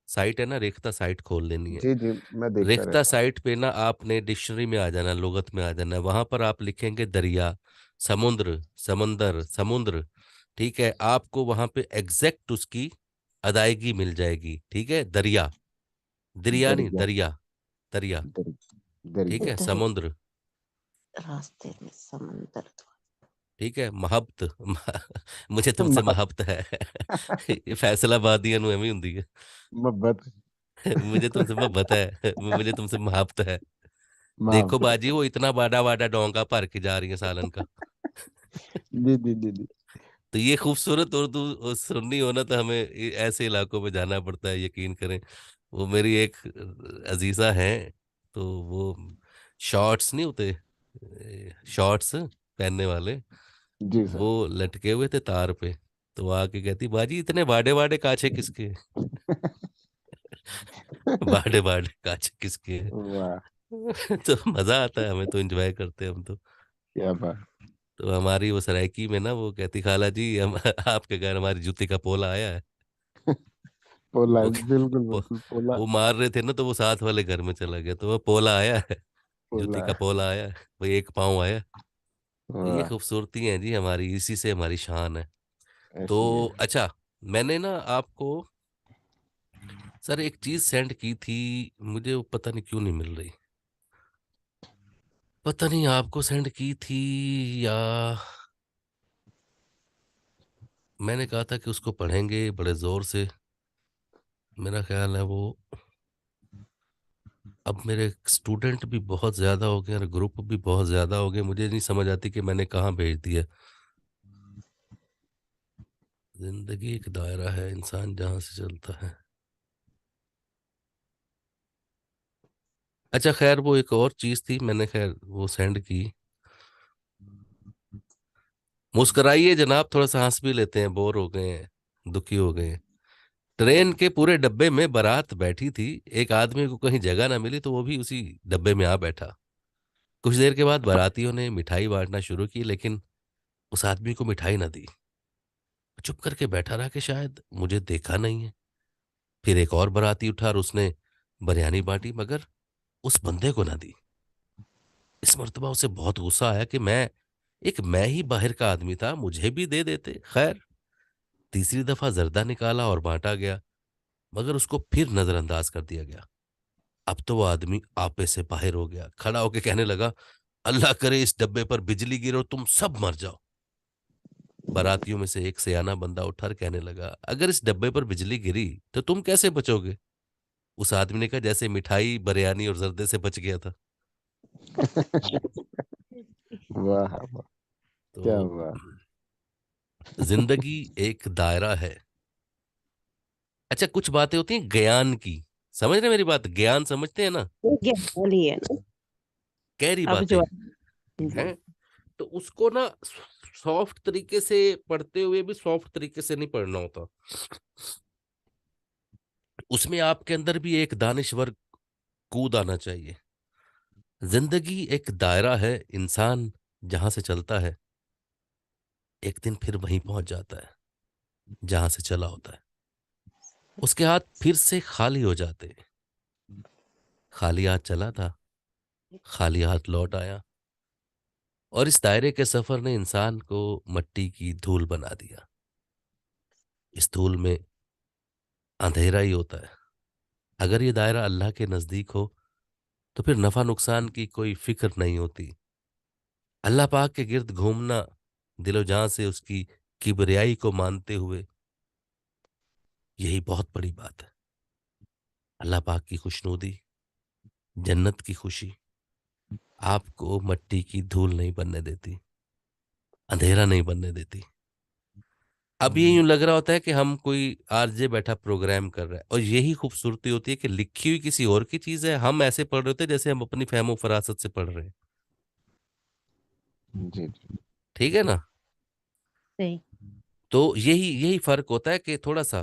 साइट है ना, रेख्ता साइट खोल लेनी है। जी जी, मैं देखता रेख्ता रहता हूँ। साइट पे ना आपने डिक्शनरी में आ जाना, लुगत में आ जाना, वहां पर आप लिखेंगे दरिया, समुद्र, समंदर, समुद्र। ठीक है, आपको वहां पे एग्जैक्ट उसकी अदायगी मिल जाएगी। ठीक है, दरिया, दरिया नहीं, दरिया, दरिया, दरिया। ठीक दरिया। है, दरिया समुद्र। रास्ते में समंदर तो। ठीक है, महब्त मुझे तुमसे महब्त है। ये फैसलाबादियां ਨੂੰ ਐਵੇਂ ਹੁੰਦੀ है। मोहब्बत। मुझे तुमसे मोहब्बत है, मुझे तुमसे महब्त है। देखो मोहब्बत। बाजी, वो इतना बाडा बाडा डोंगा भर के जा रही है सालन का। जी जी जी जी। तो ये खूबसूरत उर्दू सुननी हो ना, तो हमें ऐसे इलाकों में जाना पड़ता है, यकीन करें। वो मेरी एक अजीजा है, तो वो शॉर्ट्स नहीं होते, शॉर्ट्स पहनने वाले, जी सर। वो लटके हुए थे तार पे। तो वो आके कहती, बाजी इतने बाडे बाडे काछे किसके हैं?" बाडे बाडे काछे किसके हैं? वाह, तो मजा आता है हमें, तो एंजॉय करते हैं हम तो। क्या बात। तो हमारी वो सरायकी में ना, वो कहती, खाला जी हम आपके घर हमारी जूती का पोला आया है। पोला, वो बिल्कुल वो, बिल्कुल पोला। वो मार रहे थे ना, तो वो साथ वाले घर में चला गया, तो वो पोला आया है, जूती पोला। का पोला आया है, भाई एक पाँव आया। तो ये वाह, खूबसूरती है जी हमारी, इसी से हमारी शान है। ऐसी तो है। अच्छा, मैंने ना आपको सर एक चीज सेंड की थी, मुझे वो पता नहीं क्यों नहीं मिल रही, पता नहीं आपको सेंड की थी या मैंने कहा था कि उसको पढ़ेंगे बड़े जोर से। मेरा ख्याल है वो, अब मेरे स्टूडेंट भी बहुत ज़्यादा हो गए और ग्रुप भी बहुत ज़्यादा हो गए, मुझे नहीं समझ आती कि मैंने कहाँ भेज दिया। जिंदगी एक दायरा है, इंसान जहाँ से चलता है। अच्छा खैर, वो एक और चीज़ थी, मैंने खैर वो सेंड की। मुस्कुराइए जनाब, थोड़ा सा हंस भी लेते हैं, बोर हो गए हैं, दुखी हो गए हैं। ट्रेन के पूरे डब्बे में बारात बैठी थी, एक आदमी को कहीं जगह ना मिली तो वो भी उसी डब्बे में आ बैठा। कुछ देर के बाद बारातियों ने मिठाई बांटना शुरू की, लेकिन उस आदमी को मिठाई ना दी। चुप करके बैठा रहा कि शायद मुझे देखा नहीं है। फिर एक और बाराती उठा और उसने बिरयानी बांटी, मगर उस बंदे को ना दी। इस मर्तबा उसे बहुत गुस्सा आया कि मैं ही बाहर का आदमी था, मुझे भी दे देते। खैर, तीसरी दफा जर्दा निकाला और बांटा गया, मगर उसको फिर नजरअंदाज कर दिया गया। अब तो वो आदमी आपे से बाहर हो गया, खड़ा होकर कहने लगा, अल्लाह करे इस डब्बे पर बिजली गिरे और तुम सब मर जाओ। बारातियों में से एक सयाना बंदा उठा और कहने लगा, अगर इस डब्बे पर बिजली गिरी तो तुम कैसे बचोगे? उस आदमी ने कहा, जैसे मिठाई बिरयानी और जर्दे से बच गया था। वाह वाह, क्या तो वाह। जिंदगी एक दायरा है। अच्छा, कुछ बातें होती हैं ज्ञान की, समझ रहे हैं मेरी बात? ज्ञान समझते हैं ना, ये ज्ञान ही है ना। गहरी अब बातें जो हैं। तो उसको ना सॉफ्ट तरीके से पढ़ते हुए भी सॉफ्ट तरीके से नहीं पढ़ना होता। उसमें आपके अंदर भी एक दानिश्वर कूद आना चाहिए। जिंदगी एक दायरा है, इंसान जहां से चलता है एक दिन फिर वहीं पहुंच जाता है जहां से चला होता है। उसके हाथ फिर से खाली हो जाते हैं। खाली हाथ चला था, खाली हाथ लौट आया, और इस दायरे के सफर ने इंसान को मट्टी की धूल बना दिया। इस धूल में अंधेरा ही होता है। अगर ये दायरा अल्लाह के नजदीक हो तो फिर नफा नुकसान की कोई फिक्र नहीं होती। अल्लाह पाक के गिर्द घूमना, दिलो जान से उसकी किबरियाई को मानते हुए, यही बहुत बड़ी बात है। अल्लाह पाक की खुशनुदी, जन्नत की खुशी आपको मट्टी की धूल नहीं बनने देती, अंधेरा नहीं बनने देती। अब ये यूं लग रहा होता है कि हम कोई आरजे बैठा प्रोग्राम कर रहा है, और यही खूबसूरती होती है कि लिखी हुई किसी और की चीज है, हम ऐसे पढ़ रहे होते हैं जैसे हम अपनी फहमो फरासत से पढ़ रहे हैं। जी जी। ठीक है ना? सही। तो यही यही फर्क होता है कि थोड़ा सा।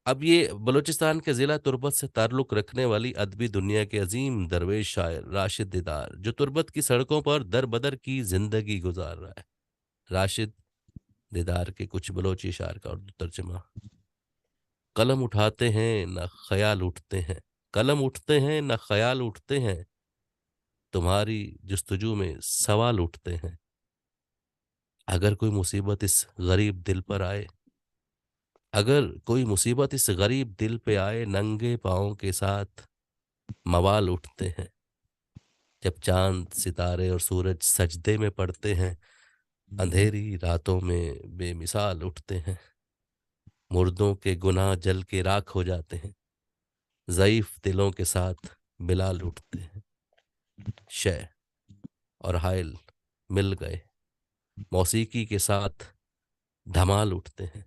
अब ये बलूचिस्तान के जिला तुर्बत से ताल्लुक रखने वाली अदबी दुनिया के अजीम दरवेश शायर राशिद दीदार, जो तुर्बत की सड़कों पर दर बदर की जिंदगी गुजार रहा है। राशिद दीदार के कुछ बलोची शायर का उर्दू तर्जुमा। कलम उठाते हैं न ख्याल उठते हैं, कलम उठते हैं न ख्याल उठते हैं, तुम्हारी जुस्तजू में सवाल उठते हैं। अगर कोई मुसीबत इस गरीब दिल पर आए, अगर कोई मुसीबत इस गरीब दिल पे आए, नंगे पाँव के साथ मवाल उठते हैं। जब चांद सितारे और सूरज सजदे में पड़ते हैं, अंधेरी रातों में बेमिसाल उठते हैं। मुर्दों के गुनाह जल के राख हो जाते हैं, ज़ईफ दिलों के साथ बिलाल उठते हैं। शय और हायल मिल गए, मौसीकी के साथ धमाल उठते हैं।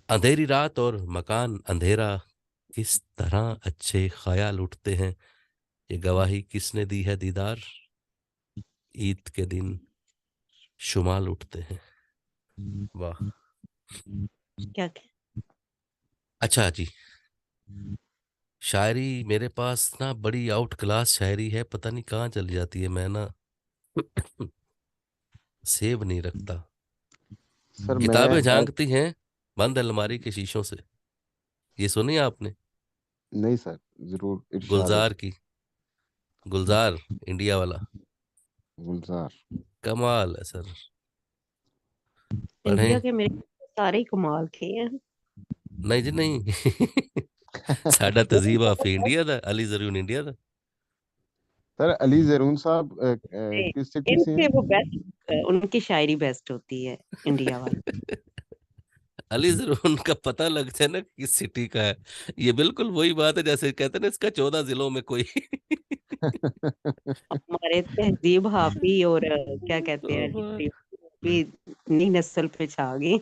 अंधेरी रात और मकान अंधेरा, किस तरह अच्छे ख्याल उठते हैं। ये गवाही किसने दी है दीदार, ईद के दिन शुमाल उठते हैं। वाह। क्या अच्छा जी, शायरी मेरे पास ना बड़ी आउट क्लास शायरी है, पता नहीं कहाँ चली जाती है, मैं ना सेव नहीं रखता। सर मैं किताबें झांकती हैं बंद अलमारी के शीशों से, ये सुनी आपने? नहीं सर, जरूर इरशाद है गुलजार सर। की, गुलजार इंडिया वाला, गुलजार। कमाल है सर, इंडिया पढ़ें। के मेरे सारे ही कमाल के हैं। नहीं जी नहीं साडा तजीब ऑफ इंडिया दा, अली जरूर इंडिया दा। सर अली जरून साहब किस सिटी से इनके हैं? वो बेस्ट, उनकी शायरी बेस्ट होती है इंडिया वाली। अली जरूर उनका पता लगता है ना कि किस सिटी का है। ये बिल्कुल वही बात है जैसे कहते हैं ना, इसका 14 जिलों में कोई हमारे तहजीब हाफी और क्या कहते हैं तो भी नई नस्ल पे छा गई।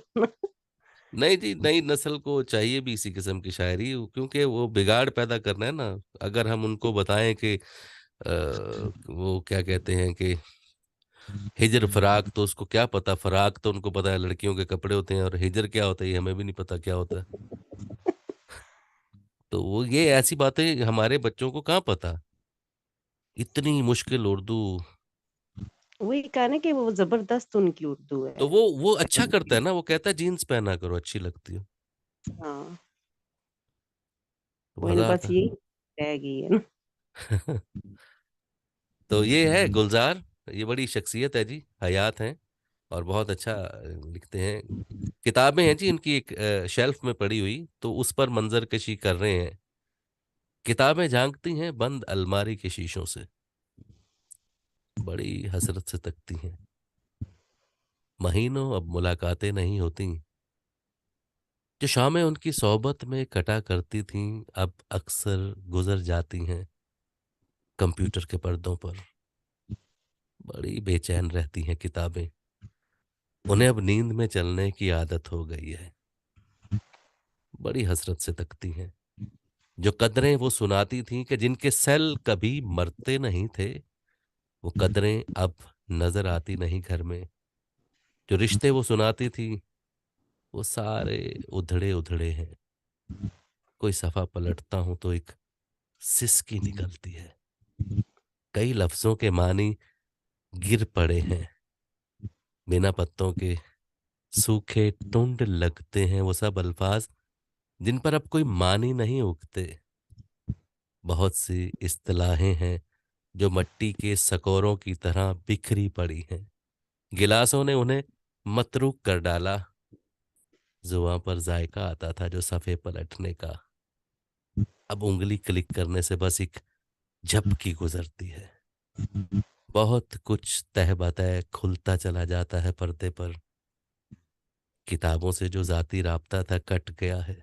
नहीं जी, नई नस्ल को चाहिए भी इसी किस्म की शायरी, क्योंकि वो बिगाड़ पैदा करना है ना। अगर हम उनको बताएं कि वो क्या कहते हैं कि हिजर फराक, तो उसको क्या पता, फराक तो उनको पता है लड़कियों के कपड़े होते हैं, और हिजर क्या होता है ये हमें भी नहीं पता क्या होता है। तो वो ये ऐसी बातें हमारे बच्चों को कहाँ पता। इतनी मुश्किल उर्दू। वही कहा ना कि वो जबरदस्त उनकी उर्दू तो है। वो अच्छा करता है ना, वो कहता है जीन्स पहना करो अच्छी लगती हो, हाँ, तो कोई ना, मजा बस आता यही रह गई है ना। है तो ये है गुलजार, ये बड़ी शख्सियत है जी, हयात हैं, और बहुत अच्छा लिखते हैं। किताबें हैं जी इनकी एक शेल्फ में पड़ी हुई, तो उस पर मंजर कशी कर रहे हैं। किताबें झांकती हैं बंद अलमारी के शीशों से, बड़ी हसरत से तकती हैं। महीनों अब मुलाकातें नहीं होती, जो शामें उनकी सोहबत में कटा करती थीं अब अक्सर गुजर जाती हैं कंप्यूटर के पर्दों पर। बड़ी बेचैन रहती हैं किताबें, उन्हें अब नींद में चलने की आदत हो गई है। बड़ी हसरत से तकती हैं, जो कदरें वो सुनाती थीं कि जिनके सेल कभी मरते नहीं थे, वो कदरें अब नजर आती नहीं घर में। जो रिश्ते वो सुनाती थी वो सारे उधड़े उधड़े हैं। कोई सफा पलटता हूं तो एक सिसकी निकलती है। कई लफ्जों के मानी गिर पड़े हैं। बिना पत्तों के सूखे टुंड लगते हैं वो सब अल्फाज जिन पर अब कोई मानी नहीं उगते। बहुत सी इस्तिलाहें हैं जो मिट्टी के सकोरों की तरह बिखरी पड़ी हैं। गिलासों ने उन्हें मतरूक कर डाला। जुबां पर जायका आता था जो सफ़े पलटने का। अब उंगली क्लिक करने से बस एक झपकी गुजरती है। बहुत कुछ तह बतह खुलता चला जाता है पर्दे पर। किताबों से जो जाती राब्ता था कट गया है।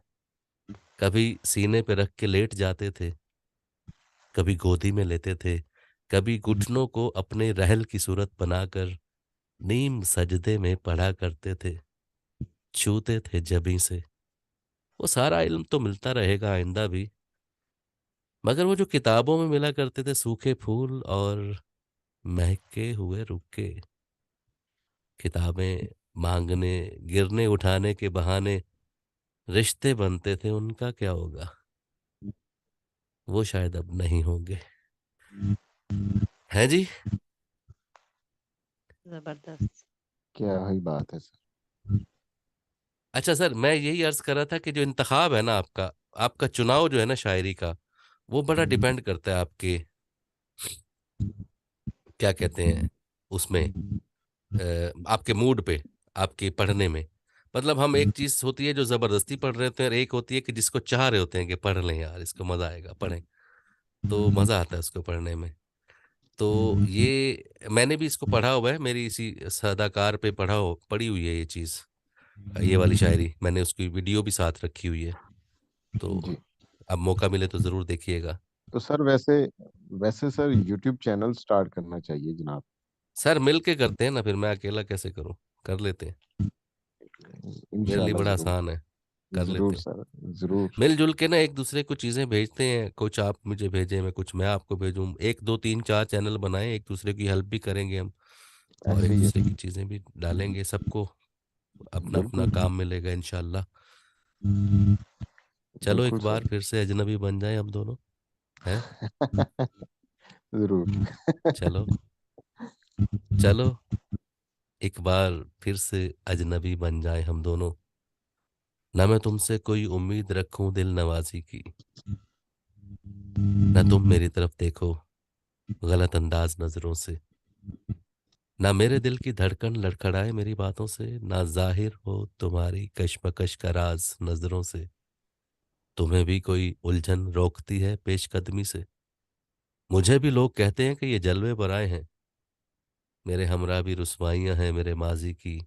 कभी सीने पे रख के लेट जाते थे, कभी गोदी में लेते थे, कभी घुटनों को अपने रहल की सूरत बनाकर नीम सजदे में पढ़ा करते थे, छूते थे जबी से। वो सारा इल्म तो मिलता रहेगा आइंदा भी, मगर वो जो किताबों में मिला करते थे सूखे फूल और महके हुए रुके। किताबें मांगने गिरने उठाने के बहाने रिश्ते बनते थे, उनका क्या होगा? वो शायद अब नहीं होंगे। है जी। जबरदस्त। क्या ही बात है सर। अच्छा सर, मैं यही अर्ज कर रहा था कि जो इंतखाब है ना आपका, आपका चुनाव जो है ना शायरी का, वो बड़ा डिपेंड करता है आपके क्या कहते हैं उसमें, आपके मूड पे, आपके पढ़ने में। मतलब हम एक चीज होती है जो जबरदस्ती पढ़ रहे होते हैं और एक होती है कि जिसको चाह रहे होते हैं कि पढ़ लें यार, इसको मजा आएगा पढ़ें, तो मजा आता है उसको पढ़ने में। तो ये मैंने भी इसको पढ़ा हुआ है, मेरी इसी सदाकार पे पढ़ी हुई है ये चीज। ये वाली शायरी मैंने उसकी वीडियो भी साथ रखी हुई है, तो जी। अब मौका मिले तो जरूर देखिएगा। तो सर वैसे वैसे सर यूट्यूब चैनल स्टार्ट करना चाहिए जनाब। सर मिल के करते हैं ना, फिर मैं अकेला कैसे करूं? कर लेते हैं, मेरे लिए इंशाल्लाह बड़ा जरूर। आसान है, कर लेते जरूर हैं। सर जरूर। मिलजुल के ना एक दूसरे को चीजें भेजते हैं, कुछ आप मुझे भेजें, मैं कुछ मैं आपको भेजूं, एक दो तीन चार चैनल बनाएं, एक दूसरे की हेल्प भी करेंगे हम और एक ऐसे ही है दूसरे सर। की चीजें भी डालेंगे, सबको अपना अपना बिल्कुल काम मिलेगा इंशाल्लाह। चलो एक बिल्कुल बार सर। फिर से अजनबी बन जाए हम दोनों, हैं? जरूर। चलो, चलो एक बार फिर से अजनबी बन जाए हम दोनों। ना मैं तुमसे कोई उम्मीद रखूं दिल नवाजी की, ना तुम मेरी तरफ देखो गलत अंदाज नजरों से। ना मेरे दिल की धड़कन लड़खड़ाए मेरी बातों से, ना जाहिर हो तुम्हारी कशमकश का राज नजरों से। तुम्हें भी कोई उलझन रोकती है पेशकदमी से? मुझे भी लोग कहते हैं कि ये जलवे पर आए हैं। मेरे हमरा भी रुसवाइयां हैं मेरे माजी की।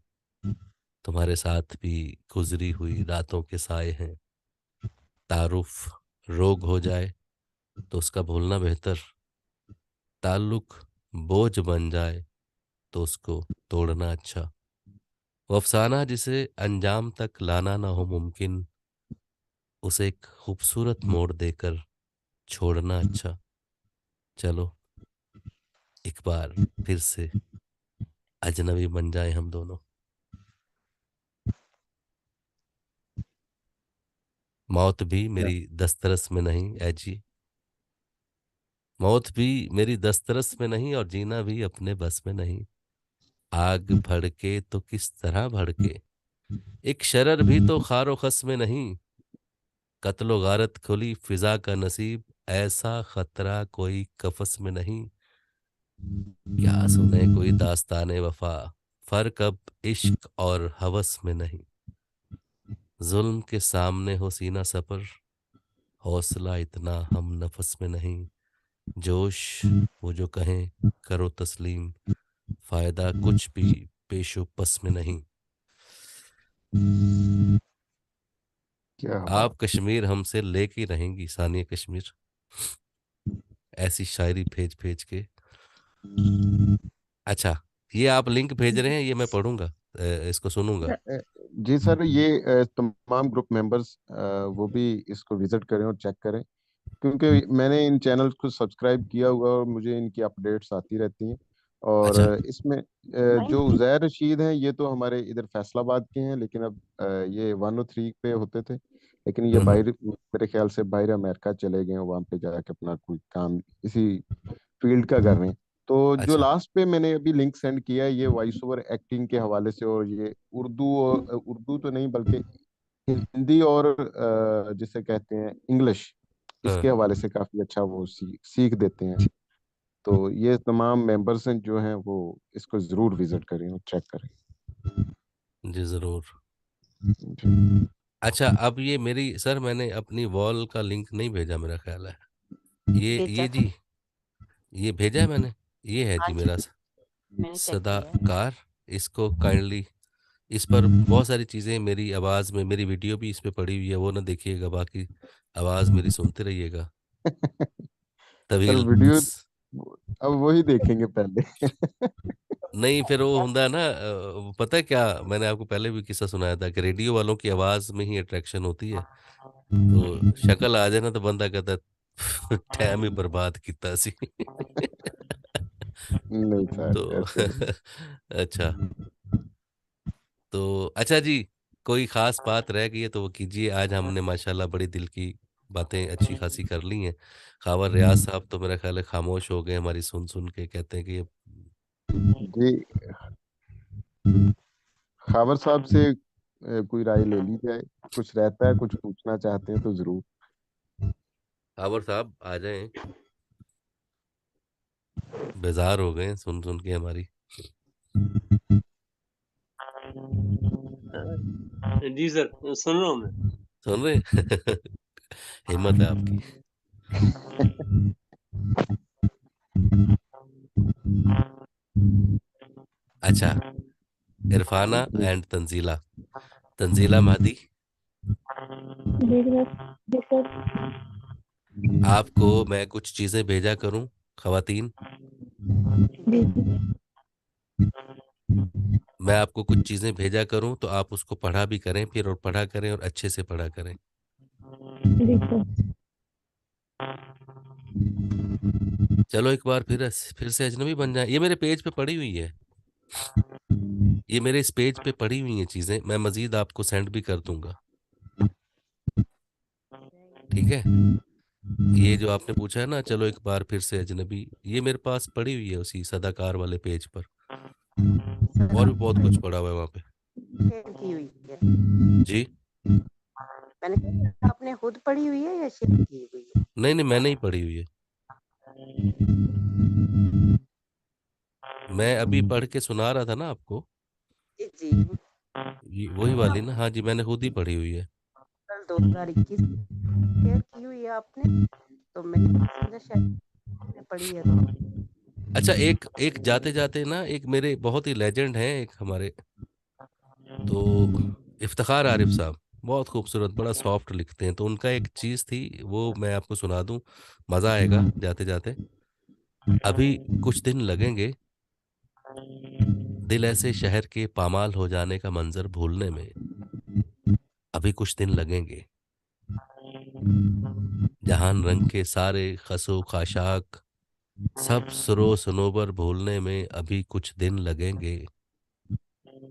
तुम्हारे साथ भी गुजरी हुई रातों के साए हैं। तारुफ रोग हो जाए तो उसका भूलना बेहतर। ताल्लुक बोझ बन जाए तो उसको तोड़ना अच्छा। वो अफसाना जिसे अंजाम तक लाना ना हो मुमकिन, उसे एक खूबसूरत मोड़ देकर छोड़ना अच्छा। चलो एक बार फिर से अजनबी बन जाए हम दोनों। मौत भी मेरी दस्तरस में नहीं ऐ जी, मौत भी मेरी दस्तरस में नहीं और जीना भी अपने बस में नहीं। आग भड़के तो किस तरह भड़के, एक शरर भी तो खारो खस में नहीं। कत्लो गारत खुली फिजा का नसीब, ऐसा खतरा कोई कफस में नहीं। क्या सुने कोई दास्ताने वफा, फर्क अब इश्क और हवस में नहीं। जुल्म के सामने हो सीना सपर, हौसला इतना हम नफस में नहीं। जोश वो जो कहें करो तस्लीम, फायदा कुछ भी पेशो पस में नहीं। क्या आप बात। कश्मीर हमसे लेके रहेंगी सानिया कश्मीर। ऐसी शायरी भेज भेज के। अच्छा, ये आप लिंक भेज रहे हैं, ये मैं पढ़ूंगा, इसको सुनूंगा। जी सर ये तमाम ग्रुप मेंबर्स वो भी इसको विजिट करें और चेक करें, क्योंकि मैंने इन चैनल्स को सब्सक्राइब किया हुआ है और मुझे इनकी अपडेट्स आती रहती हैं। और अच्छा। इसमें जो उजैर रशीद हैं ये तो हमारे इधर फैसलाबाद के हैं, लेकिन अब ये 103 पे होते थे, लेकिन ये हम्म। बाहर, मेरे ख्याल से बाहर अमेरिका चले गए हैं, वहाँ पे जाके अपना कोई काम इसी फील्ड का कर रहे हैं। तो जो अच्छा। लास्ट पे मैंने अभी लिंक सेंड किया है, ये वॉइस ओवर एक्टिंग के हवाले से, और ये उर्दू तो नहीं बल्कि हिंदी और जिसे कहते हैं इंग्लिश, हाँ इसके हवाले से काफी अच्छा वो सीख देते हैं। तो ये तमाम मेंबर्स हैं जो हैं वो इसको जरूर विजिट करें और चेक करें। जी जरूर। जी अच्छा, अब ये मेरी सर, मैंने अपनी वॉल का लिंक नहीं भेजा मेरा ख्याल है। ये भेजा था। जी, ये भेजा है मैंने। ये है हाँ जी जी, मेरा मैंने चेक किया है। सदाकार। इसको काइंडली, इस पर बहुत सारी चीज़ें मेरी आवाज़ में, मेरी वीडियो भी इस पे पड़ी हुई है, वो ना देखिएगा, बाकी आवाज़ मेरी सुनते रहिएगा। सर तवील। वीडियो अब वही देखेंगे पहले। नहीं, फिर वो ਹੁੰਦਾ ना, पता है क्या, मैंने आपको पहले भी किस्सा सुनाया था कि रेडियो वालों की आवाज़ में ही अट्रैक्शन होती है। तो शक्ल आ जाए ना तो बंदा कहता है टाइम ही बर्बाद किया सी। नहीं सर, तो ऐसे नहीं। अच्छा, तो अच्छा जी, कोई खास बात रह गई है तो वो कीजिए। आज हमने माशाल्लाह बड़ी दिल की बातें अच्छी खासी कर ली हैं। खावर रियाज साहब तो मेरा ख्याल है खामोश हो गए हमारी सुन सुन के, कहते हैं कि ये जी खावर साहब से कोई राय ले ली जाए, कुछ रहता है, कुछ पूछना चाहते हैं तो जरूर। खावर साहब आ जाएं, बेजार हो गए हैं सुन सुन के हमारी। जी सर, सुन रहा हूँ मैं। सुन रहे हैं? हिम्मत है आपकी। अच्छा, इरफाना एंड तंजीला। तंजीला महदी, जी सर। आपको मैं कुछ चीज़ें भेजा करूं, खवातीन। जी जी। मैं आपको कुछ चीज़ें भेजा करूं तो आप उसको पढ़ा भी करें फिर, और पढ़ा करें और अच्छे से पढ़ा करें। जी सर। चलो एक बार फिर से अजनबी बन जाए। ये मेरे पेज पे पड़ी हुई है, ये मेरे इस पेज पे पड़ी हुई हैं चीज़ें, मैं मज़ीद आपको सेंड भी कर दूंगा। ठीक है, ये जो आपने पूछा है ना, चलो एक बार फिर से अजनबी, ये मेरे पास पड़ी हुई है उसी सदाकार वाले पेज पर। सर और भी बहुत कुछ आपने पड़ा हुआ है वहाँ पे। शेयर की हुई है। जी, मैंने कहा आपने खुद पढ़ी हुई है या शेयर की हुई है? नहीं नहीं, मैंने ही पढ़ी हुई है। मैं अभी पढ़ के सुना रहा था ना आपको, जी जी। ये वही वाली ना। हाँ जी, मैंने खुद ही पढ़ी हुई है। कल 2021 शेयर की हुई है आपने, तो मैंने समझा शायद आपने पढ़ी है तो। अच्छा, एक एक जाते जाते ना, एक मेरे बहुत ही लेजेंड हैं एक हमारे, तो इफ्तिखार आरिफ साहब, बहुत खूबसूरत, बड़ा सॉफ्ट लिखते हैं, तो उनका एक चीज़ थी, वो मैं आपको सुना दूं, मज़ा आएगा जाते जाते। अभी कुछ दिन लगेंगे दिल ऐसे शहर के पामाल हो जाने का मंजर भूलने में, अभी कुछ दिन लगेंगे जहान रंग के सारे खसो खाशाक, सब सुरो सनोबर भूलने में, अभी कुछ दिन लगेंगे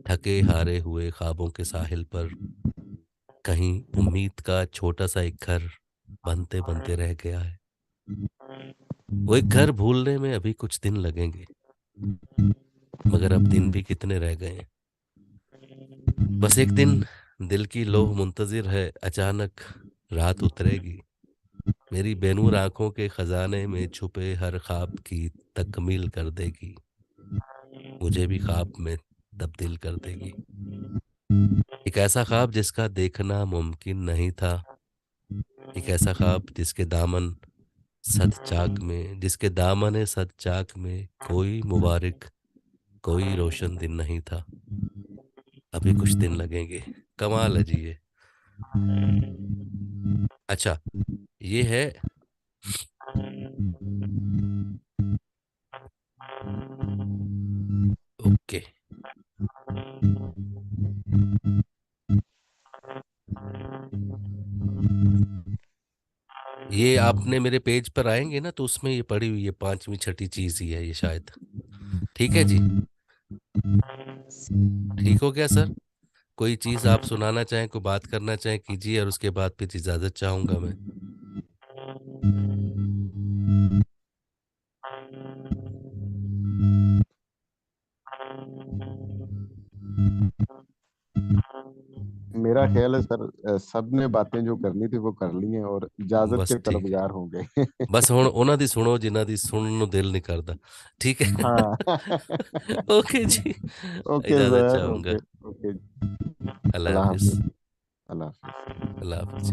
थके हारे हुए ख्वाबों के साहिल पर, कहीं उम्मीद का छोटा सा एक घर बनते बनते रह गया है। वो एक घर भूलने में अभी कुछ दिन लगेंगे, मगर अब दिन भी कितने रह गए हैं। बस एक दिन दिल की लोह मुंतजिर है, अचानक रात उतरेगी, मेरी बेनूर आंखों के खजाने में छुपे हर ख्वाब की तकमील कर देगी, मुझे भी ख्वाब में तब्दील कर देगी। एक ऐसा ख्वाब जिसका देखना मुमकिन नहीं था, एक ऐसा ख्वाब जिसके दामन सद चाक में, जिसके दामन सद चाक में कोई मुबारक, कोई रोशन दिन नहीं था, अभी कुछ दिन लगेंगे। कमाल है जी ये। अच्छा, ये है, ओके, ये आपने मेरे पेज पर आएंगे ना तो उसमें ये पड़ी हुई है, पांचवी छठी चीज ही है ये शायद। ठीक है जी, ठीक हो गया सर? कोई चीज आप सुनाना चाहें, कोई बात करना चाहें कीजिए, और उसके बाद फिर इजाजत चाहूंगा मैं। मेरा ख्याल है सर, सब ने बातें जो करनी थी वो कर ली हैं और इजाजत बस के ठीक है, तलबगार हो गए। बस ਹੁਣ ਉਹਨਾਂ ਦੀ ਸੁਣੋ ਜਿਨ੍ਹਾਂ ਦੀ ਸੁਣਨ ਨੂੰ ਦਿਲ ਨਹੀਂ ਕਰਦਾ। ठीक है। हाँ। ओके जी, ओके इजाजत सर, चाहूंगा। Okay okay. अल्लाह अल्लाह हाफिज। हाफिज। अल्लाह हाफिज। अल्लाह हाफिज।